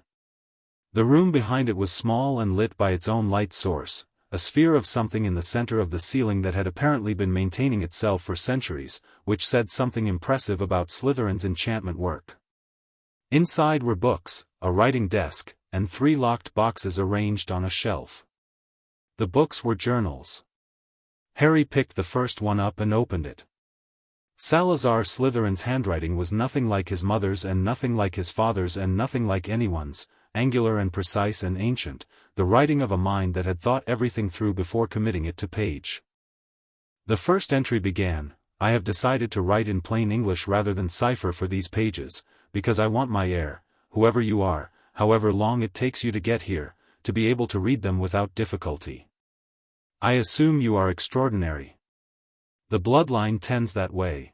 The room behind it was small and lit by its own light source, a sphere of something in the center of the ceiling that had apparently been maintaining itself for centuries, which said something impressive about Slytherin's enchantment work. Inside were books, a writing desk, and 3 locked boxes arranged on a shelf. The books were journals. Harry picked the first one up and opened it. Salazar Slytherin's handwriting was nothing like his mother's and nothing like his father's and nothing like anyone's, angular and precise and ancient, the writing of a mind that had thought everything through before committing it to page. The first entry began, "I have decided to write in plain English rather than cipher for these pages, because I want my heir, whoever you are, however long it takes you to get here, to be able to read them without difficulty. I assume you are extraordinary. The bloodline tends that way."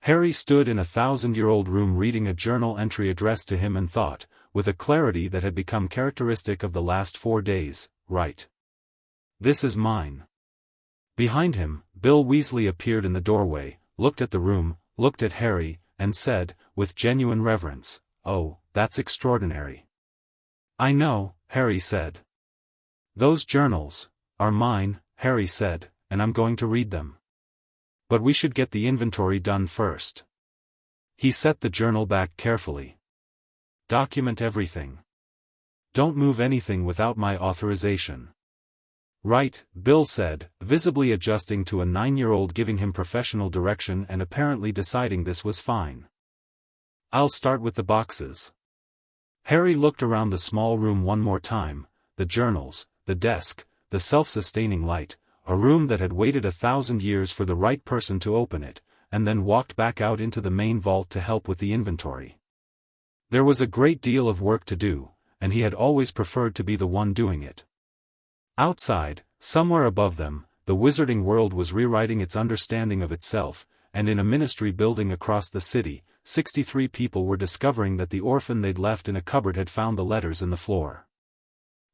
Harry stood in a 1,000-year-old room reading a journal entry addressed to him and thought, with a clarity that had become characteristic of the last 4 days, "Right. This is mine." Behind him, Bill Weasley appeared in the doorway, looked at the room, looked at Harry, and said, with genuine reverence, "Oh, that's extraordinary." "I know," Harry said. "Those journals are mine," Harry said, "and I'm going to read them. But we should get the inventory done first." He set the journal back carefully. "Document everything. Don't move anything without my authorization." "Right," Bill said, visibly adjusting to a 9-year-old giving him professional direction and apparently deciding this was fine. "I'll start with the boxes." Harry looked around the small room one more time, the journals, the desk, the self-sustaining light, a room that had waited 1,000 years for the right person to open it, and then walked back out into the main vault to help with the inventory. There was a great deal of work to do, and he had always preferred to be the one doing it. Outside, somewhere above them, the wizarding world was rewriting its understanding of itself, and in a ministry building across the city, 63 people were discovering that the orphan they'd left in a cupboard had found the letters in the floor.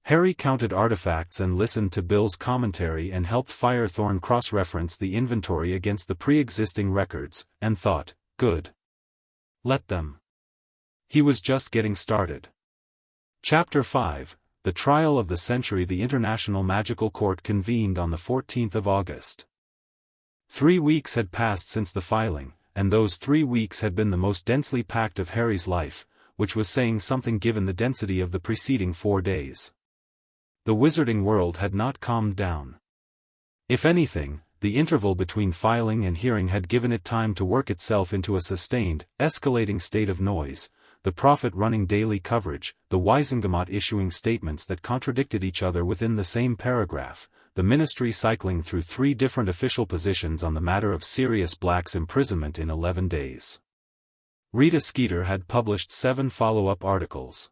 Harry counted artifacts and listened to Bill's commentary and helped Firethorn cross-reference the inventory against the pre-existing records, and thought, good. Let them. He was just getting started. Chapter 5, The Trial of the Century. The International Magical Court convened on the 14th of August. 3 weeks had passed since the filing, and those 3 weeks had been the most densely packed of Harry's life, which was saying something given the density of the preceding 4 days. The wizarding world had not calmed down. If anything, the interval between filing and hearing had given it time to work itself into a sustained, escalating state of noise, the Prophet running daily coverage, the Wizengamot issuing statements that contradicted each other within the same paragraph, the ministry cycling through 3 different official positions on the matter of Sirius Black's imprisonment in 11 days. Rita Skeeter had published 7 follow-up articles.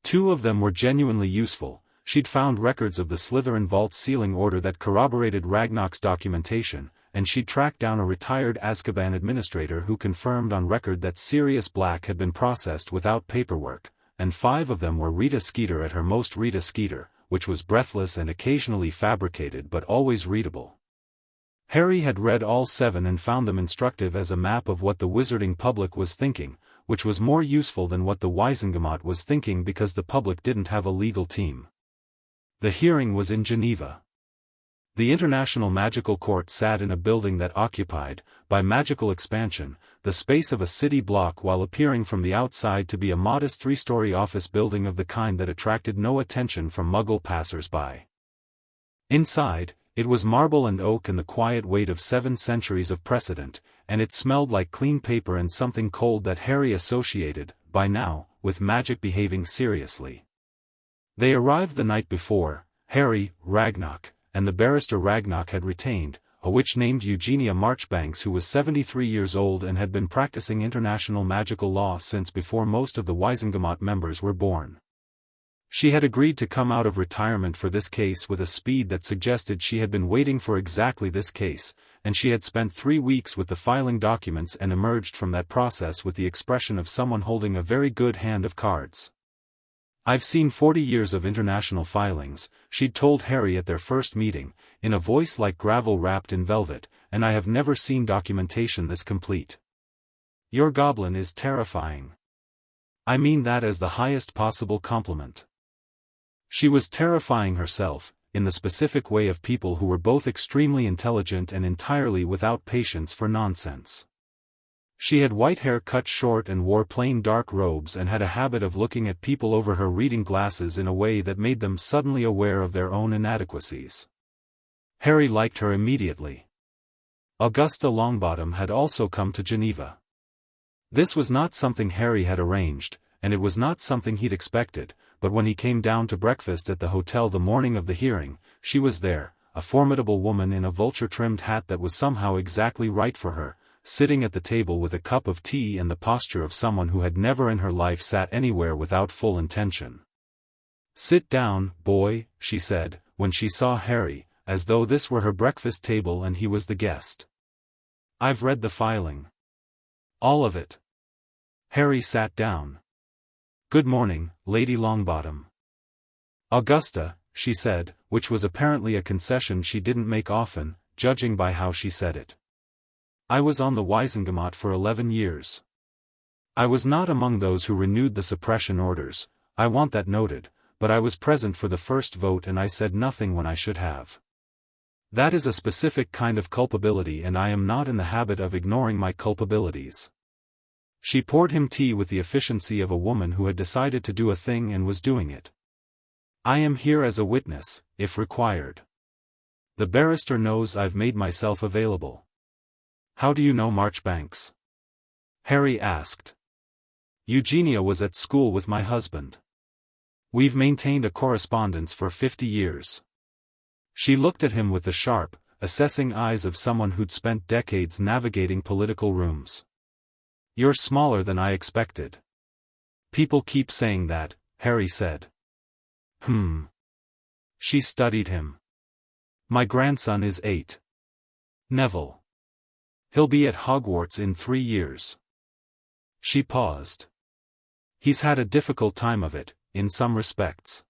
2 of them were genuinely useful. She'd found records of the Slytherin vault sealing order that corroborated Ragnarok's documentation, and she'd tracked down a retired Azkaban administrator who confirmed on record that Sirius Black had been processed without paperwork, and 5 of them were Rita Skeeter at her most Rita Skeeter, which was breathless and occasionally fabricated but always readable. Harry had read all 7 and found them instructive as a map of what the wizarding public was thinking, which was more useful than what the Wizengamot was thinking because the public didn't have a legal team. The hearing was in Geneva. The International Magical Court sat in a building that occupied, by magical expansion, the space of a city block while appearing from the outside to be a modest three-story office building of the kind that attracted no attention from Muggle passers-by. Inside, it was marble and oak and the quiet weight of 7 centuries of precedent, and it smelled like clean paper and something cold that Harry associated, by now, with magic behaving seriously. They arrived the night before. Harry, Ragnarok, and the barrister Ragnarok had retained, a witch named Eugenia Marchbanks who was 73 years old and had been practicing international magical law since before most of the Wizengamot members were born. She had agreed to come out of retirement for this case with a speed that suggested she had been waiting for exactly this case, and she had spent 3 weeks with the filing documents and emerged from that process with the expression of someone holding a very good hand of cards. "I've seen 40 years of international filings," she'd told Harry at their first meeting, in a voice like gravel wrapped in velvet, "and I have never seen documentation this complete. Your goblin is terrifying. I mean that as the highest possible compliment." She was terrifying herself, in the specific way of people who were both extremely intelligent and entirely without patience for nonsense. She had white hair cut short and wore plain dark robes and had a habit of looking at people over her reading glasses in a way that made them suddenly aware of their own inadequacies. Harry liked her immediately. Augusta Longbottom had also come to Geneva. This was not something Harry had arranged, and it was not something he'd expected, but when he came down to breakfast at the hotel the morning of the hearing, she was there, a formidable woman in a vulture-trimmed hat that was somehow exactly right for her, sitting at the table with a cup of tea and the posture of someone who had never in her life sat anywhere without full intention. "Sit down, boy," she said, when she saw Harry, as though this were her breakfast table and he was the guest. "I've read the filing. All of it." Harry sat down. "Good morning, Lady Longbottom." "Augusta," she said, which was apparently a concession she didn't make often, judging by how she said it. "I was on the Wizengamot for 11 years. I was not among those who renewed the suppression orders, I want that noted, but I was present for the first vote and I said nothing when I should have. That is a specific kind of culpability and I am not in the habit of ignoring my culpabilities." She poured him tea with the efficiency of a woman who had decided to do a thing and was doing it. "I am here as a witness, if required. The barrister knows I've made myself available." "How do you know Marchbanks?" Harry asked. "Eugenia was at school with my husband. We've maintained a correspondence for 50 years. She looked at him with the sharp, assessing eyes of someone who'd spent decades navigating political rooms. "You're smaller than I expected." "People keep saying that," Harry said. She studied him. "My grandson is 8. Neville. He'll be at Hogwarts in 3 years. She paused. "He's had a difficult time of it, in some respects.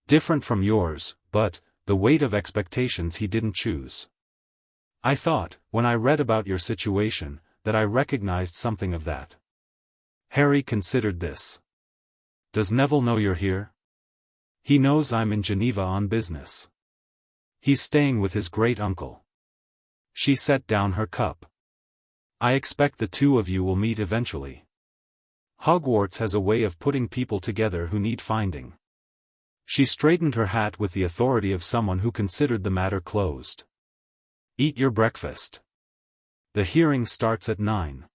Different from yours, but, the weight of expectations he didn't choose. I thought, when I read about your situation, that I recognized something of that." Harry considered this. "Does Neville know you're here?" "He knows I'm in Geneva on business. He's staying with his great-uncle." She set down her cup. "I expect the two of you will meet eventually. Hogwarts has a way of putting people together who need finding." She straightened her hat with the authority of someone who considered the matter closed. "Eat your breakfast. The hearing starts at 9.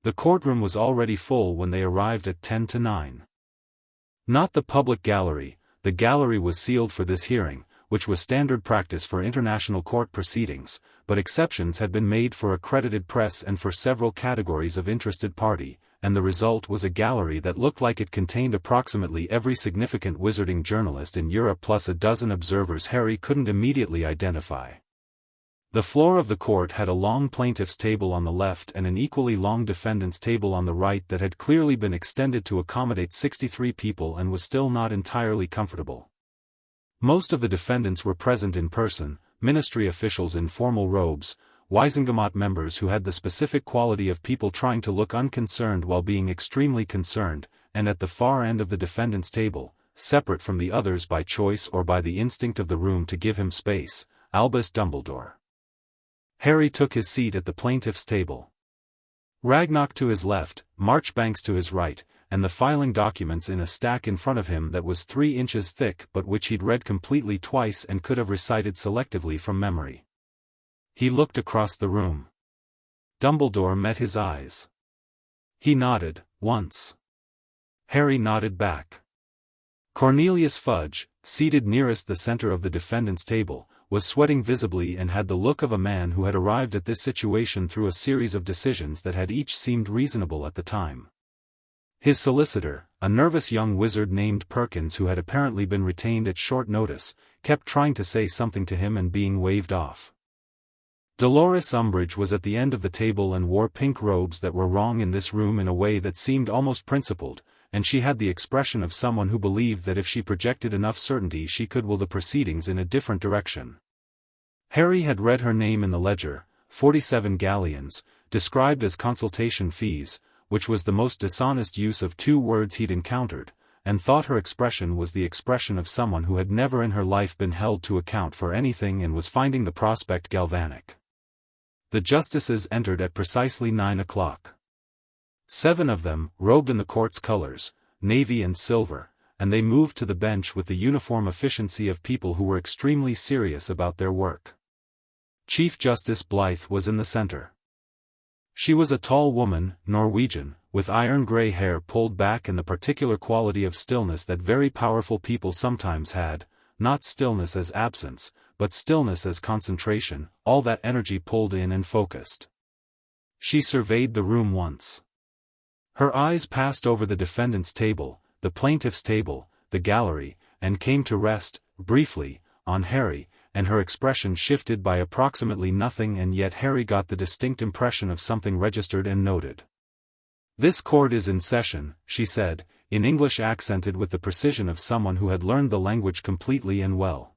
The courtroom was already full when they arrived at 10 to 9. Not the public gallery, the gallery was sealed for this hearing, which was standard practice for international court proceedings, but exceptions had been made for accredited press and for several categories of interested party, and the result was a gallery that looked like it contained approximately every significant wizarding journalist in Europe plus a dozen observers Harry couldn't immediately identify. The floor of the court had a long plaintiff's table on the left and an equally long defendant's table on the right that had clearly been extended to accommodate 63 people and was still not entirely comfortable. Most of the defendants were present in person, ministry officials in formal robes, Wizengamot members who had the specific quality of people trying to look unconcerned while being extremely concerned, and at the far end of the defendant's table, separate from the others by choice or by the instinct of the room to give him space, Albus Dumbledore. Harry took his seat at the plaintiff's table. Ragnarok to his left, Marchbanks to his right, and the filing documents in a stack in front of him that was 3 inches thick but which he'd read completely twice and could have recited selectively from memory. He looked across the room. Dumbledore met his eyes. He nodded, once. Harry nodded back. Cornelius Fudge, seated nearest the center of the defendant's table, was sweating visibly and had the look of a man who had arrived at this situation through a series of decisions that had each seemed reasonable at the time. His solicitor, a nervous young wizard named Perkins who had apparently been retained at short notice, kept trying to say something to him and being waved off. Dolores Umbridge was at the end of the table and wore pink robes that were wrong in this room in a way that seemed almost principled, and she had the expression of someone who believed that if she projected enough certainty she could will the proceedings in a different direction. Harry had read her name in the ledger, 47 galleons, described as consultation fees, which was the most dishonest use of 2 words he'd encountered, and thought her expression was the expression of someone who had never in her life been held to account for anything and was finding the prospect galvanic. The justices entered at precisely 9 o'clock. 7 of them, robed in the court's colors, navy and silver, and they moved to the bench with the uniform efficiency of people who were extremely serious about their work. Chief Justice Blythe was in the center. She was a tall woman, Norwegian, with iron-gray hair pulled back and the particular quality of stillness that very powerful people sometimes had, not stillness as absence, but stillness as concentration, all that energy pulled in and focused. She surveyed the room once. Her eyes passed over the defendant's table, the plaintiff's table, the gallery, and came to rest, briefly, on Harry, and her expression shifted by approximately nothing, and yet Harry got the distinct impression of something registered and noted. "This court is in session," she said, in English accented with the precision of someone who had learned the language completely and well.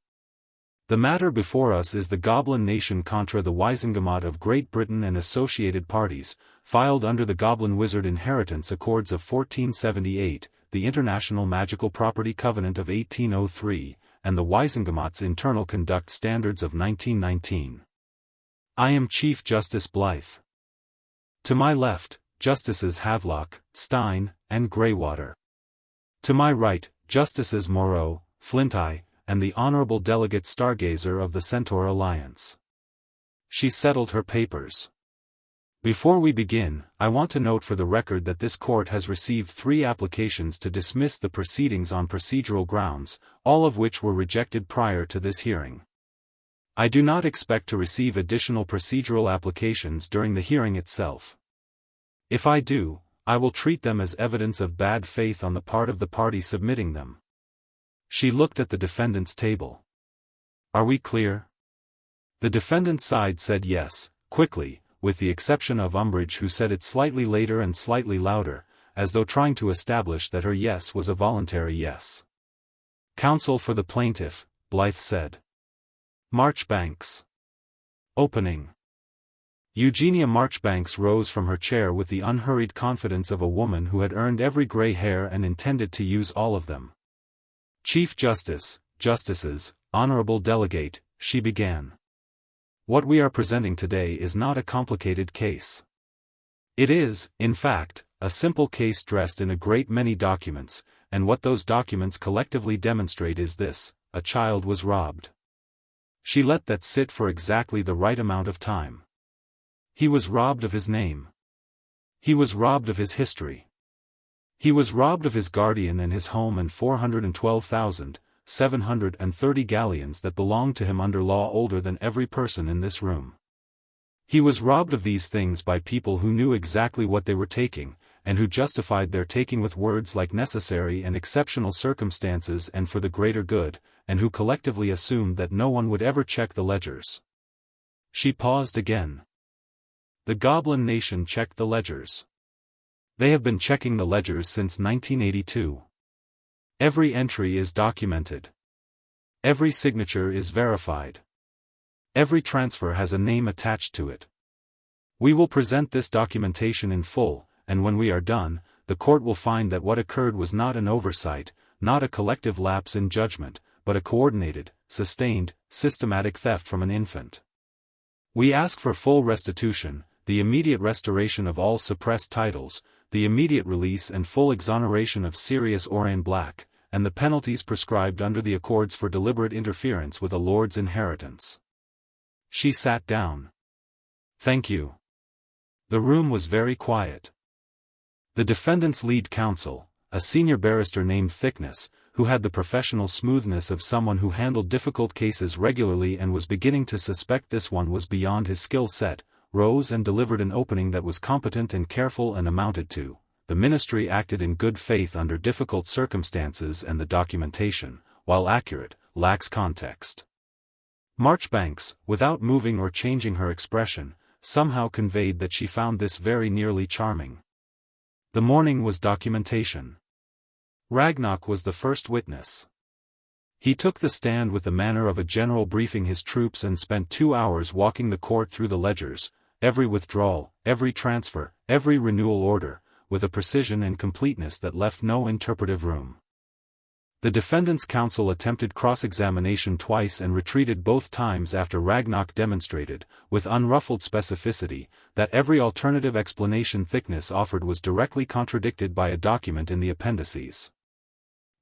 "The matter before us is the Goblin Nation contra the Wizengamot of Great Britain and associated parties, filed under the Goblin Wizard Inheritance Accords of 1478, the International Magical Property Covenant of 1803, and the Wizengamot's Internal Conduct Standards of 1919. I am Chief Justice Blythe. To my left, Justices Havelock, Stein, and Greywater. To my right, Justices Moreau, Flinty, and the Honorable Delegate Stargazer of the Centaur Alliance." She settled her papers. "Before we begin, I want to note for the record that this court has received 3 applications to dismiss the proceedings on procedural grounds, all of which were rejected prior to this hearing. I do not expect to receive additional procedural applications during the hearing itself. If I do, I will treat them as evidence of bad faith on the part of the party submitting them." She looked at the defendant's table. "Are we clear?" The defendant's side said yes, quickly, with the exception of Umbridge, who said it slightly later and slightly louder, as though trying to establish that her yes was a voluntary yes. "Counsel for the plaintiff," Blythe said. "Marchbanks." Opening. Eugenia Marchbanks rose from her chair with the unhurried confidence of a woman who had earned every gray hair and intended to use all of them. "Chief Justice, Justices, Honorable Delegate," she began. "What we are presenting today is not a complicated case. It is, in fact, a simple case dressed in a great many documents, and what those documents collectively demonstrate is this: a child was robbed." She let that sit for exactly the right amount of time. He was robbed of his name. He was robbed of his history. He was robbed of his guardian and his home and 412,730 galleons that belonged to him under law older than every person in this room. He was robbed of these things by people who knew exactly what they were taking, and who justified their taking with words like necessary and exceptional circumstances and for the greater good, and who collectively assumed that no one would ever check the ledgers. She paused again. The Goblin Nation checked the ledgers. They have been checking the ledgers since 1982. Every entry is documented. Every signature is verified. Every transfer has a name attached to it. We will present this documentation in full, and when we are done, the court will find that what occurred was not an oversight, not a collective lapse in judgment, but a coordinated, sustained, systematic theft from an infant. We ask for full restitution, the immediate restoration of all suppressed titles, the immediate release and full exoneration of Sirius Orain Black, and the penalties prescribed under the Accords for deliberate interference with a lord's inheritance." She sat down. "Thank you." The room was very quiet. The defendant's lead counsel, a senior barrister named Thickness, who had the professional smoothness of someone who handled difficult cases regularly and was beginning to suspect this one was beyond his skill set, rose and delivered an opening that was competent and careful and amounted to, "The ministry acted in good faith under difficult circumstances and the documentation, while accurate, lacks context." Marchbanks, without moving or changing her expression, somehow conveyed that she found this very nearly charming. The morning was documentation. Ragnock was the first witness. He took the stand with the manner of a general briefing his troops and spent 2 hours walking the court through the ledgers, every withdrawal, every transfer, every renewal order, with a precision and completeness that left no interpretive room. The defendant's counsel attempted cross-examination twice and retreated both times after Ragnock demonstrated, with unruffled specificity, that every alternative explanation Thickness offered was directly contradicted by a document in the appendices.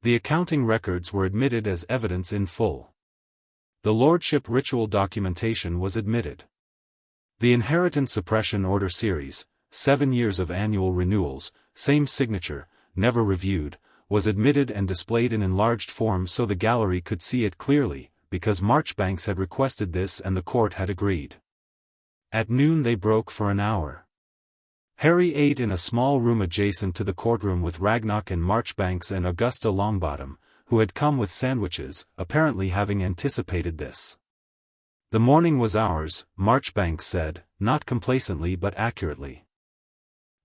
The accounting records were admitted as evidence in full. The lordship ritual documentation was admitted. The inheritance suppression order series, 7 years of annual renewals, same signature, never reviewed, was admitted and displayed in enlarged form so the gallery could see it clearly, because Marchbanks had requested this and the court had agreed. At noon they broke for an hour. Harry ate in a small room adjacent to the courtroom with Ragnock and Marchbanks and Augusta Longbottom, who had come with sandwiches, apparently having anticipated this. "The morning was ours," Marchbanks said, not complacently but accurately.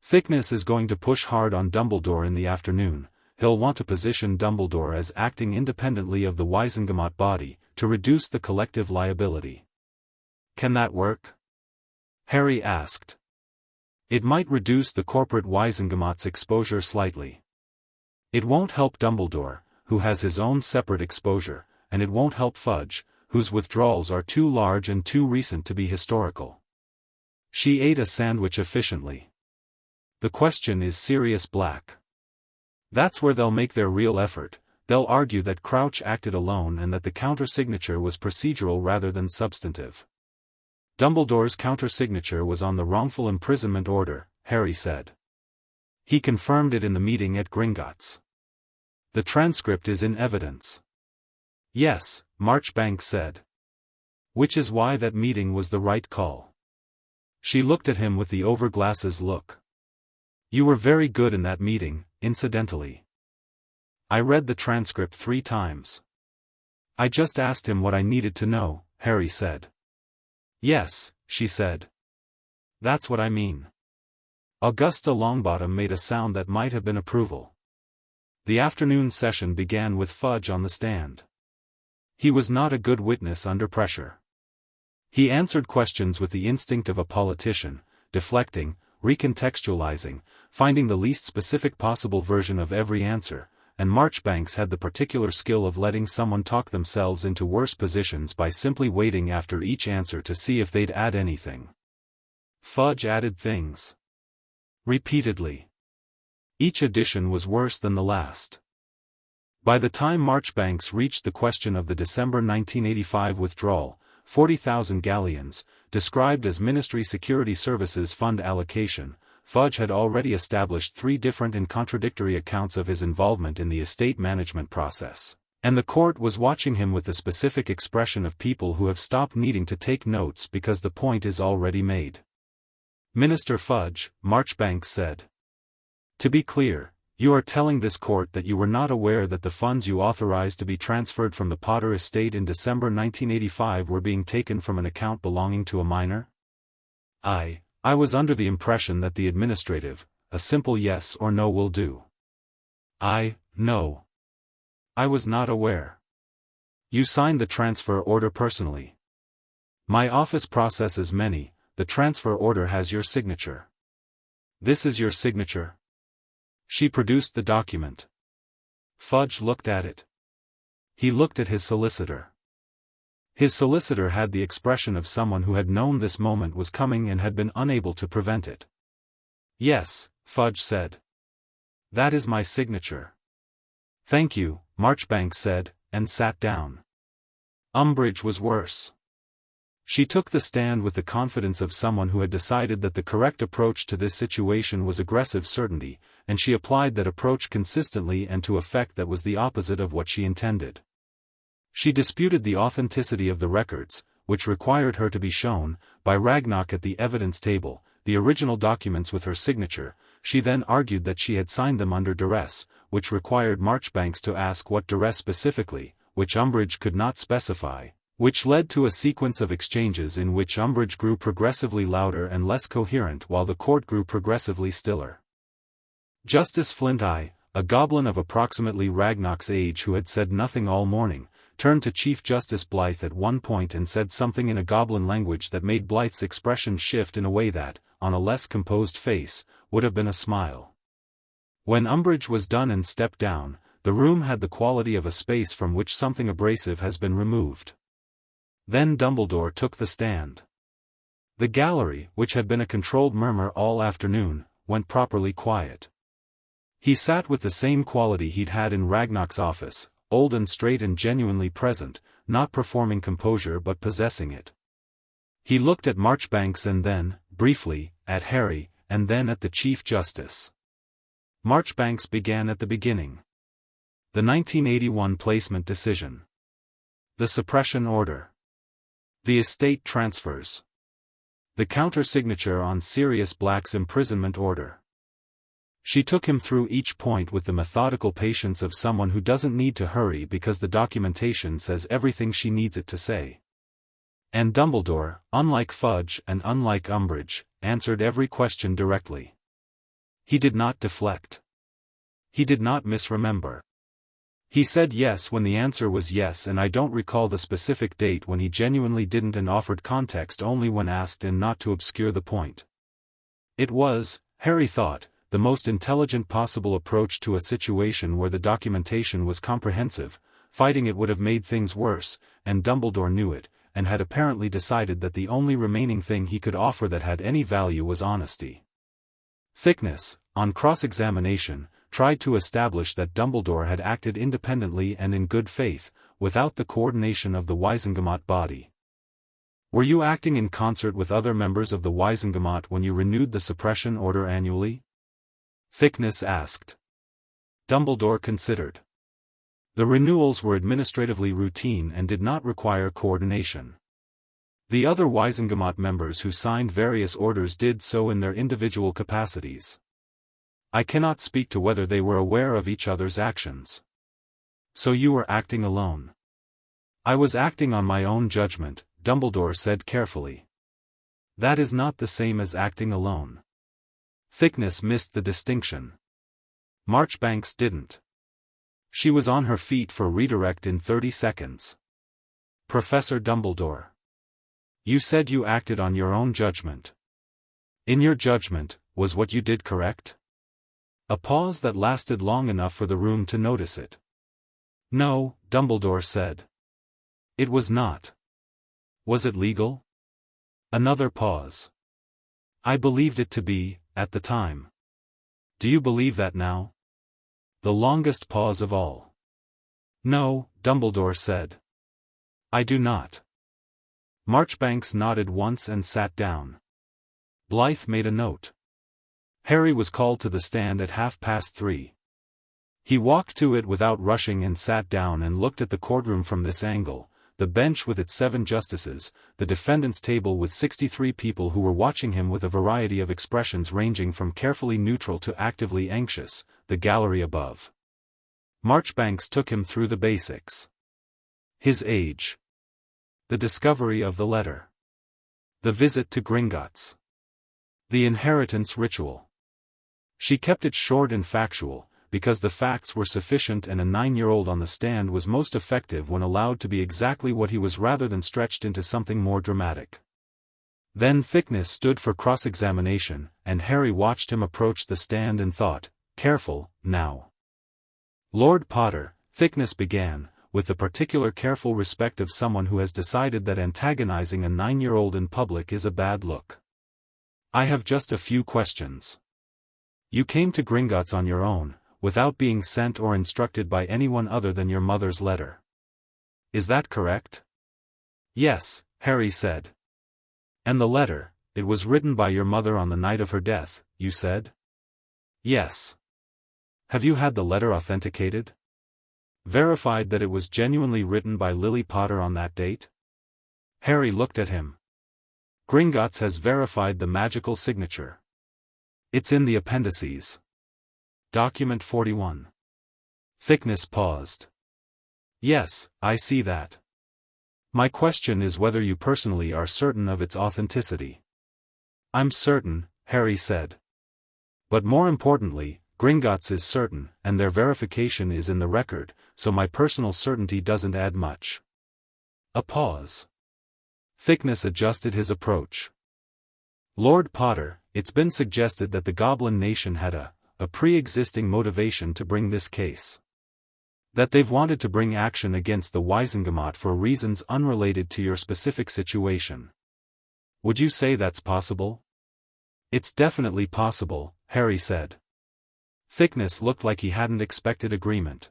"Thickness is going to push hard on Dumbledore in the afternoon. He'll want to position Dumbledore as acting independently of the Wizengamot body, to reduce the collective liability." "Can that work?" Harry asked. "It might reduce the corporate Wizengamot's exposure slightly. It won't help Dumbledore, who has his own separate exposure, and it won't help Fudge, whose withdrawals are too large and too recent to be historical." She ate a sandwich efficiently. "The question is Sirius Black. That's where they'll make their real effort. They'll argue that Crouch acted alone and that the counter-signature was procedural rather than substantive." "Dumbledore's counter-signature was on the wrongful imprisonment order," Harry said. "He confirmed it in the meeting at Gringotts. The transcript is in evidence." "Yes," Marchbanks said. "Which is why that meeting was the right call." She looked at him with the over-glasses look. "You were very good in that meeting, incidentally. I read the transcript 3 times. I just asked him what I needed to know," Harry said. "Yes," she said. "That's what I mean." Augusta Longbottom made a sound that might have been approval. The afternoon session began with Fudge on the stand. He was not a good witness under pressure. He answered questions with the instinct of a politician, deflecting, recontextualizing, finding the least specific possible version of every answer, and Marchbanks had the particular skill of letting someone talk themselves into worse positions by simply waiting after each answer to see if they'd add anything. Fudge added things. Repeatedly. Each addition was worse than the last. By the time Marchbanks reached the question of the December 1985 withdrawal, 40,000 galleons, described as Ministry Security Services Fund allocation, Fudge had already established 3 different and contradictory accounts of his involvement in the estate management process, and the court was watching him with the specific expression of people who have stopped needing to take notes because the point is already made. "Minister Fudge," Marchbanks said. "To be clear, you are telling this court that you were not aware that the funds you authorized to be transferred from the Potter estate in December 1985 were being taken from an account belonging to a minor?" I was under the impression that the administrative, a simple yes or no will do." No. I was not aware." "You signed the transfer order personally." "My office processes many, the transfer order has your signature." "This is your signature?" She produced the document. Fudge looked at it. He looked at his solicitor. His solicitor had the expression of someone who had known this moment was coming and had been unable to prevent it. "Yes," Fudge said. "That is my signature." "Thank you," Marchbanks said, and sat down. Umbridge was worse. She took the stand with the confidence of someone who had decided that the correct approach to this situation was aggressive certainty, and she applied that approach consistently and to effect that was the opposite of what she intended. She disputed the authenticity of the records, which required her to be shown, by Ragnarok at the evidence table, the original documents with her signature. She then argued that she had signed them under duress, which required Marchbanks to ask what duress specifically, which Umbridge could not specify, which led to a sequence of exchanges in which Umbridge grew progressively louder and less coherent while the court grew progressively stiller. Justice Flint-Eye, a goblin of approximately Ragnarok's age who had said nothing all morning, turned to Chief Justice Blythe at one point and said something in a goblin language that made Blythe's expression shift in a way that, on a less composed face, would have been a smile. When Umbridge was done and stepped down, the room had the quality of a space from which something abrasive has been removed. Then Dumbledore took the stand. The gallery, which had been a controlled murmur all afternoon, went properly quiet. He sat with the same quality he'd had in Ragnarok's office, old and straight and genuinely present, not performing composure but possessing it. He looked at Marchbanks and then, briefly, at Harry, and then at the Chief Justice. Marchbanks began at the beginning. The 1981 placement decision. The suppression order. The estate transfers. The counter-signature on Sirius Black's imprisonment order. She took him through each point with the methodical patience of someone who doesn't need to hurry because the documentation says everything she needs it to say. And Dumbledore, unlike Fudge and unlike Umbridge, answered every question directly. He did not deflect. He did not misremember. He said yes when the answer was yes, and I don't recall the specific date when he genuinely didn't, and offered context only when asked and not to obscure the point. It was, Harry thought, the most intelligent possible approach to a situation where the documentation was comprehensive. Fighting it would have made things worse, and Dumbledore knew it, and had apparently decided that the only remaining thing he could offer that had any value was honesty. Thickness, on cross-examination, tried to establish that Dumbledore had acted independently and in good faith, without the coordination of the Wizengamot body. "Were you acting in concert with other members of the Wizengamot when you renewed the suppression order annually?" Thickness asked. Dumbledore considered. The renewals were administratively routine and did not require coordination. The other Wizengamot members who signed various orders did so in their individual capacities. I cannot speak to whether they were aware of each other's actions. So you were acting alone. I was acting on my own judgment, Dumbledore said carefully. That is not the same as acting alone. Thickness missed the distinction. Marchbanks didn't. She was on her feet for redirect in 30 seconds. Professor Dumbledore. You said you acted on your own judgment. In your judgment, was what you did correct? A pause that lasted long enough for the room to notice it. No, Dumbledore said. It was not. Was it legal? Another pause. I believed it to be, at the time. Do you believe that now? The longest pause of all. No, Dumbledore said. I do not. Marchbanks nodded once and sat down. Blythe made a note. Harry was called to the stand at 3:30. He walked to it without rushing and sat down and looked at the courtroom from this angle, the bench with its 7 justices, the defendant's table with 63 people who were watching him with a variety of expressions ranging from carefully neutral to actively anxious, the gallery above. Marchbanks took him through the basics. His age. The discovery of the letter. The visit to Gringotts. The inheritance ritual. She kept it short and factual, because the facts were sufficient and a 9-year-old on the stand was most effective when allowed to be exactly what he was rather than stretched into something more dramatic. Then Thickness stood for cross-examination, and Harry watched him approach the stand and thought, careful, now. Lord Potter, Thickness began, with the particular careful respect of someone who has decided that antagonizing a 9-year-old in public is a bad look. I have just a few questions. You came to Gringotts on your own, without being sent or instructed by anyone other than your mother's letter. Is that correct? Yes, Harry said. And the letter, it was written by your mother on the night of her death, you said? Yes. Have you had the letter authenticated? Verified that it was genuinely written by Lily Potter on that date? Harry looked at him. Gringotts has verified the magical signature. It's in the appendices. Document 41. Thickness paused. Yes, I see that. My question is whether you personally are certain of its authenticity. I'm certain, Harry said. But more importantly, Gringotts is certain, and their verification is in the record, so my personal certainty doesn't add much. A pause. Thickness adjusted his approach. Lord Potter, it's been suggested that the Goblin Nation had a pre-existing motivation to bring this case. That they've wanted to bring action against the Wizengamot for reasons unrelated to your specific situation. Would you say that's possible? It's definitely possible, Harry said. Thickness looked like he hadn't expected agreement.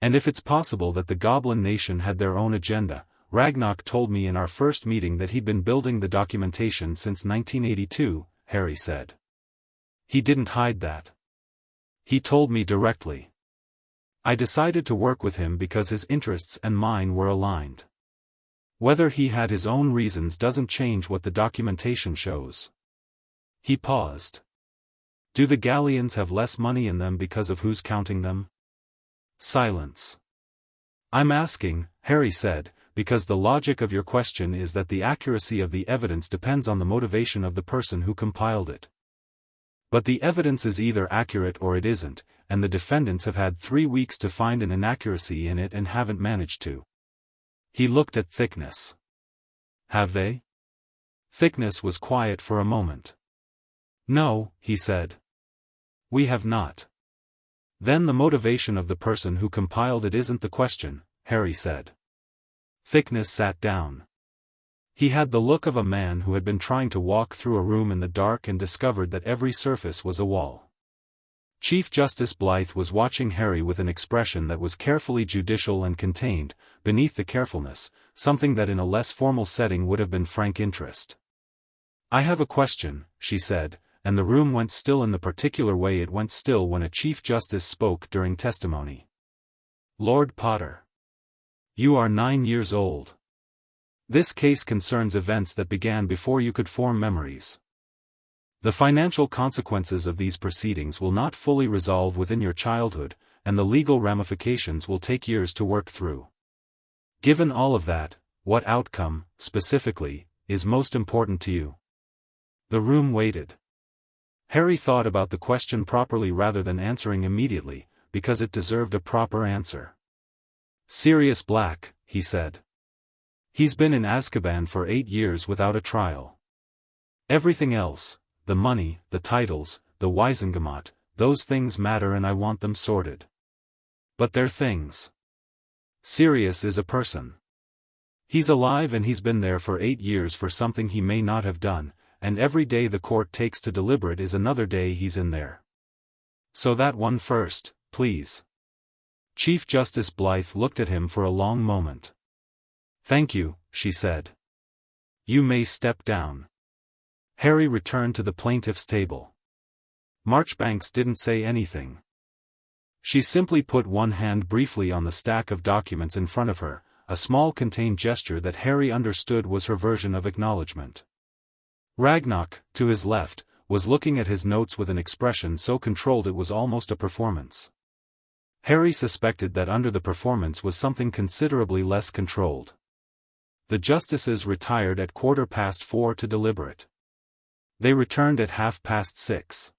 And if it's possible that the Goblin Nation had their own agenda, Ragnarok told me in our first meeting that he'd been building the documentation since 1982, Harry said. He didn't hide that. He told me directly. I decided to work with him because his interests and mine were aligned. Whether he had his own reasons doesn't change what the documentation shows. He paused. Do the galleons have less money in them because of who's counting them? Silence. I'm asking, Harry said, because the logic of your question is that the accuracy of the evidence depends on the motivation of the person who compiled it. But the evidence is either accurate or it isn't, and the defendants have had 3 weeks to find an inaccuracy in it and haven't managed to. He looked at Thickness. Have they? Thickness was quiet for a moment. No, he said. We have not. Then the motivation of the person who compiled it isn't the question, Harry said. Thickness sat down. He had the look of a man who had been trying to walk through a room in the dark and discovered that every surface was a wall. Chief Justice Blythe was watching Harry with an expression that was carefully judicial and contained, beneath the carefulness, something that in a less formal setting would have been frank interest. I have a question, she said, and the room went still in the particular way it went still when a Chief Justice spoke during testimony. Lord Potter. You are 9 years old. This case concerns events that began before you could form memories. The financial consequences of these proceedings will not fully resolve within your childhood, and the legal ramifications will take years to work through. Given all of that, what outcome, specifically, is most important to you? The room waited. Harry thought about the question properly rather than answering immediately, because it deserved a proper answer. Sirius Black, he said. He's been in Azkaban for 8 years without a trial. Everything else, the money, the titles, the Wizengamot, those things matter and I want them sorted. But they're things. Sirius is a person. He's alive and he's been there for 8 years for something he may not have done, and every day the court takes to deliberate is another day he's in there. So that one first, please. Chief Justice Blythe looked at him for a long moment. Thank you, she said. You may step down. Harry returned to the plaintiff's table. Marchbanks didn't say anything. She simply put one hand briefly on the stack of documents in front of her, a small contained gesture that Harry understood was her version of acknowledgement. Ragnarok, to his left, was looking at his notes with an expression so controlled it was almost a performance. Harry suspected that under the performance was something considerably less controlled. The justices retired at 4:15 to deliberate. They returned at 6:30.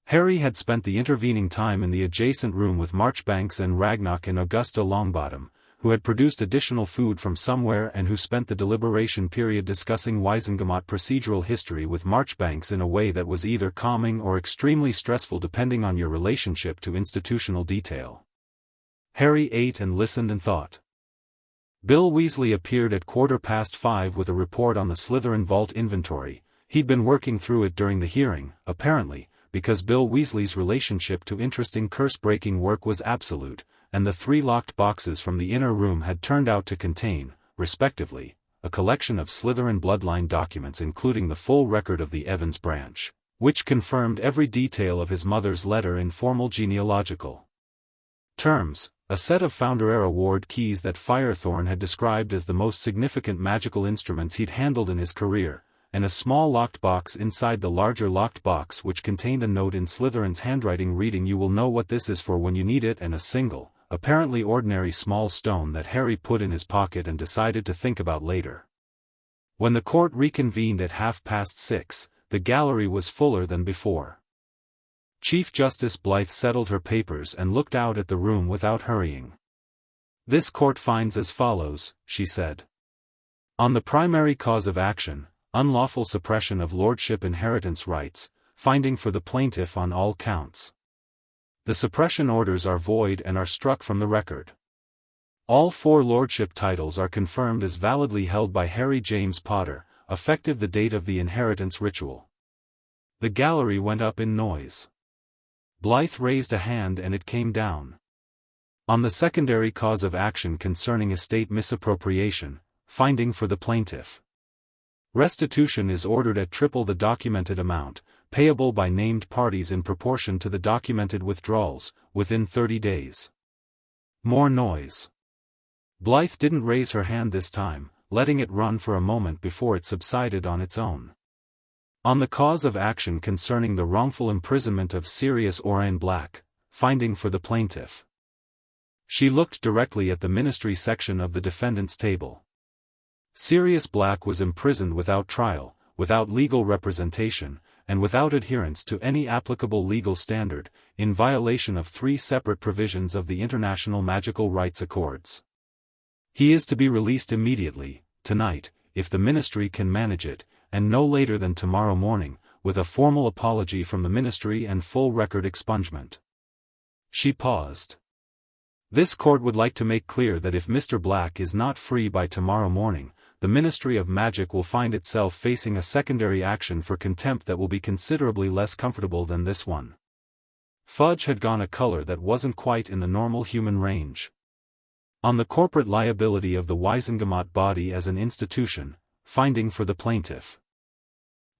Harry had spent the intervening time in the adjacent room with Marchbanks and Ragnarok and Augusta Longbottom, who had produced additional food from somewhere and who spent the deliberation period discussing Wizengamot procedural history with Marchbanks in a way that was either calming or extremely stressful depending on your relationship to institutional detail. Harry ate and listened and thought. Bill Weasley appeared at 5:15 with a report on the Slytherin vault inventory. He'd been working through it during the hearing, apparently, because Bill Weasley's relationship to interesting curse-breaking work was absolute, and the 3 locked boxes from the inner room had turned out to contain, respectively, a collection of Slytherin bloodline documents including the full record of the Evans branch, which confirmed every detail of his mother's letter in formal genealogical terms, a set of Founder-era ward keys that Firethorn had described as the most significant magical instruments he'd handled in his career, and a small locked box inside the larger locked box which contained a note in Slytherin's handwriting reading, "You will know what this is for when you need it," and a single, apparently ordinary small stone that Harry put in his pocket and decided to think about later. When the court reconvened at 6:30, the gallery was fuller than before. Chief Justice Blythe settled her papers and looked out at the room without hurrying. "This court finds as follows," she said. "On the primary cause of action, unlawful suppression of lordship inheritance rights, finding for the plaintiff on all counts. The suppression orders are void and are struck from the record. All 4 lordship titles are confirmed as validly held by Harry James Potter, effective the date of the inheritance ritual." The gallery went up in noise. Blythe raised a hand and it came down. "On the secondary cause of action concerning estate misappropriation, finding for the plaintiff. Restitution is ordered at triple the documented amount, payable by named parties in proportion to the documented withdrawals, within 30 days. More noise. Blythe didn't raise her hand this time, letting it run for a moment before it subsided on its own. "On the cause of action concerning the wrongful imprisonment of Sirius Orain Black, finding for the plaintiff." She looked directly at the ministry section of the defendant's table. Sirius Black was imprisoned without trial, without legal representation, and without adherence to any applicable legal standard, in violation of 3 separate provisions of the International Magical Rights Accords. He is to be released immediately, tonight, if the ministry can manage it, and no later than tomorrow morning, with a formal apology from the ministry and full record expungement. She paused. "This court would like to make clear that if Mr. Black is not free by tomorrow morning, the Ministry of Magic will find itself facing a secondary action for contempt that will be considerably less comfortable than this one." Fudge had gone a color that wasn't quite in the normal human range. "On the corporate liability of the Wizengamot body as an institution, finding for the plaintiff.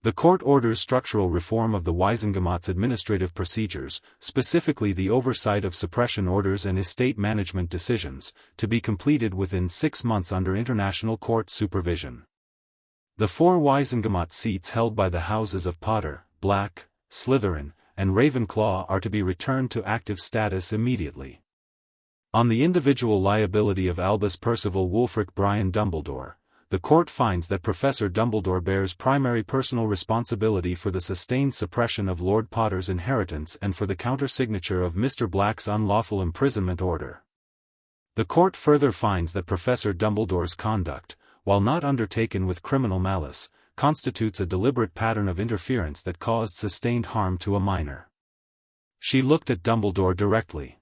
The court orders structural reform of the Wizengamot's administrative procedures, specifically the oversight of suppression orders and estate management decisions, to be completed within 6 months under international court supervision. The 4 Wizengamot seats held by the houses of Potter, Black, Slytherin, and Ravenclaw are to be returned to active status immediately. On the individual liability of Albus Percival Wulfric Brian Dumbledore, the court finds that Professor Dumbledore bears primary personal responsibility for the sustained suppression of Lord Potter's inheritance and for the countersignature of Mr. Black's unlawful imprisonment order. The court further finds that Professor Dumbledore's conduct, while not undertaken with criminal malice, constitutes a deliberate pattern of interference that caused sustained harm to a minor." She looked at Dumbledore directly.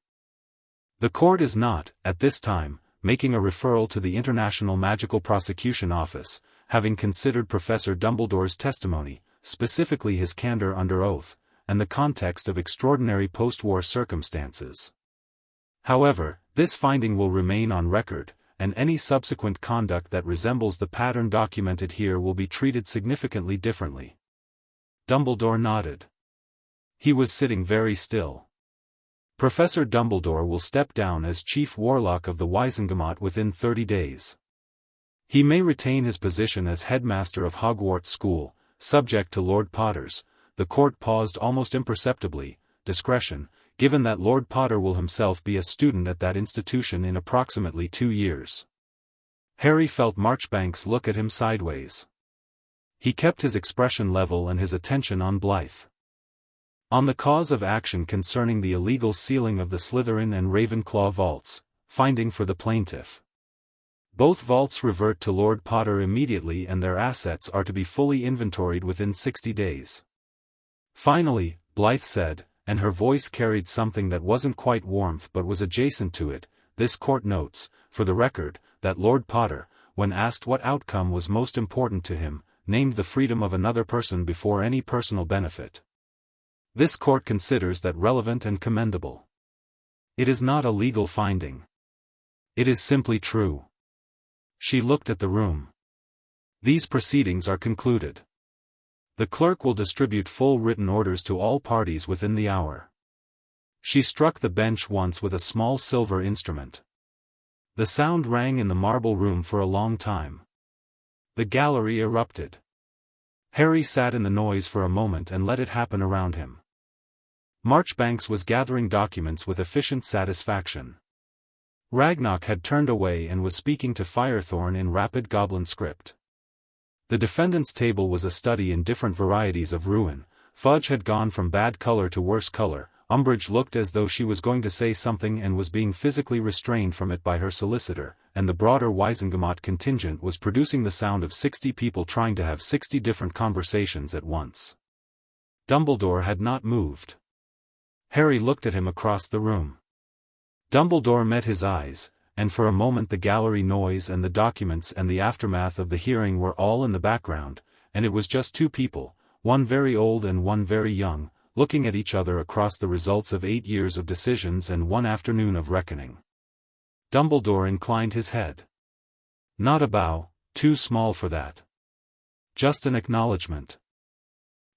"The court is not, at this time, making a referral to the International Magical Prosecution Office, having considered Professor Dumbledore's testimony, specifically his candor under oath, and the context of extraordinary post-war circumstances. However, this finding will remain on record, and any subsequent conduct that resembles the pattern documented here will be treated significantly differently." Dumbledore nodded. He was sitting very still. "Professor Dumbledore will step down as Chief Warlock of the Wizengamot within 30 days. He may retain his position as headmaster of Hogwarts School, subject to Lord Potter's," the court paused almost imperceptibly, "discretion, given that Lord Potter will himself be a student at that institution in approximately 2 years. Harry felt Marchbanks look at him sideways. He kept his expression level and his attention on Blythe. "On the cause of action concerning the illegal sealing of the Slytherin and Ravenclaw vaults, finding for the plaintiff. Both vaults revert to Lord Potter immediately and their assets are to be fully inventoried within 60 days. Finally," Blythe said, and her voice carried something that wasn't quite warmth but was adjacent to it, This court notes, for the record, that Lord Potter, when asked what outcome was most important to him, named the freedom of another person before any personal benefit. This court considers that relevant and commendable. It is not a legal finding. It is simply true. She looked at the room. These proceedings are concluded. The clerk will distribute full written orders to all parties within the hour. She struck the bench once with a small silver instrument. The sound rang in the marble room for a long time. The gallery erupted. Harry sat in the noise for a moment and let it happen around him. Marchbanks was gathering documents with efficient satisfaction. Ragnarok had turned away and was speaking to Firethorn in rapid goblin script. The defendant's table was a study in different varieties of ruin. Fudge had gone from bad color to worse color. Umbridge looked as though she was going to say something and was being physically restrained from it by her solicitor, and the broader Wizengamot contingent was producing the sound of 60 people trying to have 60 different conversations at once. Dumbledore had not moved. Harry looked at him across the room. Dumbledore met his eyes, and for a moment the gallery noise and the documents and the aftermath of the hearing were all in the background, and it was just two people, one very old and one very young, looking at each other across the results of 8 years of decisions and one afternoon of reckoning. Dumbledore inclined his head. Not a bow, too small for that. Just an acknowledgement.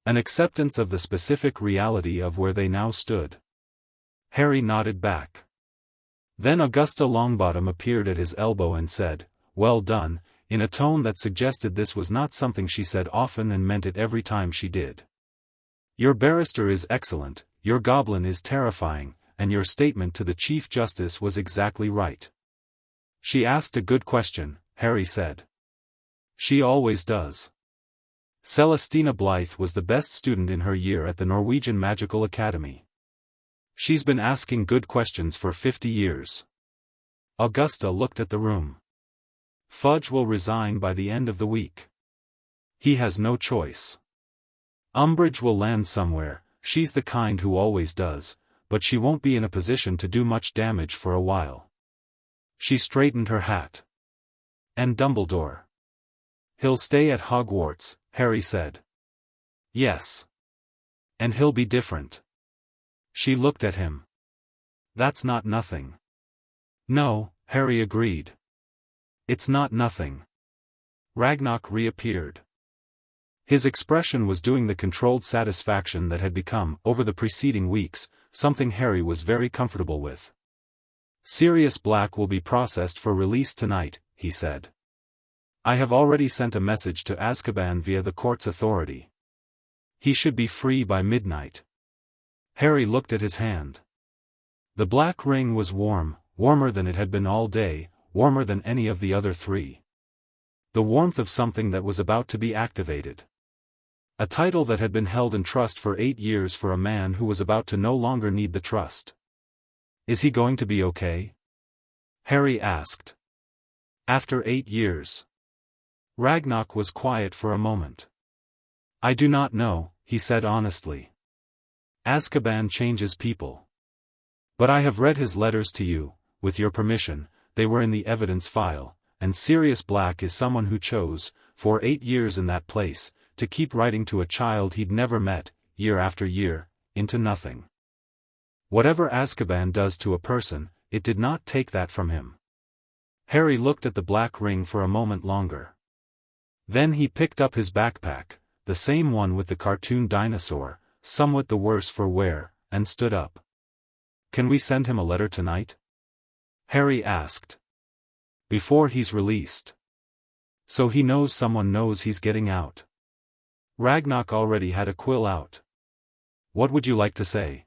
An acceptance of the specific reality of where they now stood. Harry nodded back. Then Augusta Longbottom appeared at his elbow and said, "Well done," in a tone that suggested this was not something she said often and meant it every time she did. "Your barrister is excellent, your goblin is terrifying, and your statement to the Chief Justice was exactly right." "She asked a good question," Harry said. "She always does." Celestina Blythe was the best student in her year at the Norwegian Magical Academy. She's been asking good questions for 50 years. Augusta looked at the room. Fudge will resign by the end of the week. He has no choice. Umbridge will land somewhere, she's the kind who always does, but she won't be in a position to do much damage for a while. She straightened her hat. And Dumbledore? He'll stay at Hogwarts, Harry said. Yes. And he'll be different. She looked at him. That's not nothing. No, Harry agreed. It's not nothing. Ragnarok reappeared. His expression was doing the controlled satisfaction that had become, over the preceding weeks, something Harry was very comfortable with. Sirius Black will be processed for release tonight, he said. I have already sent a message to Azkaban via the court's authority. He should be free by midnight. Harry looked at his hand. The black ring was warm, warmer than it had been all day, warmer than any of the other three. The warmth of something that was about to be activated. A title that had been held in trust for 8 years for a man who was about to no longer need the trust. Is he going to be okay? Harry asked. After 8 years. Ragnarok was quiet for a moment. I do not know, he said honestly. Azkaban changes people. But I have read his letters to you, with your permission, they were in the evidence file, and Sirius Black is someone who chose, for 8 years in that place, to keep writing to a child he'd never met, year after year, into nothing. Whatever Azkaban does to a person, it did not take that from him. Harry looked at the black ring for a moment longer. Then he picked up his backpack, the same one with the cartoon dinosaur, somewhat the worse for wear, and stood up. Can we send him a letter tonight? Harry asked. Before he's released. So he knows someone knows he's getting out. Ragnarok already had a quill out. What would you like to say?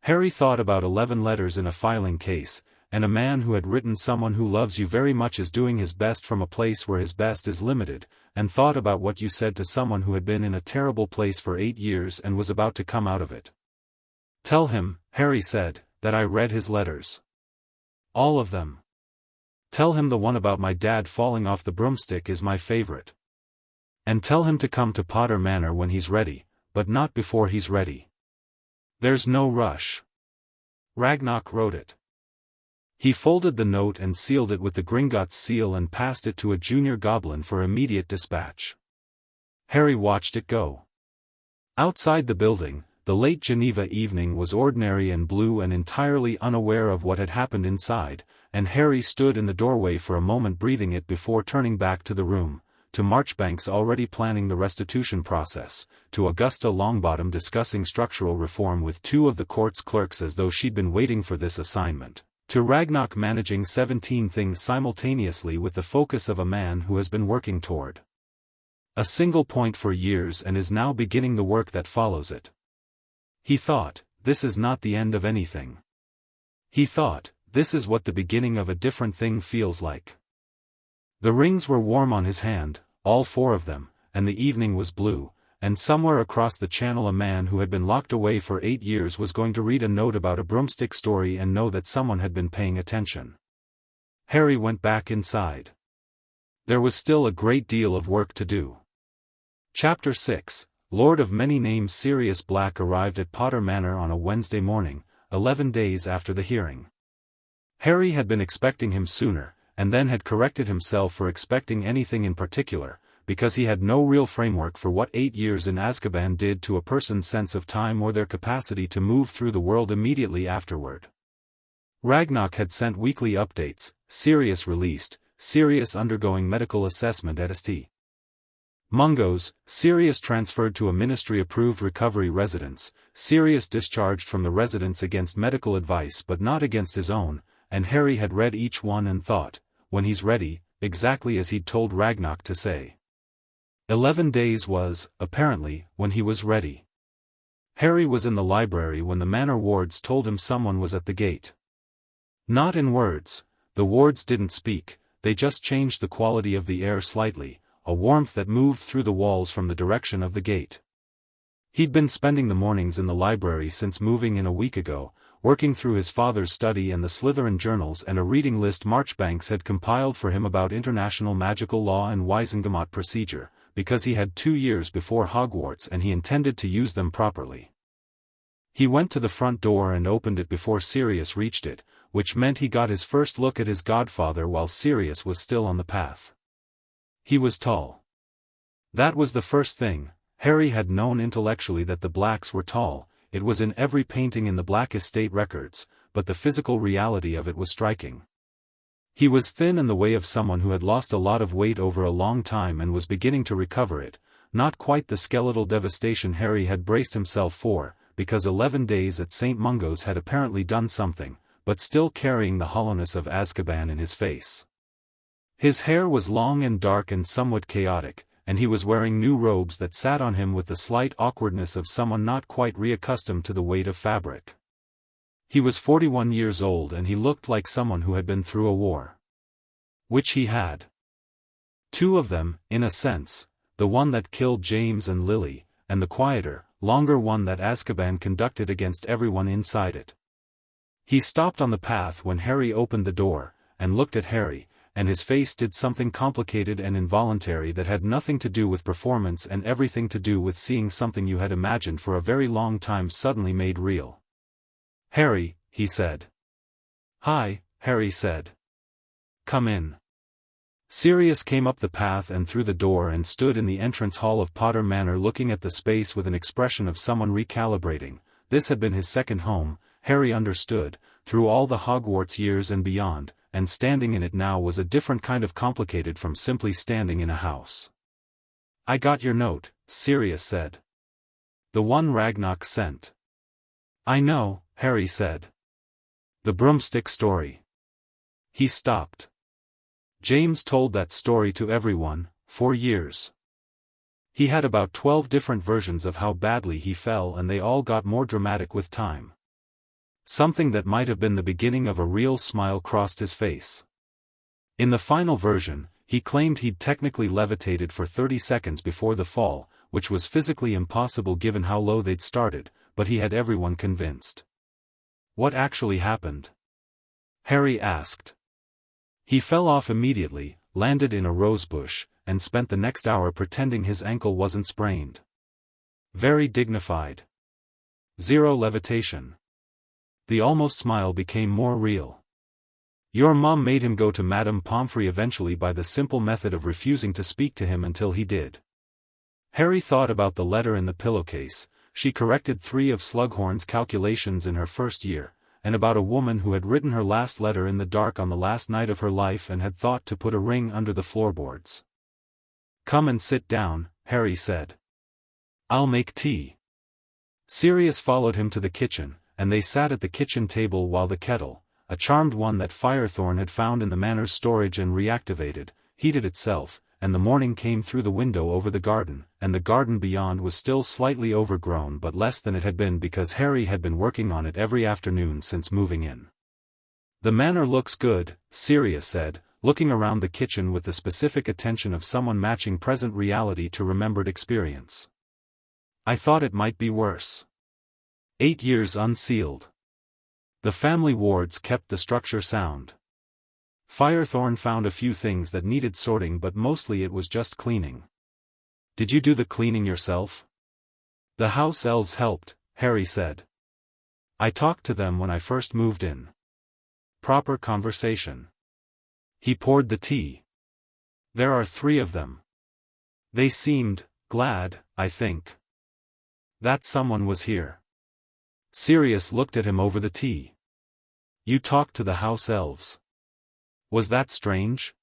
Harry thought about 11 letters in a filing case, and a man who had written someone who loves you very much is doing his best from a place where his best is limited, and thought about what you said to someone who had been in a terrible place for 8 years and was about to come out of it. Tell him, Harry said, that I read his letters. All of them. Tell him the one about my dad falling off the broomstick is my favorite. And tell him to come to Potter Manor when he's ready, but not before he's ready. There's no rush. Ragnarok wrote it. He folded the note and sealed it with the Gringotts seal and passed it to a junior goblin for immediate dispatch. Harry watched it go. Outside the building, the late Geneva evening was ordinary and blue and entirely unaware of what had happened inside, and Harry stood in the doorway for a moment breathing it before turning back to the room, to Marchbanks already planning the restitution process, to Augusta Longbottom discussing structural reform with two of the court's clerks as though she'd been waiting for this assignment, to Ragnarok managing 17 things simultaneously with the focus of a man who has been working toward a single point for years and is now beginning the work that follows it. He thought, this is not the end of anything. He thought, this is what the beginning of a different thing feels like. The rings were warm on his hand, all 4 of them, and the evening was blue, and somewhere across the channel a man who had been locked away for 8 years was going to read a note about a broomstick story and know that someone had been paying attention. Harry went back inside. There was still a great deal of work to do. Chapter 6, Lord of Many Names Sirius Black arrived at Potter Manor on a Wednesday morning, 11 days after the hearing. Harry had been expecting him sooner, and then had corrected himself for expecting anything in particular, because he had no real framework for what 8 years in Azkaban did to a person's sense of time or their capacity to move through the world immediately afterward. Ragnarok had sent weekly updates, Sirius released, Sirius undergoing medical assessment at St. Mungo's, Sirius transferred to a ministry-approved recovery residence, Sirius discharged from the residence against medical advice but not against his own, and Harry had read each one and thought, when he's ready, exactly as he'd told Ragnarok to say. 11 days was, apparently, when he was ready. Harry was in the library when the manor wards told him someone was at the gate. Not in words, the wards didn't speak, they just changed the quality of the air slightly, a warmth that moved through the walls from the direction of the gate. He'd been spending the mornings in the library since moving in a week ago, working through his father's study and the Slytherin journals and a reading list Marchbanks had compiled for him about international magical law and Wizengamot procedure, because he had 2 years before Hogwarts and he intended to use them properly. He went to the front door and opened it before Sirius reached it, which meant he got his first look at his godfather while Sirius was still on the path. He was tall. That was the first thing. Harry had known intellectually that the Blacks were tall, it was in every painting in the Black estate records, but the physical reality of it was striking. He was thin in the way of someone who had lost a lot of weight over a long time and was beginning to recover it, not quite the skeletal devastation Harry had braced himself for, because 11 days at St. Mungo's had apparently done something, but still carrying the hollowness of Azkaban in his face. His hair was long and dark and somewhat chaotic, and he was wearing new robes that sat on him with the slight awkwardness of someone not quite reaccustomed to the weight of fabric. He was 41 years old and he looked like someone who had been through a war. Which he had. 2 of them, in a sense, the one that killed James and Lily, and the quieter, longer one that Azkaban conducted against everyone inside it. He stopped on the path when Harry opened the door, and looked at Harry, and his face did something complicated and involuntary that had nothing to do with performance and everything to do with seeing something you had imagined for a very long time suddenly made real. "Harry," he said. "Hi," Harry said. "Come in." Sirius came up the path and through the door and stood in the entrance hall of Potter Manor looking at the space with an expression of someone recalibrating. This had been his second home, Harry understood, through all the Hogwarts years and beyond, and standing in it now was a different kind of complicated from simply standing in a house. "I got your note," Sirius said. "The one Ragnarok sent." "I know," Harry said. "The broomstick story." He stopped. James told that story to everyone, for years. He had about 12 different versions of how badly he fell and they all got more dramatic with time. Something that might have been the beginning of a real smile crossed his face. In the final version, he claimed he'd technically levitated for 30 seconds before the fall, which was physically impossible given how low they'd started, but he had everyone convinced. "What actually happened?" Harry asked. "He fell off immediately, landed in a rosebush, and spent the next hour pretending his ankle wasn't sprained. Very dignified. Zero levitation." The almost smile became more real. Your mum made him go to Madame Pomfrey eventually by the simple method of refusing to speak to him until he did. Harry thought about the letter in the pillowcase. She corrected 3 of Slughorn's calculations in her first year, and about a woman who had written her last letter in the dark on the last night of her life and had thought to put a ring under the floorboards. "Come and sit down," Harry said. "I'll make tea." Sirius followed him to the kitchen, and they sat at the kitchen table while the kettle, a charmed one that Firethorn had found in the manor's storage and reactivated, heated itself, and the morning came through the window over the garden, and the garden beyond was still slightly overgrown but less than it had been because Harry had been working on it every afternoon since moving in. "The manor looks good," Sirius said, looking around the kitchen with the specific attention of someone matching present reality to remembered experience. "I thought it might be worse. 8 years unsealed. The family wards kept the structure sound. Firethorn found a few things that needed sorting but mostly it was just cleaning." "Did you do the cleaning yourself?" "The house elves helped," Harry said. "I talked to them when I first moved in. Proper conversation." He poured the tea. "There are 3 of them. They seemed glad, I think, that someone was here." Sirius looked at him over the tea. "You talked to the house elves. Was that strange?"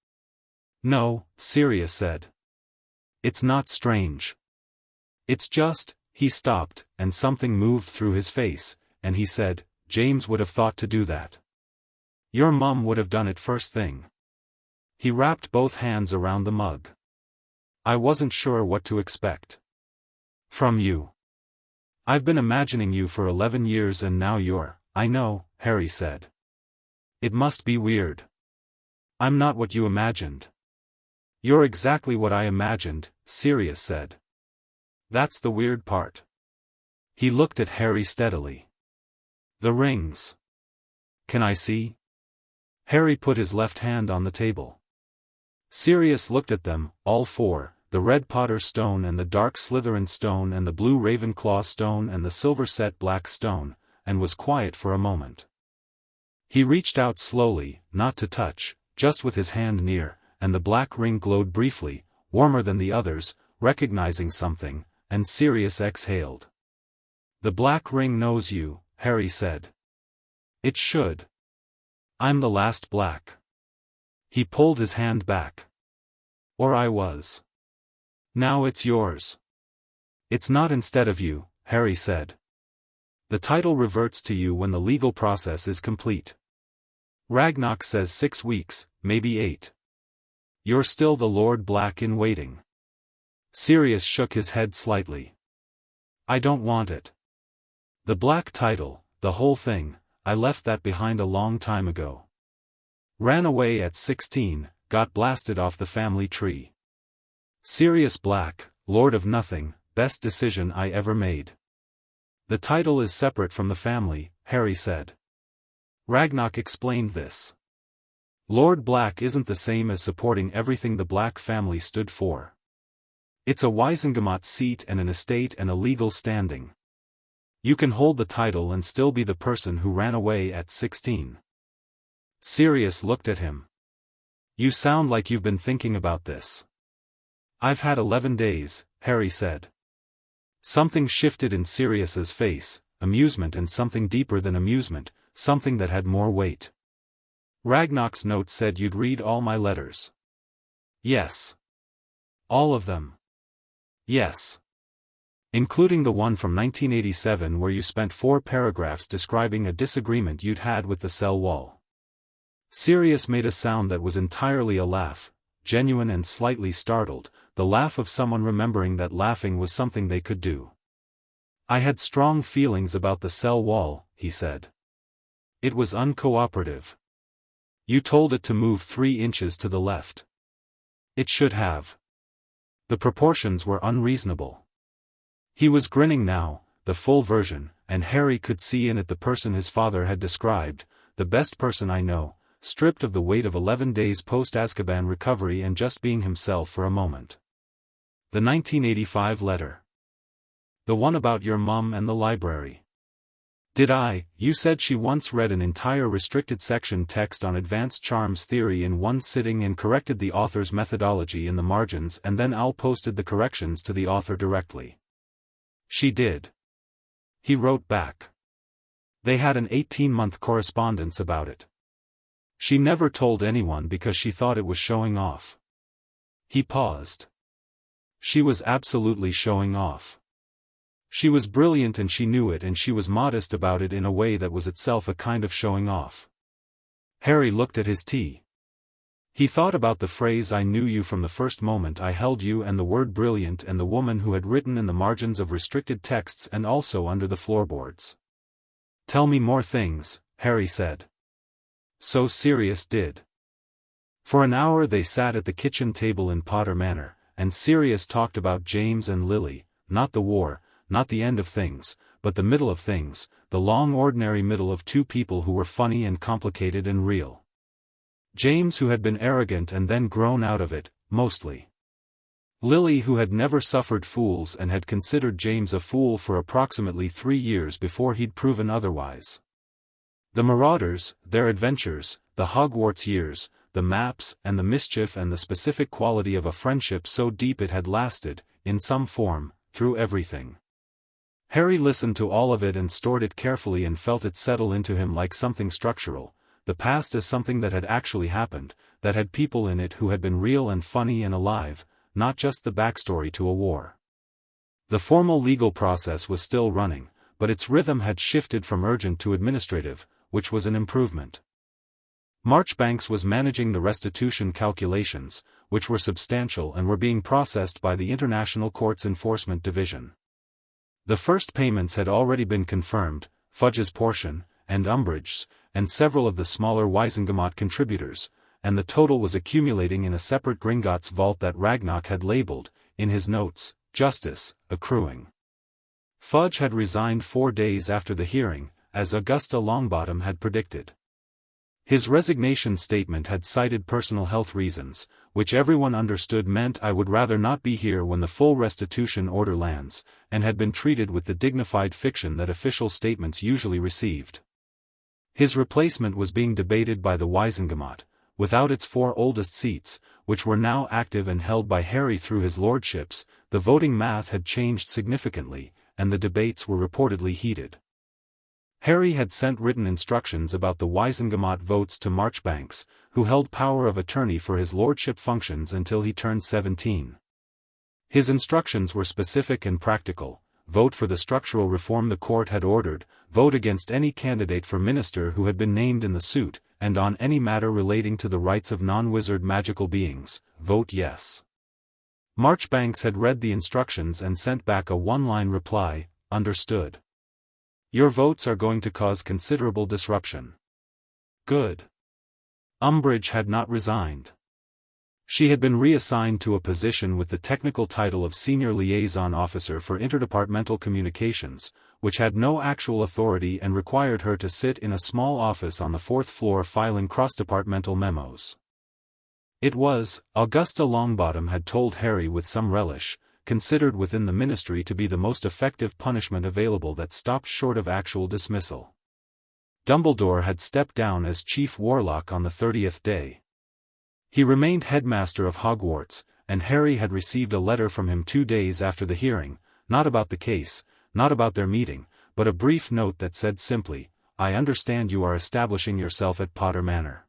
"No," Sirius said. "It's not strange. It's just," he stopped, and something moved through his face, and he said, "James would have thought to do that. Your mum would have done it first thing." He wrapped both hands around the mug. "I wasn't sure what to expect from you. I've been imagining you for 11 years and now you're—" "I know," Harry said. "It must be weird. I'm not what you imagined." "You're exactly what I imagined," Sirius said. "That's the weird part." He looked at Harry steadily. "The rings. Can I see?" Harry put his left hand on the table. Sirius looked at them, all 4, the red Potter stone and the dark Slytherin stone and the blue Ravenclaw stone and the silver set black stone, and was quiet for a moment. He reached out slowly, not to touch, just with his hand near, and the black ring glowed briefly, warmer than the others, recognizing something, and Sirius exhaled. "The black ring knows you," Harry said. "It should. I'm the last black." He pulled his hand back. "Or I was. Now it's yours." "It's not instead of you," Harry said. "The title reverts to you when the legal process is complete. Ragnarok says 6 weeks, maybe 8. You're still the Lord Black in waiting." Sirius shook his head slightly. "I don't want it. The black title, the whole thing, I left that behind a long time ago. Ran away at 16, got blasted off the family tree. Sirius Black, Lord of Nothing, best decision I ever made." "The title is separate from the family," Harry said. Ragnarok explained this. "Lord Black isn't the same as supporting everything the Black family stood for. It's a Wizengamot seat and an estate and a legal standing. You can hold the title and still be the person who ran away at 16. Sirius looked at him. "You sound like you've been thinking about this." "I've had 11 days, Harry said. Something shifted in Sirius's face, amusement and something deeper than amusement, something that had more weight. "Ragnarok's note said you'd read all my letters." "Yes. All of them." "Yes. Including the one from 1987 where you spent 4 paragraphs describing a disagreement you'd had with the cell wall." Sirius made a sound that was entirely a laugh, genuine and slightly startled, the laugh of someone remembering that laughing was something they could do. "I had strong feelings about the cell wall," he said. "It was uncooperative. You told it to move 3 inches to the left. It should have. The proportions were unreasonable." He was grinning now, the full version, and Harry could see in it the person his father had described, "The best person I know, stripped of the weight of 11 days post-Azkaban recovery and just being himself for a moment." The 1985 letter. "The one about your mum and the library." Did I? You said she once read an entire restricted section text on advanced charms theory in one sitting and corrected the author's methodology in the margins, and then Al posted the corrections to the author directly. She did. He wrote back. They had an 18-month correspondence about it. She never told anyone because she thought it was showing off. He paused. She was absolutely showing off. She was brilliant and she knew it, and she was modest about it in a way that was itself a kind of showing off. Harry looked at his tea. He thought about the phrase "I knew you from the first moment I held you" and the word brilliant and the woman who had written in the margins of restricted texts and also under the floorboards. "Tell me more things," Harry said. So Sirius did. For an hour they sat at the kitchen table in Potter Manor, and Sirius talked about James and Lily, not the war, not the end of things, but the middle of things, the long ordinary middle of two people who were funny and complicated and real. James, who had been arrogant and then grown out of it, mostly. Lily, who had never suffered fools and had considered James a fool for approximately 3 years before he'd proven otherwise. The Marauders, their adventures, the Hogwarts years, the maps and the mischief and the specific quality of a friendship so deep it had lasted, in some form, through everything. Harry listened to all of it and stored it carefully and felt it settle into him like something structural, the past as something that had actually happened, that had people in it who had been real and funny and alive, not just the backstory to a war. The formal legal process was still running, but its rhythm had shifted from urgent to administrative, which was an improvement. Marchbanks was managing the restitution calculations, which were substantial and were being processed by the International Courts Enforcement Division. The first payments had already been confirmed, Fudge's portion, and Umbridge's, and several of the smaller Wizengamot contributors, and the total was accumulating in a separate Gringotts vault that Ragnarok had labeled, in his notes, Justice, accruing. Fudge had resigned 4 days after the hearing, as Augusta Longbottom had predicted. His resignation statement had cited personal health reasons, which everyone understood meant "I would rather not be here when the full restitution order lands," and had been treated with the dignified fiction that official statements usually received. His replacement was being debated by the Wizengamot, without its 4 oldest seats, which were now active and held by Harry through his lordships. The voting math had changed significantly, and the debates were reportedly heated. Harry had sent written instructions about the Wizengamot votes to Marchbanks, who held power of attorney for his lordship functions until he turned 17. His instructions were specific and practical: vote for the structural reform the court had ordered, vote against any candidate for minister who had been named in the suit, and on any matter relating to the rights of non-wizard magical beings, vote yes. Marchbanks had read the instructions and sent back a one-line reply, "Understood. Your votes are going to cause considerable disruption." Good. Umbridge had not resigned. She had been reassigned to a position with the technical title of Senior Liaison Officer for Interdepartmental Communications, which had no actual authority and required her to sit in a small office on the 4th floor filing cross-departmental memos. It was, Augusta Longbottom had told Harry with some relish, considered within the ministry to be the most effective punishment available that stopped short of actual dismissal. Dumbledore had stepped down as Chief Warlock on the 30th day. He remained headmaster of Hogwarts, and Harry had received a letter from him 2 days after the hearing, not about the case, not about their meeting, but a brief note that said simply, "I understand you are establishing yourself at Potter Manor.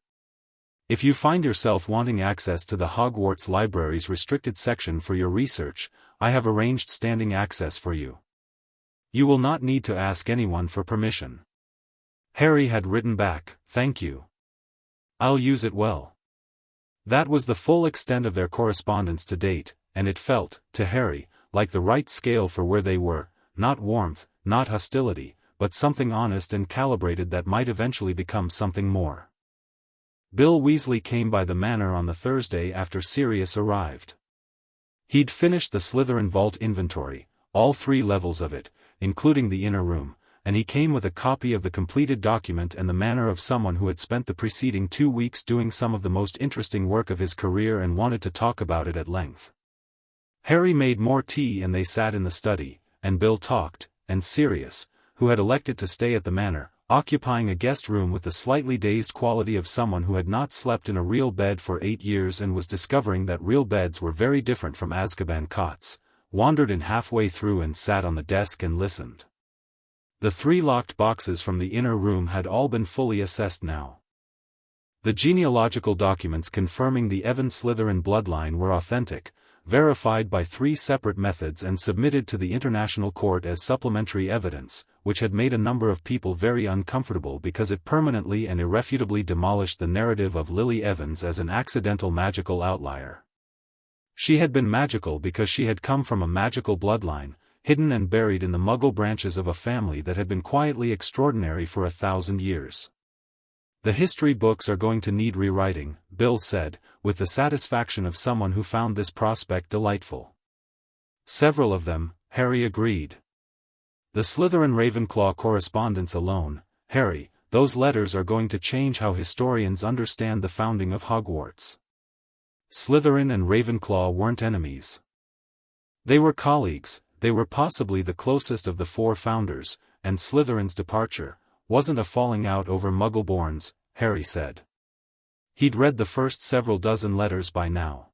If you find yourself wanting access to the Hogwarts Library's restricted section for your research, I have arranged standing access for you. You will not need to ask anyone for permission." Harry had written back, "Thank you. I'll use it well." That was the full extent of their correspondence to date, and it felt, to Harry, like the right scale for where they were, not warmth, not hostility, but something honest and calibrated that might eventually become something more. Bill Weasley came by the manor on the Thursday after Sirius arrived. He'd finished the Slytherin vault inventory, all 3 levels of it, including the inner room, and he came with a copy of the completed document and the manner of someone who had spent the preceding 2 weeks doing some of the most interesting work of his career and wanted to talk about it at length. Harry made more tea and they sat in the study, and Bill talked, and Sirius, who had elected to stay at the manor, occupying a guest room with the slightly dazed quality of someone who had not slept in a real bed for 8 years and was discovering that real beds were very different from Azkaban cots, wandered in halfway through and sat on the desk and listened. The 3 locked boxes from the inner room had all been fully assessed now. The genealogical documents confirming the Evans Slytherin bloodline were authentic, verified by 3 separate methods and submitted to the International Court as supplementary evidence, which had made a number of people very uncomfortable because it permanently and irrefutably demolished the narrative of Lily Evans as an accidental magical outlier. She had been magical because she had come from a magical bloodline, hidden and buried in the Muggle branches of a family that had been quietly extraordinary for 1,000 years. The history books are going to need rewriting, Bill said, with the satisfaction of someone who found this prospect delightful. Several of them, Harry agreed. The Slytherin-Ravenclaw correspondence alone, Harry, those letters are going to change how historians understand the founding of Hogwarts. Slytherin and Ravenclaw weren't enemies. They were colleagues, they were possibly the closest of the 4 founders, and Slytherin's departure wasn't a falling out over Muggleborns, Harry said. He'd read the first several dozen letters by now.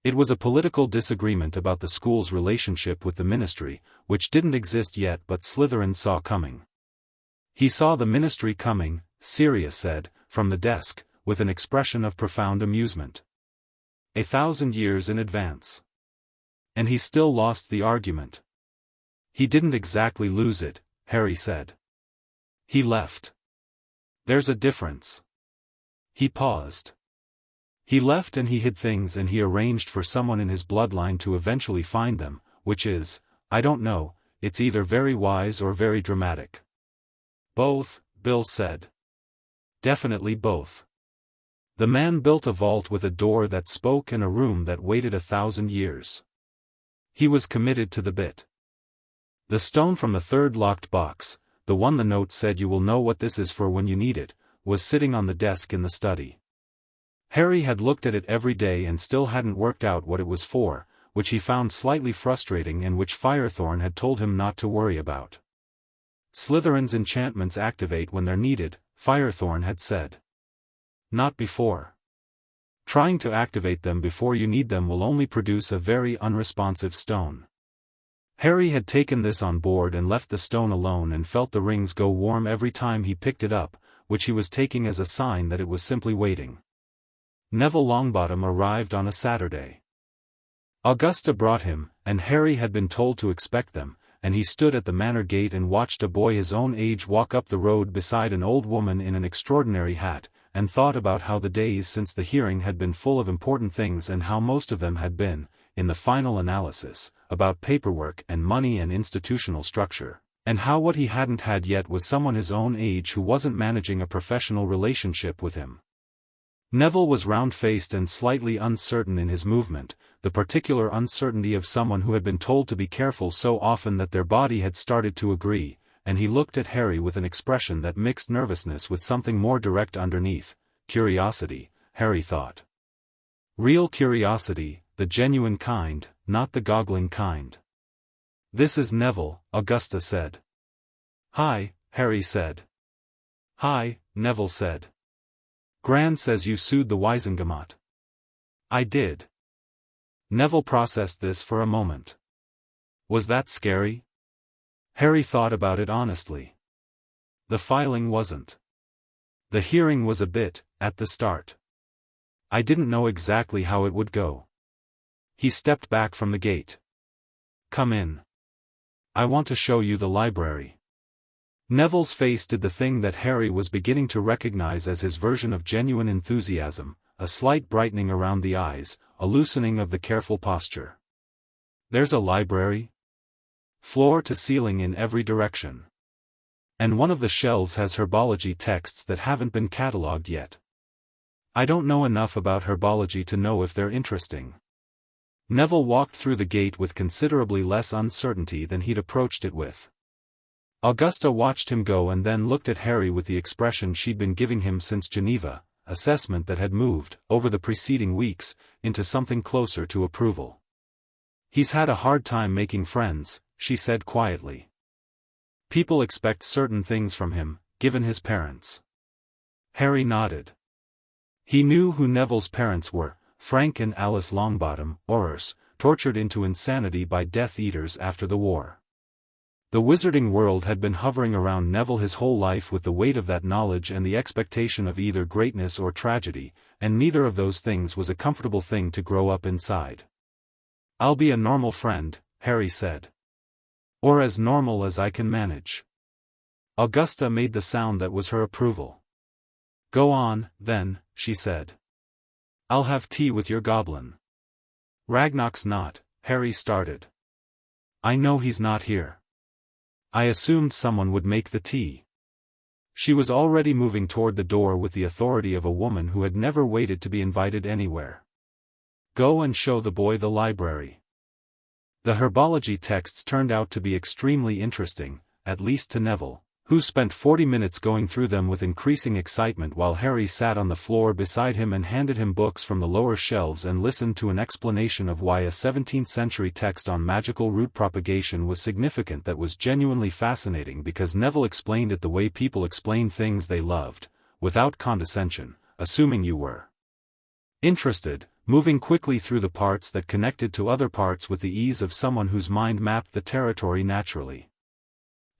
It was a political disagreement about the school's relationship with the ministry, which didn't exist yet but Slytherin saw coming. He saw the ministry coming, Sirius said, from the desk, with an expression of profound amusement. 1,000 years in advance. And he still lost the argument. He didn't exactly lose it, Harry said. He left. There's a difference. He paused. He left and he hid things and he arranged for someone in his bloodline to eventually find them, which is, I don't know, it's either very wise or very dramatic. Both, Bill said. Definitely both. The man built a vault with a door that spoke and a room that waited 1,000 years. He was committed to the bit. The stone from the 3rd locked box, the one the note said you will know what this is for when you need it, was sitting on the desk in the study. Harry had looked at it every day and still hadn't worked out what it was for, which he found slightly frustrating and which Firethorn had told him not to worry about. Slytherin's enchantments activate when they're needed, Firethorn had said. Not before. Trying to activate them before you need them will only produce a very unresponsive stone. Harry had taken this on board and left the stone alone and felt the rings go warm every time he picked it up, which he was taking as a sign that it was simply waiting. Neville Longbottom arrived on a Saturday. Augusta brought him, and Harry had been told to expect them, and he stood at the manor gate and watched a boy his own age walk up the road beside an old woman in an extraordinary hat, and thought about how the days since the hearing had been full of important things and how most of them had been, in the final analysis, about paperwork and money and institutional structure, and how what he hadn't had yet was someone his own age who wasn't managing a professional relationship with him. Neville was round-faced and slightly uncertain in his movement, the particular uncertainty of someone who had been told to be careful so often that their body had started to agree, and he looked at Harry with an expression that mixed nervousness with something more direct underneath, curiosity, Harry thought. Real curiosity, the genuine kind, not the goggling kind. This is Neville, Augusta said. Hi, Harry said. Hi, Neville said. Gran says you sued the Wizengamot. I did. Neville processed this for a moment. Was that scary? Harry thought about it honestly. The filing wasn't. The hearing was a bit, at the start. I didn't know exactly how it would go. He stepped back from the gate. Come in. I want to show you the library. Neville's face did the thing that Harry was beginning to recognize as his version of genuine enthusiasm, a slight brightening around the eyes, a loosening of the careful posture. There's a library? Floor to ceiling in every direction. And one of the shelves has herbology texts that haven't been catalogued yet. I don't know enough about herbology to know if they're interesting. Neville walked through the gate with considerably less uncertainty than he'd approached it with. Augusta watched him go and then looked at Harry with the expression she'd been giving him since Geneva, assessment that had moved, over the preceding weeks, into something closer to approval. He's had a hard time making friends, she said quietly. People expect certain things from him, given his parents. Harry nodded. He knew who Neville's parents were, Frank and Alice Longbottom, Aurors, tortured into insanity by Death Eaters after the war. The wizarding world had been hovering around Neville his whole life with the weight of that knowledge and the expectation of either greatness or tragedy, and neither of those things was a comfortable thing to grow up inside. "I'll be a normal friend," Harry said. "Or as normal as I can manage." Augusta made the sound that was her approval. "Go on, then," she said. "I'll have tea with your goblin." "Ragnar's not," Harry started. "I know he's not here. I assumed someone would make the tea." She was already moving toward the door with the authority of a woman who had never waited to be invited anywhere. "Go and show the boy the library." The herbology texts turned out to be extremely interesting, at least to Neville, who spent 40 minutes going through them with increasing excitement while Harry sat on the floor beside him and handed him books from the lower shelves and listened to an explanation of why a 17th-century text on magical root propagation was significant. That was genuinely fascinating because Neville explained it the way people explain things they loved, without condescension, assuming you were interested, moving quickly through the parts that connected to other parts with the ease of someone whose mind mapped the territory naturally.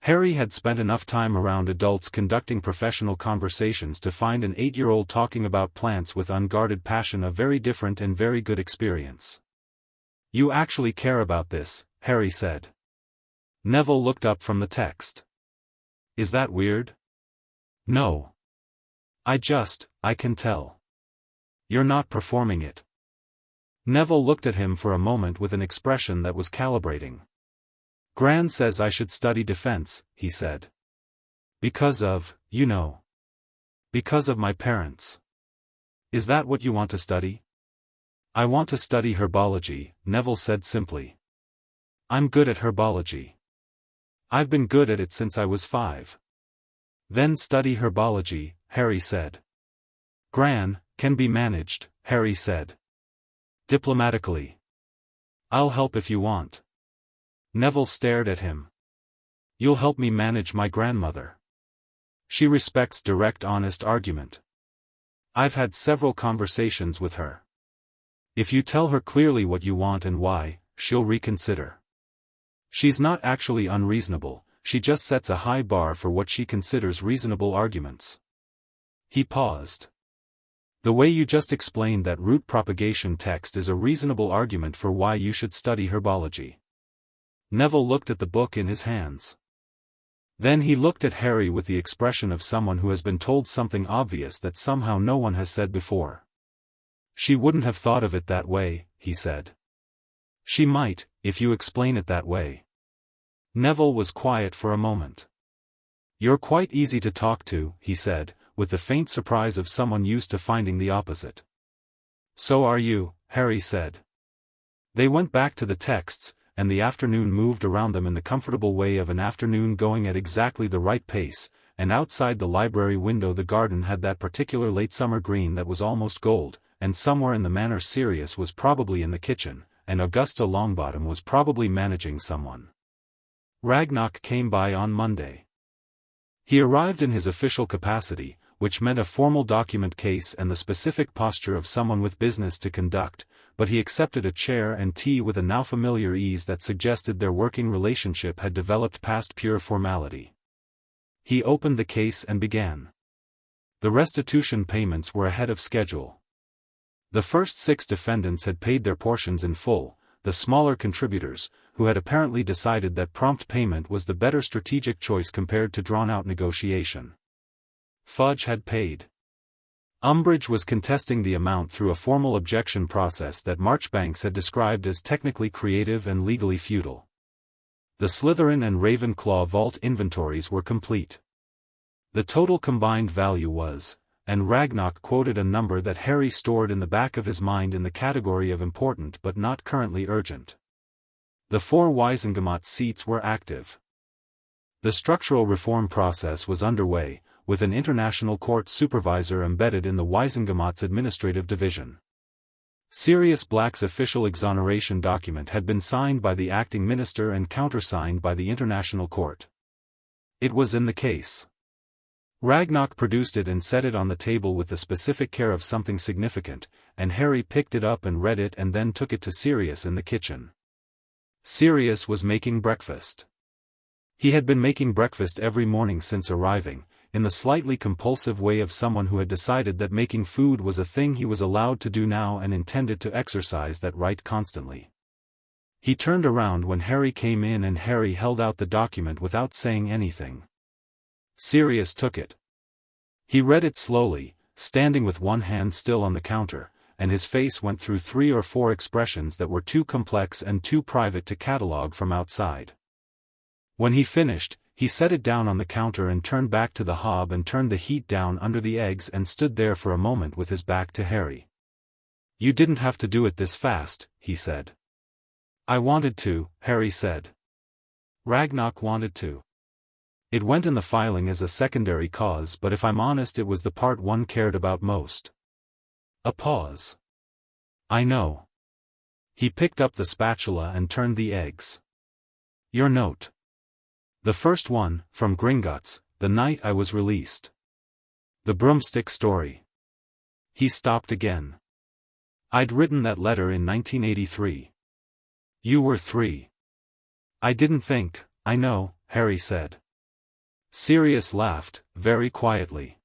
Harry had spent enough time around adults conducting professional conversations to find an 8-year-old talking about plants with unguarded passion a very different and very good experience. "You actually care about this," Harry said. Neville looked up from the text. "Is that weird?" "No. I can tell. You're not performing it." Neville looked at him for a moment with an expression that was calibrating. "Gran says I should study defense," he said. "Because of, because of my parents." "Is that what you want to study?" "I want to study herbology," Neville said simply. "I'm good at herbology. I've been good at it since I was 5. "Then study herbology," Harry said. "Gran can be managed," Harry said. Diplomatically. "I'll help if you want." Neville stared at him. "You'll help me manage my grandmother. She respects direct, honest argument. I've had several conversations with her. If you tell her clearly what you want and why, she'll reconsider. She's not actually unreasonable, she just sets a high bar for what she considers reasonable arguments." He paused. "The way you just explained that root propagation text is a reasonable argument for why you should study herbology." Neville looked at the book in his hands. Then he looked at Harry with the expression of someone who has been told something obvious that somehow no one has said before. "She wouldn't have thought of it that way," he said. "She might, if you explain it that way." Neville was quiet for a moment. "You're quite easy to talk to," he said, with the faint surprise of someone used to finding the opposite. "So are you," Harry said. They went back to the texts, and the afternoon moved around them in the comfortable way of an afternoon going at exactly the right pace, and outside the library window the garden had that particular late summer green that was almost gold, and somewhere in the manor Sirius was probably in the kitchen, and Augusta Longbottom was probably managing someone. Ragnar came by on Monday. He arrived in his official capacity, which meant a formal document case and the specific posture of someone with business to conduct, but he accepted a chair and tea with a now familiar ease that suggested their working relationship had developed past pure formality. He opened the case and began. The restitution payments were ahead of schedule. The first 6 defendants had paid their portions in full, the smaller contributors, who had apparently decided that prompt payment was the better strategic choice compared to drawn-out negotiation. Fudge had paid. Umbridge was contesting the amount through a formal objection process that Marchbanks had described as technically creative and legally futile. The Slytherin and Ravenclaw vault inventories were complete. The total combined value was, and Ragnar quoted a number that Harry stored in the back of his mind in the category of important but not currently urgent. The 4 Wizengamot seats were active. The structural reform process was underway, with an international court supervisor embedded in the Wizengamot's administrative division. Sirius Black's official exoneration document had been signed by the acting minister and countersigned by the international court. It was in the case. Ragnok produced it and set it on the table with the specific care of something significant, and Harry picked it up and read it and then took it to Sirius in the kitchen. Sirius was making breakfast. He had been making breakfast every morning since arriving, in the slightly compulsive way of someone who had decided that making food was a thing he was allowed to do now and intended to exercise that right constantly. He turned around when Harry came in and Harry held out the document without saying anything. Sirius took it. He read it slowly, standing with one hand still on the counter, and his face went through 3 or 4 expressions that were too complex and too private to catalogue from outside. When he finished, he set it down on the counter and turned back to the hob and turned the heat down under the eggs and stood there for a moment with his back to Harry. "You didn't have to do it this fast," he said. "I wanted to," Harry said. Ragnok wanted to. It went in the filing as a secondary cause, but if I'm honest, it was the part one cared about most. A pause. "I know." He picked up the spatula and turned the eggs. "Your note. The first one, from Gringotts, the night I was released. The broomstick story." He stopped again. "I'd written that letter in 1983. You were 3. I didn't think, I know," Harry said. Sirius laughed, very quietly.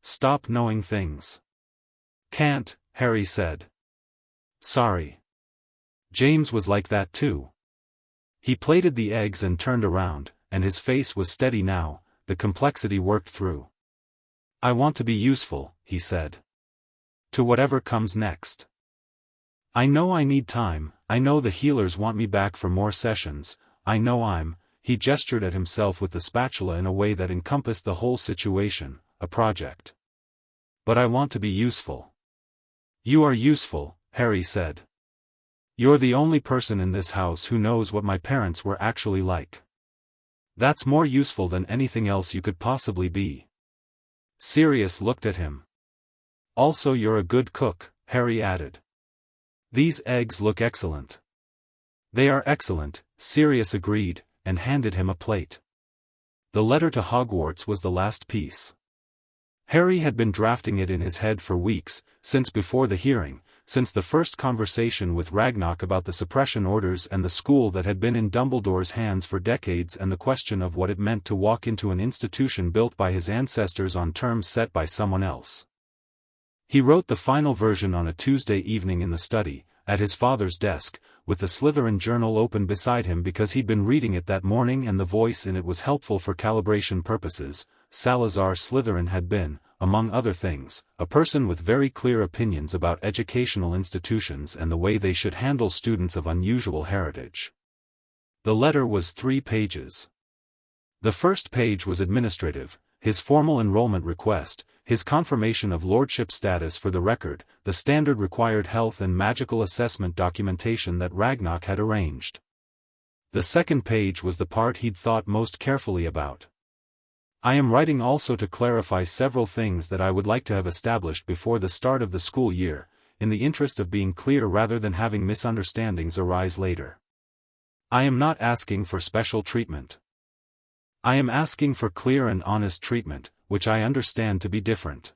"Stop knowing things." "Can't," Harry said. "Sorry." James was like that too. He plated the eggs and turned around, and his face was steady now, the complexity worked through. "I want to be useful," he said. "To whatever comes next. I know I need time, I know the healers want me back for more sessions, I know he gestured at himself with the spatula in a way that encompassed the whole situation, a project. But I want to be useful." "You are useful," Harry said. "You're the only person in this house who knows what my parents were actually like. That's more useful than anything else you could possibly be." Sirius looked at him. "Also, you're a good cook," Harry added. "These eggs look excellent." "They are excellent," Sirius agreed, and handed him a plate. The letter to Hogwarts was the last piece. Harry had been drafting it in his head for weeks, since before the hearing, since the first conversation with Ragnok about the suppression orders and the school that had been in Dumbledore's hands for decades and the question of what it meant to walk into an institution built by his ancestors on terms set by someone else. He wrote the final version on a Tuesday evening in the study, at his father's desk, with the Slytherin journal open beside him because he'd been reading it that morning and the voice in it was helpful for calibration purposes. Salazar Slytherin had been, among other things, a person with very clear opinions about educational institutions and the way they should handle students of unusual heritage. The letter was 3 pages. The first page was administrative, his formal enrollment request, his confirmation of lordship status for the record, the standard required health and magical assessment documentation that Ragnok had arranged. The second page was the part he'd thought most carefully about. "I am writing also to clarify several things that I would like to have established before the start of the school year, in the interest of being clear rather than having misunderstandings arise later. I am not asking for special treatment. I am asking for clear and honest treatment, which I understand to be different.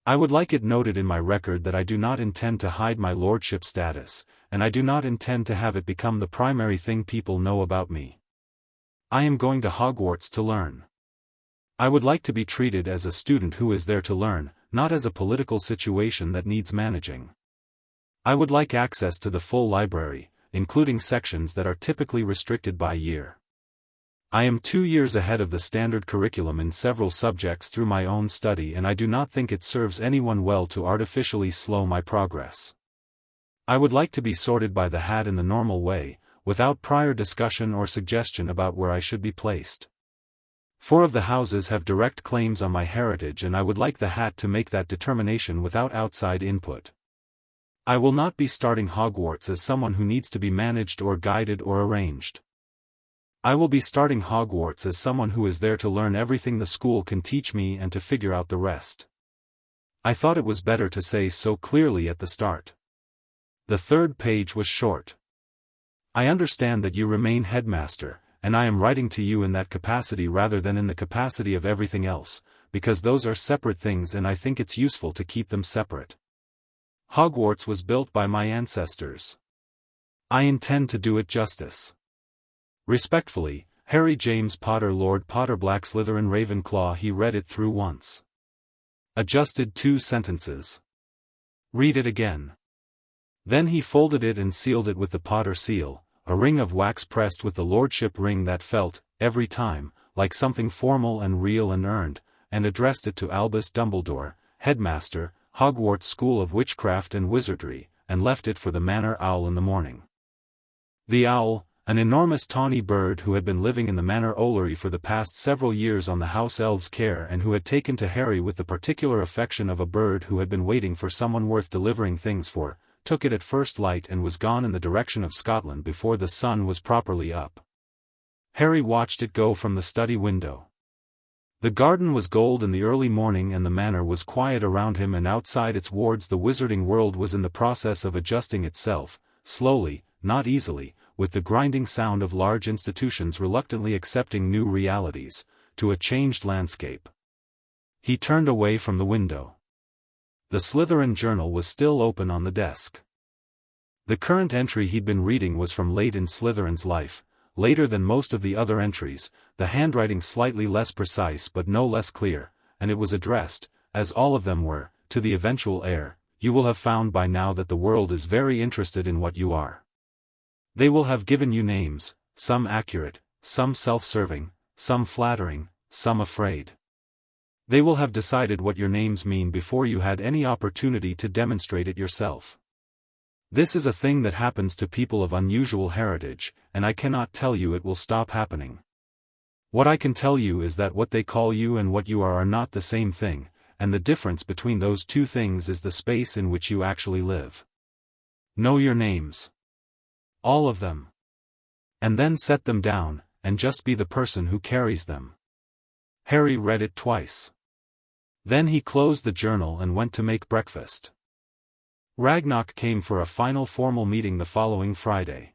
I would like it noted in my record that I do not intend to hide my lordship status, and I do not intend to have it become the primary thing people know about me. I am going to Hogwarts to learn. I would like to be treated as a student who is there to learn, not as a political situation that needs managing. I would like access to the full library, including sections that are typically restricted by year. I am 2 years ahead of the standard curriculum in several subjects through my own study, and I do not think it serves anyone well to artificially slow my progress. I would like to be sorted by the hat in the normal way, without prior discussion or suggestion about where I should be placed. 4 of the houses have direct claims on my heritage, and I would like the hat to make that determination without outside input. I will not be starting Hogwarts as someone who needs to be managed or guided or arranged. I will be starting Hogwarts as someone who is there to learn everything the school can teach me and to figure out the rest. I thought it was better to say so clearly at the start. The third page was short. I understand that you remain headmaster, and I am writing to you in that capacity rather than in the capacity of everything else, because those are separate things and I think it's useful to keep them separate. Hogwarts was built by my ancestors. I intend to do it justice. Respectfully, Harry James Potter, Lord Potter-Black-Slytherin-Ravenclaw. He read it through once. Adjusted 2 sentences. Read it again. Then he folded it and sealed it with the Potter seal, a ring of wax pressed with the lordship ring that felt, every time, like something formal and real and earned, and addressed it to Albus Dumbledore, headmaster, Hogwarts School of Witchcraft and Wizardry, and left it for the Manor Owl in the morning. The owl, an enormous tawny bird who had been living in the Manor Owlery for the past several years on the house elves' care and who had taken to Harry with the particular affection of a bird who had been waiting for someone worth delivering things for, took it at first light and was gone in the direction of Scotland before the sun was properly up. Harry watched it go from the study window. The garden was gold in the early morning and the manor was quiet around him, and outside its wards the wizarding world was in the process of adjusting itself, slowly, not easily, with the grinding sound of large institutions reluctantly accepting new realities, to a changed landscape. He turned away from the window. The Slytherin Journal was still open on the desk. The current entry he'd been reading was from late in Slytherin's life, later than most of the other entries, the handwriting slightly less precise but no less clear, and it was addressed, as all of them were, to the eventual heir. You will have found by now that the world is very interested in what you are. They will have given you names, some accurate, some self-serving, some flattering, some afraid. They will have decided what your names mean before you had any opportunity to demonstrate it yourself. This is a thing that happens to people of unusual heritage, and I cannot tell you it will stop happening. What I can tell you is that what they call you and what you are not the same thing, and the difference between those two things is the space in which you actually live. Know your names. All of them. And then set them down, and just be the person who carries them. Harry read it twice. Then he closed the journal and went to make breakfast. Ragnarok came for a final formal meeting the following Friday.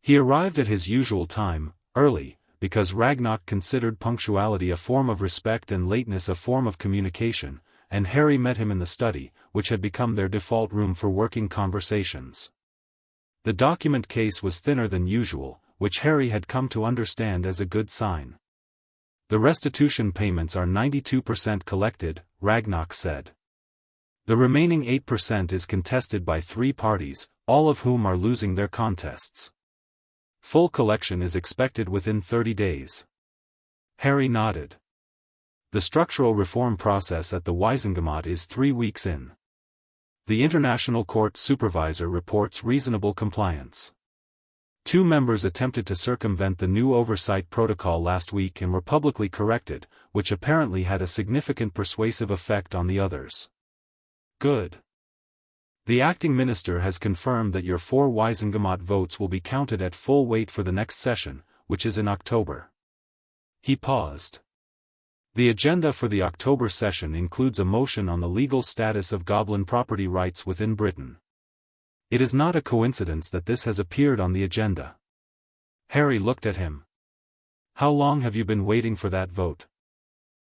He arrived at his usual time, early, because Ragnarok considered punctuality a form of respect and lateness a form of communication, and Harry met him in the study, which had become their default room for working conversations. The document case was thinner than usual, which Harry had come to understand as a good sign. The restitution payments are 92% collected, Ragnarok said. The remaining 8% is contested by 3 parties, all of whom are losing their contests. Full collection is expected within 30 days. Harry nodded. The structural reform process at the Wizengamot is 3 weeks in. The International Court Supervisor reports reasonable compliance. 2 members attempted to circumvent the new oversight protocol last week and were publicly corrected, which apparently had a significant persuasive effect on the others. Good. The acting minister has confirmed that your 4 Wizengamot votes will be counted at full weight for the next session, which is in October. He paused. The agenda for the October session includes a motion on the legal status of goblin property rights within Britain. It is not a coincidence that this has appeared on the agenda. Harry looked at him. How long have you been waiting for that vote?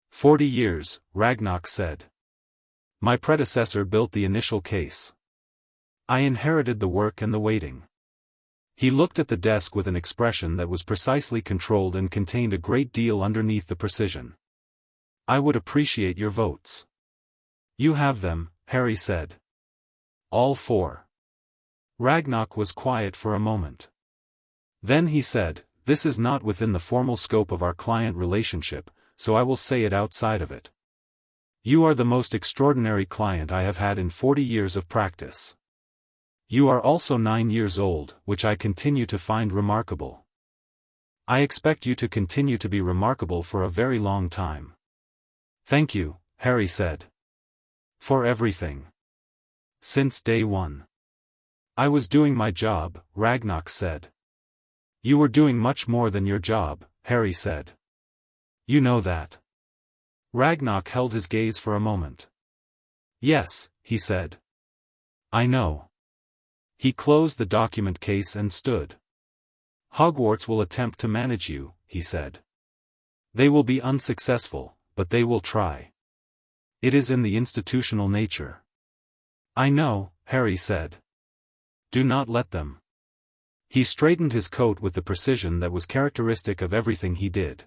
40 years, Ragnarok said. My predecessor built the initial case. I inherited the work and the waiting. He looked at the desk with an expression that was precisely controlled and contained a great deal underneath the precision. I would appreciate your votes. You have them, Harry said. All 4. Ragnarok was quiet for a moment. Then he said, this is not within the formal scope of our client relationship, so I will say it outside of it. You are the most extraordinary client I have had in 40 years of practice. You are also 9 years old, which I continue to find remarkable. I expect you to continue to be remarkable for a very long time. Thank you, Harry said. For everything. Since day 1. I was doing my job, Ragnarok said. You were doing much more than your job, Harry said. You know that. Ragnarok held his gaze for a moment. Yes, he said. I know. He closed the document case and stood. Hogwarts will attempt to manage you, he said. They will be unsuccessful, but they will try. It is in the institutional nature. I know, Harry said. Do not let them. He straightened his coat with the precision that was characteristic of everything he did.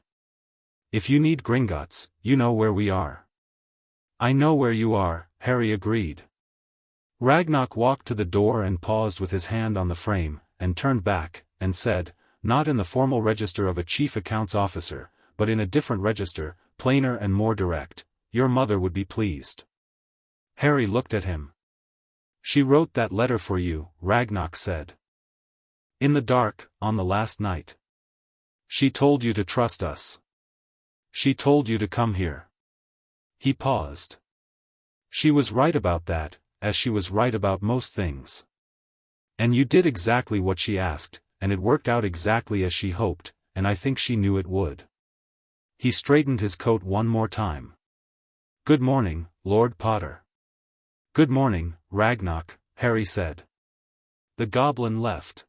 If you need Gringotts, you know where we are. I know where you are, Harry agreed. Ragnarok walked to the door and paused with his hand on the frame, and turned back, and said, not in the formal register of a chief accounts officer, but in a different register, plainer and more direct, your mother would be pleased. Harry looked at him. She wrote that letter for you, Ragnarok said. In the dark, on the last night. She told you to trust us. She told you to come here. He paused. She was right about that, as she was right about most things. And you did exactly what she asked, and it worked out exactly as she hoped, and I think she knew it would. He straightened his coat one more time. Good morning, Lord Potter. Good morning, Ragnarok, Harry said. The goblin left.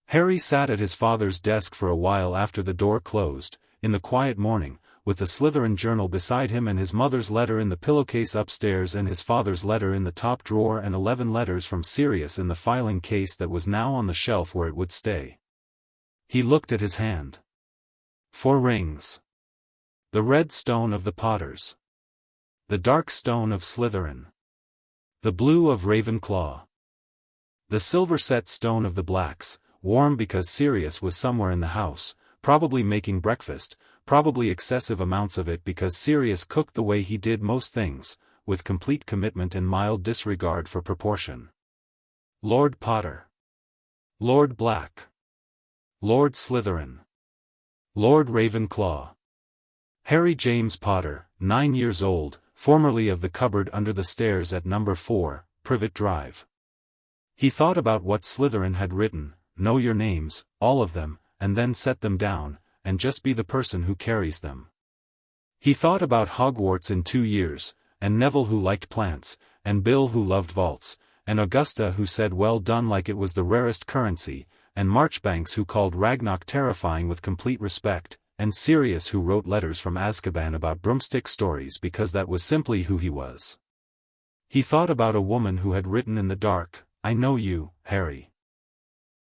Harry sat at his father's desk for a while after the door closed, in the quiet morning, with the Slytherin journal beside him and his mother's letter in the pillowcase upstairs and his father's letter in the top drawer and 11 letters from Sirius in the filing case that was now on the shelf where it would stay. He looked at his hand. 4 rings. The red stone of the Potters. The dark stone of Slytherin. The blue of Ravenclaw. The silver-set stone of the Blacks, warm because Sirius was somewhere in the house, probably making breakfast, probably excessive amounts of it because Sirius cooked the way he did most things, with complete commitment and mild disregard for proportion. Lord Potter. Lord Black. Lord Slytherin. Lord Ravenclaw. Harry James Potter, 9 years old, formerly of the cupboard under the stairs at number 4, Privet Drive. He thought about what Slytherin had written, know your names, all of them, and then set them down, and just be the person who carries them. He thought about Hogwarts in 2 years, and Neville who liked plants, and Bill who loved vaults, and Augusta who said well done like it was the rarest currency, and Marchbanks who called Ragnarok terrifying with complete respect, and Sirius who wrote letters from Azkaban about broomstick stories because that was simply who he was. He thought about a woman who had written in the dark, I know you, Harry.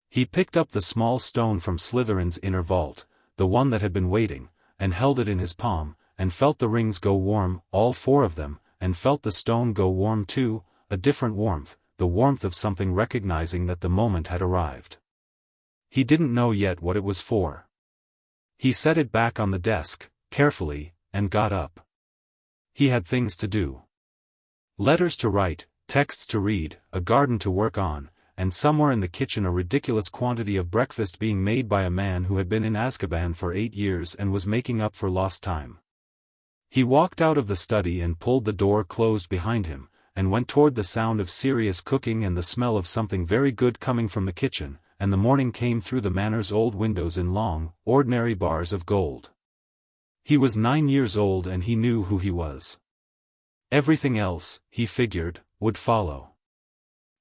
He picked up the small stone from Slytherin's inner vault, the one that had been waiting, and held it in his palm, and felt the rings go warm, all 4 of them, and felt the stone go warm too, a different warmth, the warmth of something recognizing that the moment had arrived. He didn't know yet what it was for. He set it back on the desk, carefully, and got up. He had things to do. Letters to write, texts to read, a garden to work on, and somewhere in the kitchen a ridiculous quantity of breakfast being made by a man who had been in Azkaban for 8 years and was making up for lost time. He walked out of the study and pulled the door closed behind him, and went toward the sound of Sirius cooking and the smell of something very good coming from the kitchen, and the morning came through the manor's old windows in long, ordinary bars of gold. He was 9 years old and he knew who he was. Everything else, he figured, would follow.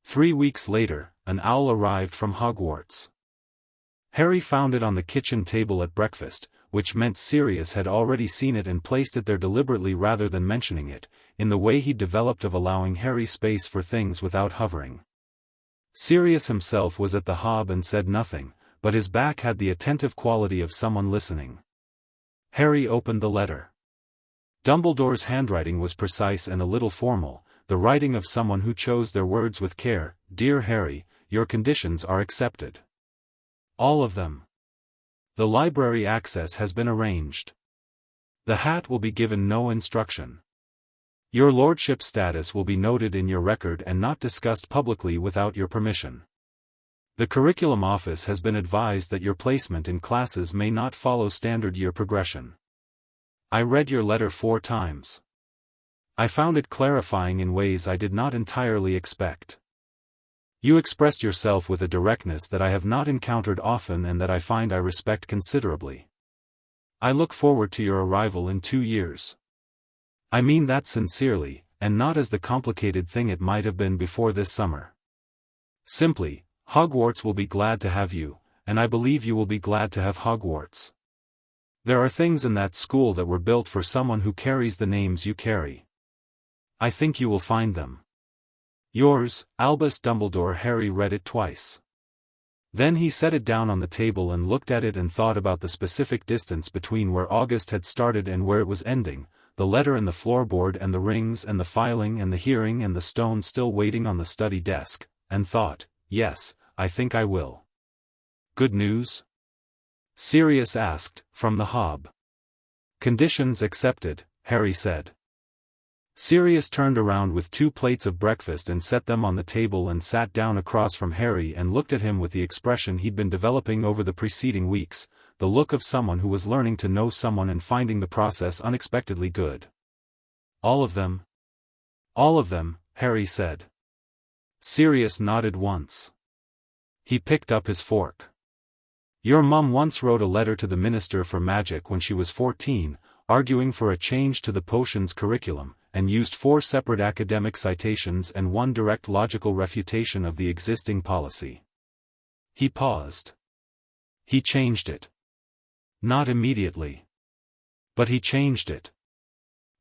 3 weeks later, an owl arrived from Hogwarts. Harry found it on the kitchen table at breakfast, which meant Sirius had already seen it and placed it there deliberately rather than mentioning it, in the way he'd developed of allowing Harry space for things without hovering. Sirius himself was at the hob and said nothing, but his back had the attentive quality of someone listening. Harry opened the letter. Dumbledore's handwriting was precise and a little formal, the writing of someone who chose their words with care. Dear Harry, your conditions are accepted. All of them. The library access has been arranged. The hat will be given no instruction. Your lordship's status will be noted in your record and not discussed publicly without your permission. The curriculum office has been advised that your placement in classes may not follow standard year progression. I read your letter 4 times. I found it clarifying in ways I did not entirely expect. You expressed yourself with a directness that I have not encountered often and that I find I respect considerably. I look forward to your arrival in 2 years. I mean that sincerely, and not as the complicated thing it might have been before this summer. Simply, Hogwarts will be glad to have you, and I believe you will be glad to have Hogwarts. There are things in that school that were built for someone who carries the names you carry. I think you will find them. Yours, Albus Dumbledore. Harry read it twice. Then he set it down on the table and looked at it and thought about the specific distance between where August had started and where it was ending, the letter and the floorboard and the rings and the filing and the hearing and the stone still waiting on the study desk, and thought, yes, I think I will. Good news? Sirius asked, from the hob. Conditions accepted, Harry said. Sirius turned around with 2 plates of breakfast and set them on the table and sat down across from Harry and looked at him with the expression he'd been developing over the preceding weeks, the look of someone who was learning to know someone and finding the process unexpectedly good. All of them? All of them, Harry said. Sirius nodded once. He picked up his fork. Your mum once wrote a letter to the Minister for Magic when she was 14, arguing for a change to the potions curriculum, and used 4 separate academic citations and 1 direct logical refutation of the existing policy. He paused. He changed it. Not immediately. But he changed it.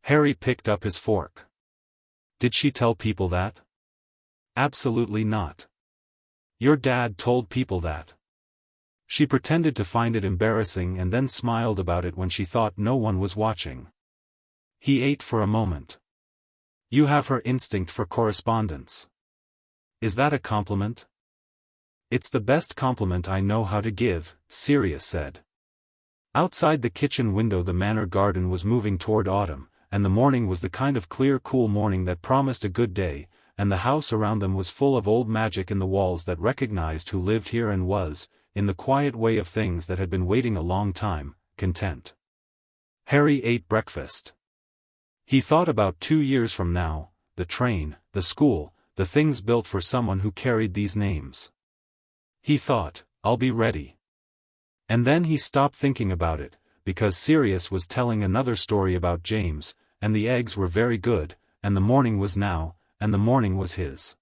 Harry picked up his fork. Did she tell people that? Absolutely not. Your dad told people that. She pretended to find it embarrassing and then smiled about it when she thought no one was watching. He ate for a moment. You have her instinct for correspondence. Is that a compliment? It's the best compliment I know how to give, Sirius said. Outside the kitchen window the manor garden was moving toward autumn, and the morning was the kind of clear cool morning that promised a good day, and the house around them was full of old magic in the walls that recognized who lived here and was, in the quiet way of things that had been waiting a long time, content. Harry ate breakfast. He thought about 2 years from now, the train, the school, the things built for someone who carried these names. He thought, I'll be ready. And then he stopped thinking about it, because Sirius was telling another story about James, and the eggs were very good, and the morning was now, and the morning was his.